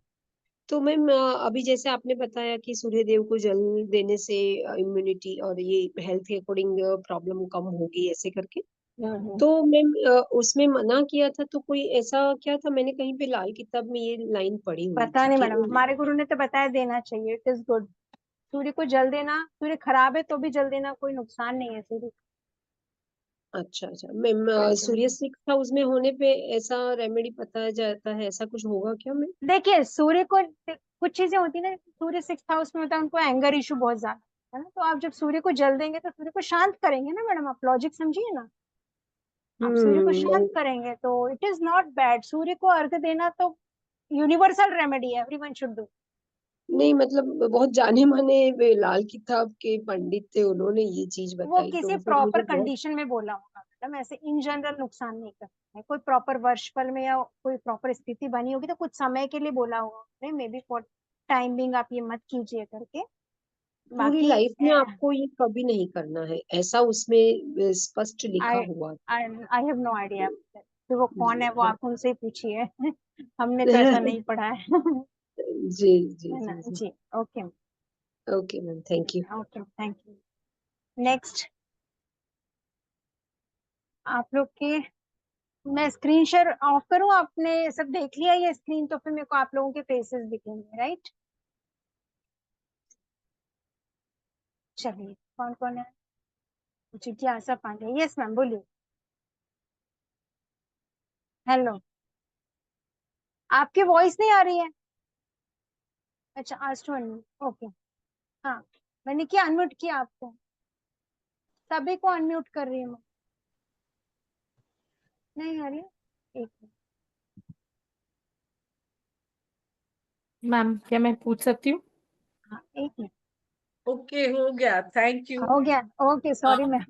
Speaker 3: तो मैम अभी जैसे आपने बताया कि सूर्य देव को जल देने से इम्यूनिटी और ये हेल्थ के अकॉर्डिंग प्रॉब्लम कम होगी ऐसे करके।
Speaker 2: हम्म।
Speaker 3: तो मैम उसमें मना किया था, तो कोई ऐसा क्या था? मैंने कहीं पे लाल किताब में ये लाइन पढ़ी हुई
Speaker 2: पता
Speaker 3: थी
Speaker 2: नहीं
Speaker 3: कि
Speaker 2: मैडम, हमारे गुरु ने तो बताया देना चाहिए, इट इज गुड। सूर्य को जल देना, सूर्य खराब है तो भी जल देना, कोई नुकसान नहीं है सूर्य
Speaker 3: अच्छा अच्छा मैम,
Speaker 2: को।
Speaker 3: सूर्य सिक्स हाउस में होने पे ऐसा रेमेडी बताया जाता है, ऐसा कुछ होगा क्या मैम?
Speaker 2: देखिए सूर्य को, कुछ चीजें होती है ना, सूर्य सिक्स हाउस में होता है, उनको एंगर इशू बहुत ज्यादा है ना, तो आप जब सूर्य को जल देंगे तो सूर्य को शांत करेंगे ना मैडम, आप लॉजिक समझिए ना। आप सूर्य को शांत करेंगे तो इट इज नॉट बैड। सूर्य को अर्घ देना तो यूनिवर्सल रेमेडी है, एवरीवन शुड डू।
Speaker 3: नहीं मतलब बहुत जाने माने वे लाल किताब के पंडित थे, उन्होंने ये चीज
Speaker 2: वो
Speaker 3: बताई, तो
Speaker 2: किसी
Speaker 3: मतलब
Speaker 2: प्रॉपर
Speaker 3: मुझे बहुत।
Speaker 2: कंडीशन में बोला होगा मैडम, ऐसे इन जनरल नुकसान नहीं करता है। कोई प्रॉपर वर्षफल में या कोई प्रॉपर स्थिति बनी होगी तो कुछ समय के लिए बोला होगा, मे बी फॉर टाइमिंग, आप ये मत कीजिए करके।
Speaker 3: पूरी
Speaker 2: बाकी
Speaker 3: लाइफ में आपको ये कभी नहीं करना है, ऐसा उसमें स्पष्ट लिखा
Speaker 2: आई
Speaker 3: हुआ
Speaker 2: आई आई हैव नो आइडिया कि वो कौन है, वो
Speaker 3: हाँ।
Speaker 2: आप उनसे ही पूछिए। हमने तो ऐसा नहीं पढ़ा है।
Speaker 3: जी जी
Speaker 2: है ना
Speaker 3: जी जी।
Speaker 2: जी। Okay,
Speaker 3: okay ma'am, thank you.
Speaker 2: Okay thank you. Next आप लोग के, मैं स्क्रीन शेयर ऑफ करूं? आपने सब देख लिया ये स्क्रीन, तो फिर मेरे को आप लोगों के फेसेस दिखेंगे, राइट? चलिए, कौन कौन है? जिज्ञासा पांडे, यस मैम बोलिए। हेलो, आपकी वॉइस नहीं आ रही है। अच्छा, आज टू अनम्यूट, ओके। हाँ, मैंने क्या अनम्यूट किया आपको? सभी को अनम्यूट कर रही हूँ मैं। नहीं आ रही है, एक मिनट।
Speaker 4: मैम क्या मैं पूछ सकती हूँ?
Speaker 2: हाँ एक मिनट।
Speaker 4: ओके हो गया, थैंक यू।
Speaker 2: हो गया? Okay, sorry ma'am.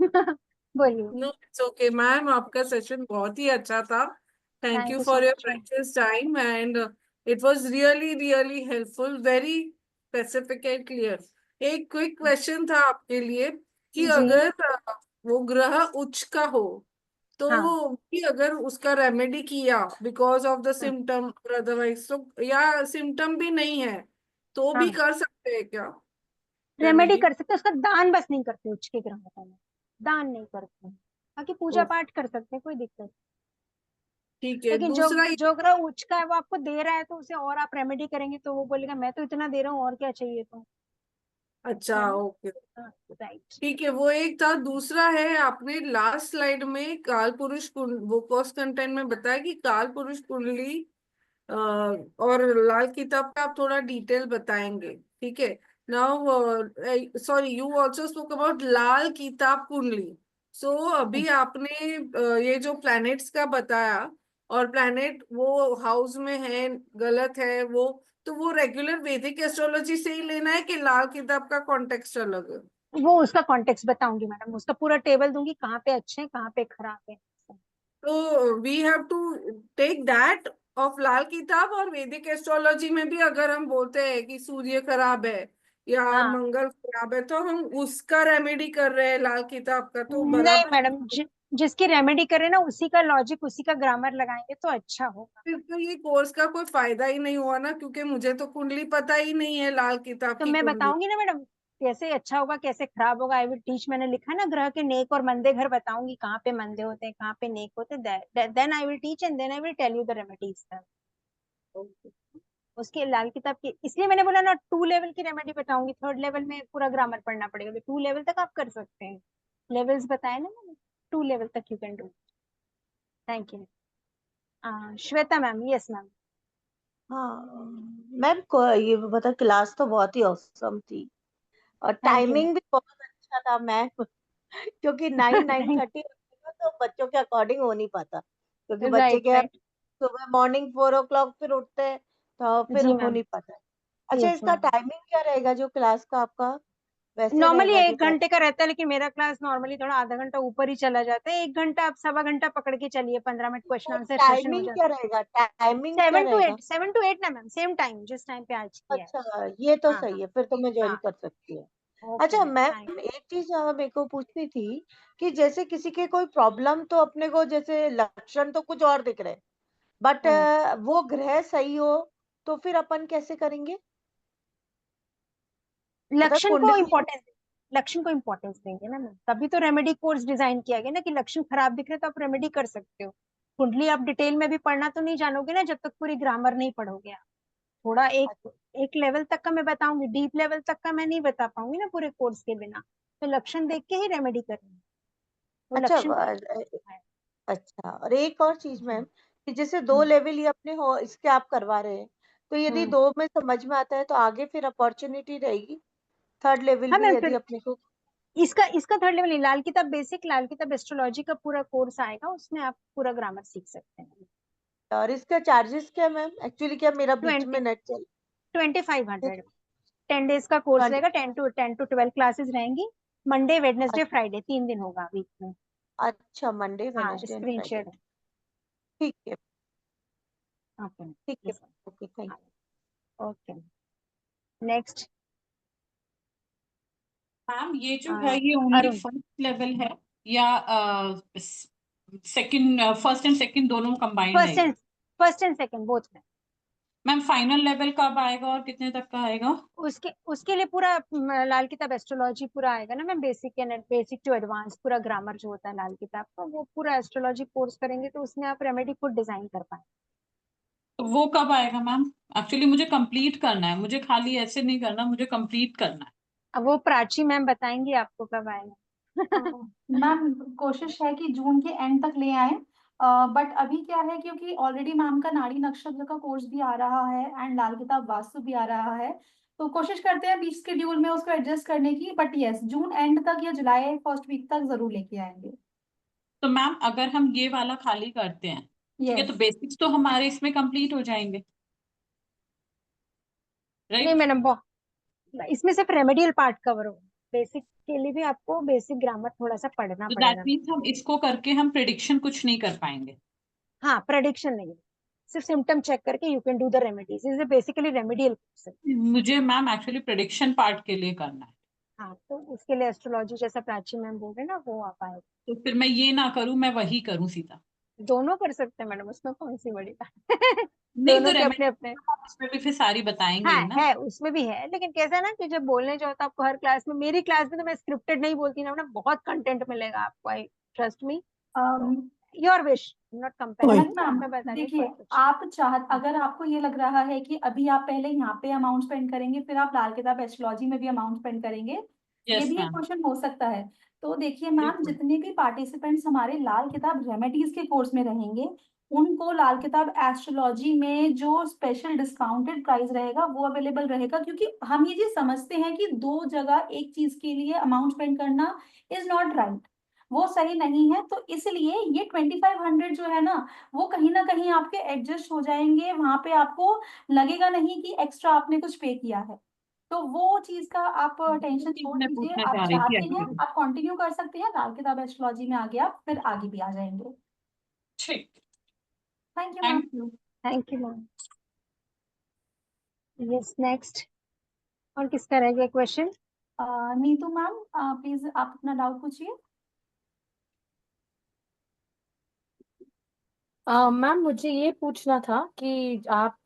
Speaker 2: बोलिए।
Speaker 4: नो इट्स ओके मैम, आपका सेशन बहुत ही अच्छा था। Thank you
Speaker 2: thank you so
Speaker 4: for your
Speaker 2: much ma'am.
Speaker 4: Precious time and it was really really helpful, very specific and clear. एक quick question था आपके लिए कि
Speaker 2: जी।
Speaker 4: अगर वो ग्रह उच्च का हो
Speaker 2: हाँ
Speaker 4: तो भी अगर उसका रेमेडी किया बिकॉज ऑफ द
Speaker 2: हाँ
Speaker 4: सिम्टम और अदरवाइज, तो या सिम्टम भी नहीं है तो भी
Speaker 2: हाँ,
Speaker 4: कर सकते हैं क्या
Speaker 2: रेमेडी
Speaker 4: रेमेडी?
Speaker 2: कर सकते, उसका दान बस नहीं करते उच्च के ग्रहों में, दान नहीं करते। बाकी पूजा पाठ कर सकते हैं, कोई दिक्कत नहीं।
Speaker 4: ठीक है,
Speaker 2: लेकिन जो
Speaker 4: दूसरा ये।
Speaker 2: जो ग्रह उच्च का है वो आपको दे रहा है, तो उसे और आप रेमेडी करेंगे तो वो बोलेगा मैं तो इतना दे रहा हूँ और क्या चाहिए, तो
Speaker 4: अच्छा,
Speaker 2: है ना।
Speaker 4: ओके।
Speaker 2: हाँ, राइट।
Speaker 4: ठीक है, वो एक था। दूसरा है, आपने लास्ट स्लाइड में काल पुरुष वो कॉस्ट कंटेंट में बताया कि काल पुरुष कुंडली और लाल किताब का आप थोड़ा डिटेल बताएंगे, ठीक है। Now sorry, you also spoke about Lal Kitab kundli. सो अभी आपने ये जो प्लैनेट्स का बताया, और प्लैनेट वो हाउस में है गलत है वो, तो वो रेगुलर वैदिक एस्ट्रोलॉजी से ही लेना है कि लाल किताब का कॉन्टेक्स्ट अलग है?
Speaker 2: वो उसका कॉन्टेक्स्ट बताऊंगी मैडम, उसका पूरा टेबल दूंगी, कहाँ पे अच्छे हैं कहाँ पे खराब है।
Speaker 4: तो we have to take that of Lal Kitab. और वैदिक एस्ट्रोलॉजी में भी अगर हम बोलते हैं कि सूर्य खराब है या
Speaker 2: हाँ,
Speaker 4: मंगल खराब है, तो हम उसका रेमेडी कर रहे हैं लाल किताब का, तो
Speaker 2: नहीं
Speaker 4: बराबर।
Speaker 2: मैडम, जिसकी रेमेडी करे ना उसी का लॉजिक उसी का ग्रामर लगाएंगे तो अच्छा होगा।
Speaker 4: फिर तो ये कोर्स का कोई फायदा ही नहीं हुआ ना, क्योंकि मुझे तो कुंडली पता ही नहीं है, लाल किताब
Speaker 2: तो
Speaker 4: की
Speaker 2: मैं
Speaker 4: कुंडली।
Speaker 2: बताऊंगी ना मैडम, कैसे अच्छा होगा कैसे खराब होगा, आई विल टीच। मैंने लिखा है ना ग्रह के नेक और मंदे घर, बताऊंगी कहाँ पे मंदे होते हैं कहाँ पे नेक होते हैं, then I will teach and then I will tell you the remedies. उसके लाल किताब की इसलिए मैंने बोला ना, 2 लेवल की रेमेडी बताऊंगी, 3rd लेवल में पूरा ग्रामर पढ़ना पड़ेगा, तो 2 लेवल तक आप कर सकते हैं। लेवल्स बताए ना मैंने, 2 लेवल तक you can do. Thank you. Shweta ma'am, yes ma'am.
Speaker 5: हाँ मैम को ये बता, क्लास तो बहुत ही औसम थी और
Speaker 2: थैंक यू।
Speaker 5: टाइमिंग भी बहुत अच्छा था मैम। क्योंकि 9-9:30 तो बच्चों के अकॉर्डिंग हो नहीं पाता, क्योंकि बच्चे
Speaker 2: राइट
Speaker 5: के
Speaker 2: राइट।
Speaker 5: सुबह मॉर्निंग 4 o'clock फिर उठते हैं, तो फिर
Speaker 2: जी
Speaker 5: हो
Speaker 2: मैम।
Speaker 5: नहीं पाता। अच्छा,
Speaker 2: यस
Speaker 5: इसका
Speaker 2: मैम।
Speaker 5: टाइमिंग क्या रहेगा जो क्लास का आपका वैसे
Speaker 2: नॉर्मली
Speaker 5: रहेगा जो
Speaker 2: 1 घंटे का रहता है, लेकिन मेरा क्लास नॉर्मली थोड़ा आधा घंटा ऊपर ही चला जाता है। 1 घंटा आप सवा घंटा पकड़ के चलिए, 15 मिनट क्वेश्चन आंसर सेशन हो
Speaker 5: टाइमिंग
Speaker 2: जाता
Speaker 5: क्या
Speaker 2: है।
Speaker 5: रहेगा, टाइमिंग क्या
Speaker 2: 7 to 8,
Speaker 5: रहेगा?
Speaker 2: 7 to 8 ना मैम, सेम टाइम जिस टाइम पे आज किया है।
Speaker 5: अच्छा, ये तो
Speaker 2: हाँ हाँ
Speaker 5: सही है, फिर तो मैं ज्वाइन
Speaker 2: हाँ।
Speaker 5: कर सकती हूँ।
Speaker 2: ओके
Speaker 5: अच्छा
Speaker 2: मैम, थैंक।
Speaker 5: मैम, एक चीज मेरे को पूछनी थी कि जैसे किसी के कोई प्रॉब्लम, तो अपने को जैसे लक्षण तो कुछ और दिख रहे, बट वो ग्रह सही हो, तो फिर अपन कैसे करेंगे? मतलब
Speaker 2: लक्षण को
Speaker 5: कुंडली।
Speaker 2: इम्पोर्टेंस, लक्षण को इम्पोर्टेंस देंगे ना मैम, तभी तो रेमेडी कोर्स डिजाइन किया गया ना, कि लक्षण खराब दिख रहे तो आप रेमेडी कर सकते हो। कुंडली आप डिटेल में भी पढ़ना तो नहीं जानोगे ना जब तक पूरी ग्रामर नहीं पढ़ोगे आप। थोड़ा एक एक लेवल तक का मैं बताऊंगी, डीप लेवल तक का मैं नहीं बता पाऊंगी ना पूरे कोर्स के बिना। तो लक्षण देख के ही रेमेडी करनी, वो
Speaker 5: अच्छा
Speaker 2: लक्षण को है।
Speaker 5: अच्छा, और एक और चीज
Speaker 2: जी।
Speaker 5: मैम, कि जैसे 2 लेवल ही अपने हो इसके आप करवा रहे हैं, तो यदि
Speaker 2: हम्म।
Speaker 5: 2 में समझ में आता है तो आगे फिर अपॉर्चुनिटी रहेगी 3rd लेवल
Speaker 2: हाँ
Speaker 5: भी
Speaker 2: मैम,
Speaker 5: यदि
Speaker 2: फिर
Speaker 5: अपने को।
Speaker 2: इसका 3rd लेवल नहीं, लाल किताब बेसिक, लाल किताब एस्ट्रोलॉजी का पूरा कोर्स आएगा, उसमें आप पूरा ग्रामर सीख सकते हैं।
Speaker 5: और इसका चार्जेस क्या मैम? एक्चुअली क्या मेरा बीच
Speaker 2: 20,
Speaker 5: में नेट चल
Speaker 2: 2500। 10 डेज का कोर्स
Speaker 5: 20।
Speaker 2: रहेगा, 10 to 12 क्लासेस रहेंगी। मंडे वेडनेसडे फ्राइडे 3 दिन होगा वीक में।
Speaker 5: अच्छा, मंडे
Speaker 2: हाँ,
Speaker 5: Wednesday and
Speaker 2: screen
Speaker 5: Friday.
Speaker 2: Share.
Speaker 5: ठीक है,
Speaker 2: ओके।
Speaker 5: ठीक है।
Speaker 2: Yes.
Speaker 5: Okay, thank
Speaker 2: okay. Next.
Speaker 6: Ma'am ये जो है ये ओनली
Speaker 2: अरुण।
Speaker 6: फर्स्ट लेवल है या सेकंड, फर्स्ट एंड सेकंड दोनों कंबाइंड है?
Speaker 2: फर्स्ट एंड सेकंड बोथ में।
Speaker 6: मैम फाइनल लेवल कब आएगा और कितने तक का आएगा?
Speaker 2: उसके उसके लिए पूरा लाल किताब एस्ट्रोलॉजी पूरा आएगा ना मैम, बेसिक टू एडवांस पूरा ग्रामर जो होता है लाल किताब का, वो पूरा एस्ट्रोलॉजी कोर्स करेंगे तो उसमें आप रेमेडी खुद डिजाइन कर पाए।
Speaker 6: तो वो कब आएगा मैम? एक्चुअली मुझे कंप्लीट करना है, मुझे खाली ऐसे नहीं करना, मुझे कंप्लीट करना है।
Speaker 2: अब वो प्राची मैम बताएंगी आपको कब आएगा।
Speaker 1: मैम कोशिश है कि जून के एंड तक ले आए, बट अभी क्या है, क्योंकि ऑलरेडी मैम का नाड़ी नक्षत्र का कोर्स भी आ रहा है एंड लाल किताब वास्तु भी आ रहा है, तो कोशिश करते हैं बीच शेड्यूल में उसको एडजस्ट करने की, बट यस जून एंड तक या जुलाई फर्स्ट वीक तक जरूर लेके आएंगे।
Speaker 6: तो मैम अगर हम ये वाला खाली करते हैं, ठीक है, तो
Speaker 1: यस।
Speaker 6: बेसिक्स तो हमारे इसमें कंप्लीट हो जाएंगे,
Speaker 2: नहीं
Speaker 6: राइट?
Speaker 2: मैडम, इसमें सिर्फ रेमेडियल पार्ट कवर होगा, बेसिक के लिए भी आपको बेसिक ग्रामर थोड़ा सा पढ़ना
Speaker 6: तो दैट
Speaker 2: पड़ेगा।
Speaker 6: मीन्स हम इसको करके हम प्रिडिक्शन कुछ नहीं कर पाएंगे।
Speaker 2: हाँ, प्रेडिक्शन नहीं, सिर्फ सिम्टम चेक करके you can do the remedies, is basically remedial course.
Speaker 6: मुझे मैम एक्चुअली प्रिडिक्शन पार्ट के लिए करना है।
Speaker 2: हाँ, तो उसके लिए एस्ट्रोलॉजी जैसा प्राची मैम बोल रहे हैं ना, वो आ पाएगा।
Speaker 6: तो फिर मैं ये ना करूं, मैं वही करूं सीधा।
Speaker 2: दोनों कर सकते हैं मैडम, उसमें कौन सी बड़ी बात
Speaker 6: नहीं तो
Speaker 2: दोनों के अपने
Speaker 6: रेमेडी
Speaker 2: अपने।
Speaker 6: इसमें भी फिर सारी बताएंगे
Speaker 2: हाँ
Speaker 6: ही ना।
Speaker 2: है, उसमें भी है, लेकिन कैसा है ना कि जब बोलने जाओ तो आपको हर क्लास में, मेरी क्लास में तो मैं स्क्रिप्टेड नहीं बोलती ना मैडम, बहुत कंटेंट मिलेगा आपको, I trust me. Your wish, not comparing,
Speaker 1: Kanak
Speaker 2: तो
Speaker 1: मैम
Speaker 2: मैं बता रही हूँ
Speaker 1: देखिए,
Speaker 2: सब कुछ।
Speaker 1: आप अगर आपको ये लग रहा है कि अभी आप पहले यहाँ पे अमाउंट स्पेंड करेंगे फिर आप लाल किताब एस्ट्रोलॉजी में भी अमाउंट स्पेंड करेंगे, ये
Speaker 6: यस
Speaker 1: भी एक
Speaker 6: मैम,
Speaker 1: क्वेश्चन हो सकता है। तो देखिए मैम,
Speaker 6: बिल्कुल।
Speaker 1: जितने भी पार्टिसिपेंट्स हमारे लाल किताब रेमेडीज के कोर्स में रहेंगे उनको लाल किताब एस्ट्रोलॉजी में जो स्पेशल डिस्काउंटेड प्राइस रहेगा वो अवेलेबल रहेगा, क्योंकि हम ये चीज समझते हैं कि दो जगह एक चीज के लिए अमाउंट स्पेंड करना इज नॉट राइट, वो सही नहीं है। तो इसलिए ये 2500 जो है ना, वो कहीं ना कहीं आपके एडजस्ट हो जाएंगे, वहां पे आपको लगेगा नहीं कि एक्स्ट्रा आपने कुछ पे किया है। तो वो चीज का आप टेंशन
Speaker 6: चीज
Speaker 1: छोड़
Speaker 6: मैं
Speaker 1: दीजिए,
Speaker 6: पूछना
Speaker 1: आप
Speaker 6: चाह रही थी
Speaker 1: चाहते हैं
Speaker 6: एक्चुअली।
Speaker 1: आप कंटिन्यू कर सकते हैं लाल किताब एस्ट्रोलॉजी में, आगे आप फिर आगे भी आ जाएंगे।
Speaker 6: ठीक,
Speaker 1: thank you ma'am.
Speaker 6: Thank you.
Speaker 2: Thank you ma'am. Yes, next. और किसका रह गया क्वेश्चन?
Speaker 1: नीतू मैम, प्लीज आप अपना डाउट पूछिए।
Speaker 7: मैम मुझे ये पूछना था कि आप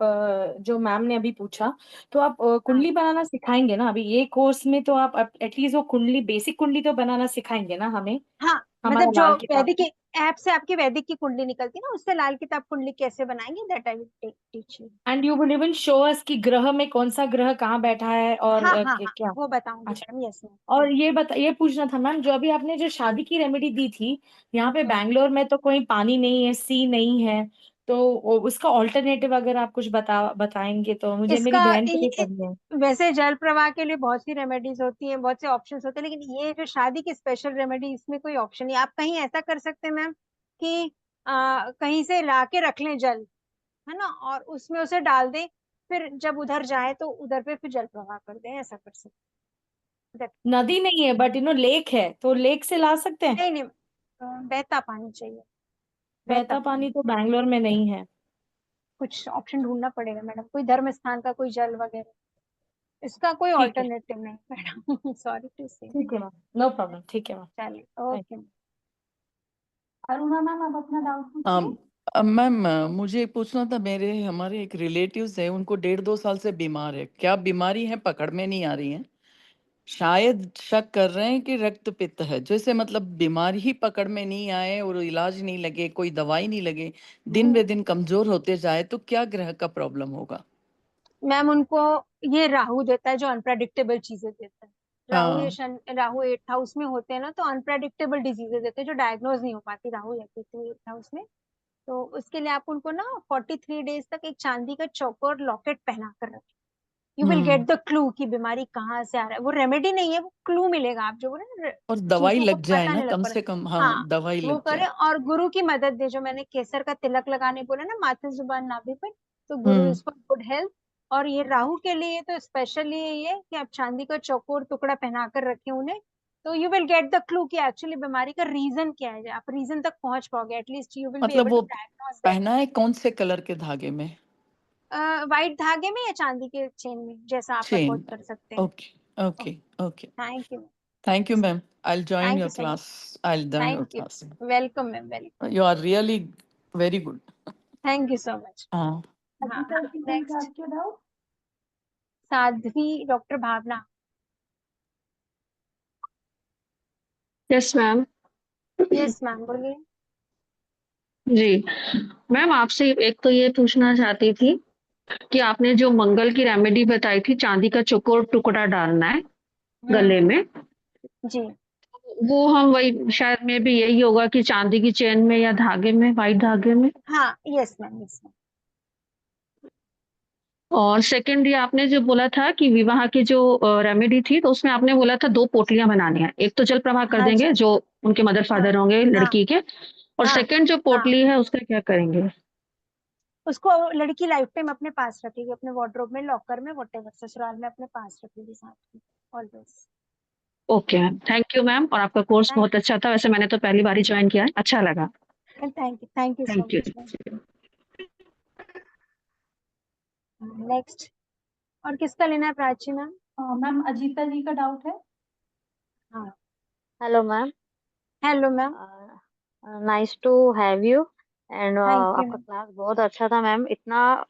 Speaker 7: जो मैम ने अभी पूछा, तो आप कुंडली बनाना सिखाएंगे ना अभी ये कोर्स में? तो आप एटलीस्ट वो कुंडली, बेसिक कुंडली तो बनाना सिखाएंगे ना हमें,
Speaker 2: हाँ,
Speaker 7: हमारा
Speaker 2: मतलब जो
Speaker 7: लाल किताब
Speaker 2: वैदिक
Speaker 7: में?
Speaker 2: ऐप से आपकी वैदिक की कुंडली निकलती है ना, उससे लाल किताब कुंडली कैसे बनाएंगे, that I will teach you.
Speaker 7: And you will even show us कि ग्रह में कौन सा ग्रह कहाँ बैठा है और
Speaker 2: हाँ हाँ हाँ,
Speaker 7: क्या।
Speaker 2: वो बताऊंगी
Speaker 7: अच्छा,
Speaker 2: मैडम, यस
Speaker 7: और
Speaker 2: मैम।
Speaker 7: ये पूछना था मैम, जो अभी आपने जो शादी की रेमेडी दी थी, यहाँ पे
Speaker 2: हम्म।
Speaker 7: बैंगलोर में तो कोई पानी नहीं है, सी नहीं है, तो उसका ऑल्टरनेटिव अगर आप कुछ बताएंगे तो, मुझे मेरी
Speaker 2: इसका
Speaker 7: बहन के लिए करनी है।
Speaker 2: वैसे जल प्रवाह के लिए बहुत सी रेमेडीज होती हैं, बहुत से ऑप्शंस होते हैं, लेकिन ये जो शादी की स्पेशल रेमेडी, इसमें कोई ऑप्शन नहीं। आप कहीं ऐसा कर सकते हैं मैम कि कहीं से ला के रख लें जल, है ना, और उसमें उसे डाल दें, फिर जब उधर जाए तो उधर पे फिर जल प्रवाह कर दें, ऐसा कर सकते हैं।
Speaker 7: नदी नहीं है बट लेक है, तो लेक से ला सकते हैं।
Speaker 2: नहीं नहीं, बहता पानी चाहिए, बहता
Speaker 7: बहता
Speaker 2: पानी।
Speaker 7: पानी तो बैंगलोर में नहीं है।
Speaker 2: कुछ ऑप्शन ढूंढना पड़ेगा मैडम, कोई धर्म स्थान का कोई जल वगैरह, इसका कोई
Speaker 7: ठीक है,
Speaker 2: ऑल्टरनेटिव नहीं मैडम, सॉरी टू से।
Speaker 7: ठीक है मैम, नो प्रॉब्लम, ठीक है मैम।
Speaker 2: चलिए,
Speaker 7: Thank
Speaker 2: ओके।
Speaker 1: अरुणा मैम, आप अपना डाउट पूछिए।
Speaker 8: मैम मुझे पूछना था, हमारे एक रिलेटिव्स है, उनको 1.5-2 साल से बीमार है, क्या बीमारी है पकड़ में नहीं आ रही है, शायद शक कर रहे हैं कि रक्त पित्त है, जैसे मतलब बीमारी ही पकड़ में नहीं आए और इलाज नहीं लगे, कोई दवाई नहीं लगे, दिन बे दिन कमजोर होते जाए, तो क्या ग्रह का प्रॉब्लम होगा?
Speaker 2: मैम उनको ये राहु देता है, जो अनप्रेडिक्टेबल चीजें देता है। राहु या
Speaker 8: हाँ।
Speaker 2: शनि, राहु 8th हाउस में होते हैं ना, तो अनप्रेडिक्टेबल डिजीजेस देते हैं जो डायग्नोज नहीं हो पाती, राहु या केतु 8th हाउस में। तो उसके लिए आप उनको ना 43 डेज तक एक चांदी का चौकोर लॉकेट पहना कर रखें। You will get the clue कि बीमारी कहाँ से आ रहा है। वो रेमेडी नहीं है, वो क्लू मिलेगा, आप जो बोले ना,
Speaker 8: और दवाई
Speaker 2: चीजों को
Speaker 8: लग जाए
Speaker 2: पता
Speaker 8: ना
Speaker 2: नहीं लग
Speaker 8: कम
Speaker 2: पा
Speaker 8: से कम,
Speaker 2: रहा।
Speaker 8: हाँ
Speaker 2: हाँ,
Speaker 8: दवाई
Speaker 2: वो
Speaker 8: लग
Speaker 2: करे,
Speaker 8: जाए।
Speaker 2: और गुरु की मदद दे, जो मैंने केसर का तिलक लगाने बोला ना माथे जुबान नाभि पर, तो गुरु
Speaker 8: hmm
Speaker 2: is for good health. और ये राहु के लिए तो स्पेशली ये कि आप चांदी का चौकोर टुकड़ा पहना कर रखें उन्हें, तो you will get the clue कि एक्चुअली बीमारी का रीजन क्या है, आप रीजन तक पहुंच पाओगे, एटलीस्ट यू विल बी
Speaker 8: मतलब
Speaker 2: एबल टू
Speaker 8: वो
Speaker 2: डायग्नोज दैट।
Speaker 8: पहना है कौन से कलर के धागे में?
Speaker 2: व्हाइट धागे में या चांदी के चेन में, जैसा आप
Speaker 8: चेन।
Speaker 2: अफोर्ड कर सकते हैं।
Speaker 8: Okay, okay, okay.
Speaker 2: Thank you.
Speaker 8: Thank you, ma'am. I'll join
Speaker 2: thank
Speaker 8: your
Speaker 2: you so much.
Speaker 8: class. I'll join your
Speaker 2: thank you.
Speaker 8: class.
Speaker 2: Welcome ma'am, welcome.
Speaker 8: You are really very good.
Speaker 2: Thank you so much.
Speaker 8: हाँ।
Speaker 2: हाँ हाँ, next.
Speaker 1: आपके doubt.
Speaker 2: Sadhvi doctor Bhavna.
Speaker 9: Yes ma'am.
Speaker 2: Yes ma'am, बोलिए।
Speaker 9: जी ma'am, आपसे एक तो ये पूछना चाहती थी कि आपने जो मंगल की रेमेडी बताई थी, चांदी का चौकोर टुकड़ा डालना है गले में,
Speaker 2: जी
Speaker 9: वो हम वही शायद में भी यही होगा कि चांदी की चेन में या धागे में, व्हाइट धागे में।
Speaker 2: हाँ, यस मैम, यस मैम।
Speaker 9: और सेकेंडली आपने जो बोला था कि विवाह की जो रेमेडी थी, तो उसमें आपने बोला था 2 पोटलियां बनानी है, एक तो जल प्रवाह कर
Speaker 2: हाँ जी,
Speaker 9: देंगे जो उनके मदर
Speaker 2: हाँ
Speaker 9: फादर होंगे
Speaker 2: हाँ
Speaker 9: लड़की के, और
Speaker 2: हाँ
Speaker 9: सेकेंड जो
Speaker 2: हाँ।
Speaker 9: पोटली है उसका क्या करेंगे?
Speaker 2: उसको लड़की लाइफ टाइम अपने पास रखेगी, अपने वार्डरोब में, लॉकर में, व्हाटएवर, ससुराल में अपने पास रखेगी साथ में always.
Speaker 9: Okay ma'am, thank you ma'am. और आपका कोर्स बहुत अच्छा था, वैसे मैंने तो पहली बार ही ज्वाइन किया है, अच्छा लगा।
Speaker 2: Thank you so
Speaker 9: thank you.
Speaker 2: Much ma'am. Next और किसका लेना है प्राची मैम?
Speaker 1: मैम अजीता जी का डाउट है।
Speaker 2: हाँ,
Speaker 10: hello ma'am,
Speaker 2: hello ma'am,
Speaker 10: nice to have you and
Speaker 2: thank you
Speaker 10: आपका
Speaker 2: मैम,
Speaker 10: क्लास बहुत अच्छा था मैम। इतना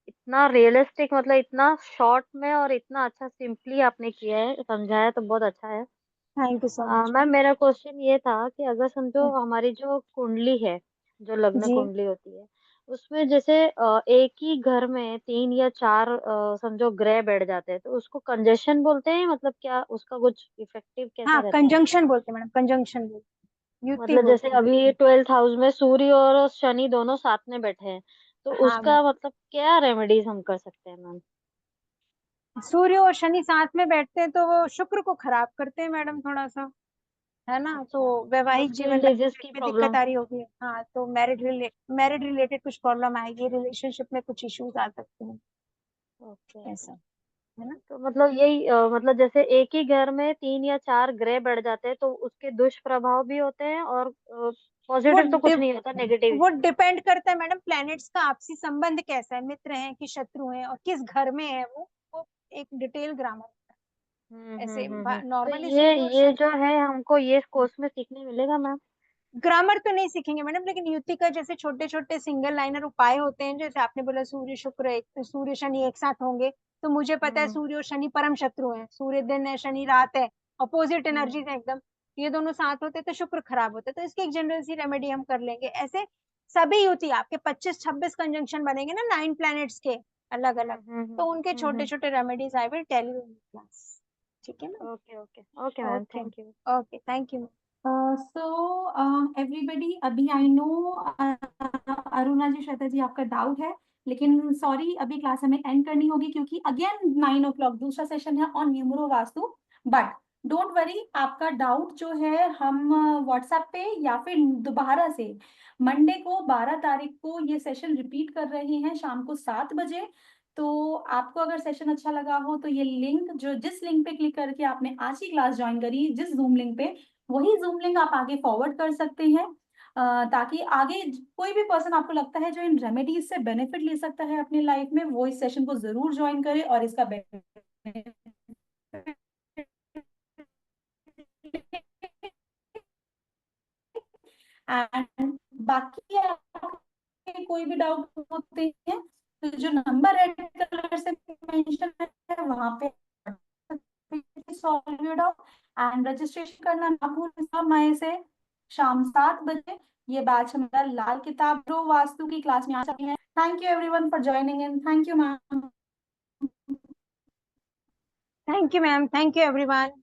Speaker 10: इतना रियलिस्टिक, मतलब इतना शॉर्ट में और इतना अच्छा सिंपली आपने किया है, समझाया तो बहुत अच्छा है।
Speaker 2: Thank you so much
Speaker 10: ma'am मेरा क्वेश्चन ये था कि अगर समझो हमारी जो कुंडली है, जो लग्न
Speaker 2: जी।
Speaker 10: कुंडली होती है, उसमें जैसे एक ही घर में 3 या 4 समझो ग्रह बैठ जाते हैं, तो उसको कंजशन बोलते हैं, मतलब क्या उसका कुछ इफेक्टिव कैसा
Speaker 2: हाँ,
Speaker 10: रहता है?
Speaker 2: कंजंक्शन बोलते हैं मैडम, कंजंक्शन बोलते हैं, युति
Speaker 10: मतलब जैसे
Speaker 2: बोलते हैं।
Speaker 10: अभी 12th हाउस में सूर्य और शनि दोनों साथ में बैठे हैं, तो
Speaker 2: हाँ मैम,
Speaker 10: उसका मतलब क्या रेमेडीज हम कर सकते हैं मैम?
Speaker 2: सूर्य और शनि साथ में बैठते हैं तो वो शुक्र को खराब करते हैं मैडम थोड़ा सा, है ना, तो
Speaker 10: अच्छा,
Speaker 2: वैवाहिक जीवन
Speaker 10: हस्बैंड डिजीज की
Speaker 2: में दिक्कत
Speaker 10: प्रॉब्लम।
Speaker 2: आ रही होगी। हाँ, तो मैरिड रिलेटेड कुछ प्रॉब्लम आएगी, रिलेशनशिप में कुछ इश्यूज आ सकते हैं,
Speaker 10: ओके
Speaker 2: ऐसा,
Speaker 10: ओके।
Speaker 2: है ना।
Speaker 10: तो मतलब यही मतलब जैसे एक ही घर में 3 या 4 ग्रह बैठ जाते हैं, तो उसके दुष्प्रभाव भी होते हैं और
Speaker 2: वो
Speaker 10: पॉजिटिव तो कुछ
Speaker 2: डिप,
Speaker 10: नहीं होता, नेगेटिव।
Speaker 2: वो डिपेंड करता है मैडम, प्लैनेट्स का आपसी संबंध कैसा है, मित्र हैं कि शत्रु हैं, और किस घर में है वो एक डिटेल ग्रामर ऐसे
Speaker 10: तो
Speaker 2: नॉर्मली
Speaker 10: ये
Speaker 2: सूर्य और
Speaker 10: ये
Speaker 2: शनि।
Speaker 10: जो है हमको ये कोर्स में सीखने मिलेगा मैम?
Speaker 2: ग्रामर तो नहीं सीखेंगे मैडम, लेकिन युति का जैसे छोटे छोटे सिंगल लाइनर उपाय होते हैं, जैसे आपने बोला सूर्य शुक्र सूर्य शनि एक साथ होंगे, तो मुझे पता है
Speaker 10: हम्म
Speaker 2: सूर्य और शनि परम शत्रु हैं, सूर्य दिन है शनि रात है, अपोजिट एनर्जीज
Speaker 10: हम्म
Speaker 2: है एकदम, ये दोनों साथ होते हैं तो शुक्र खराब होता है, तो इसकी एक जनरल सी रेमेडी हम कर लेंगे। ऐसे सभी युति आपके 25-26 कंजंक्शन बनेंगे ना 9 प्लैनेट्स के अलग अलग, तो उनके छोटे छोटे remedies I will tell you in class, ठीक है ना।
Speaker 10: Okay okay okay ma'am,
Speaker 2: okay,
Speaker 10: thank you.
Speaker 2: Okay, thank you.
Speaker 1: So everybody, अभी आई नो अरुणा जी, श्वेता जी, आपका डाउट है, लेकिन सॉरी अभी क्लास हमें एंड करनी होगी क्योंकि अगेन 9 o'clock दूसरा सेशन है on numero vastu. But don't worry, आपका डाउट जो है हम व्हाट्सएप पे या फिर दोबारा से मंडे को 12 तारीख को ये सेशन रिपीट कर रहे हैं शाम को 7 बजे। तो आपको अगर सेशन अच्छा लगा हो तो ये लिंक, जो जिस लिंक पे क्लिक करके आपने आज की क्लास ज्वाइन करी, जिस जूम लिंक पे, वही जूम लिंक आप आगे फॉरवर्ड कर सकते हैं, ताकि आगे कोई भी पर्सन आपको लगता है जो इन रेमेडीज से बेनिफिट ले सकता है अपनी लाइफ में, वो इस सेशन को जरूर ज्वाइन करे और इसका benefit एंड बाकी आपके कोई भी डाउट होते हैं तो जो नंबर रेड कलर से मेंशन है वहां पे solve your doubt and registration करना ना भूलें। मई से शाम 7 बजे ये बैच हमारा लाल किताब रो वास्तु की क्लास में आ सकते हैं। Thank you everyone for joining in. Thank you ma'am.
Speaker 2: Thank you ma'am, thank you everyone.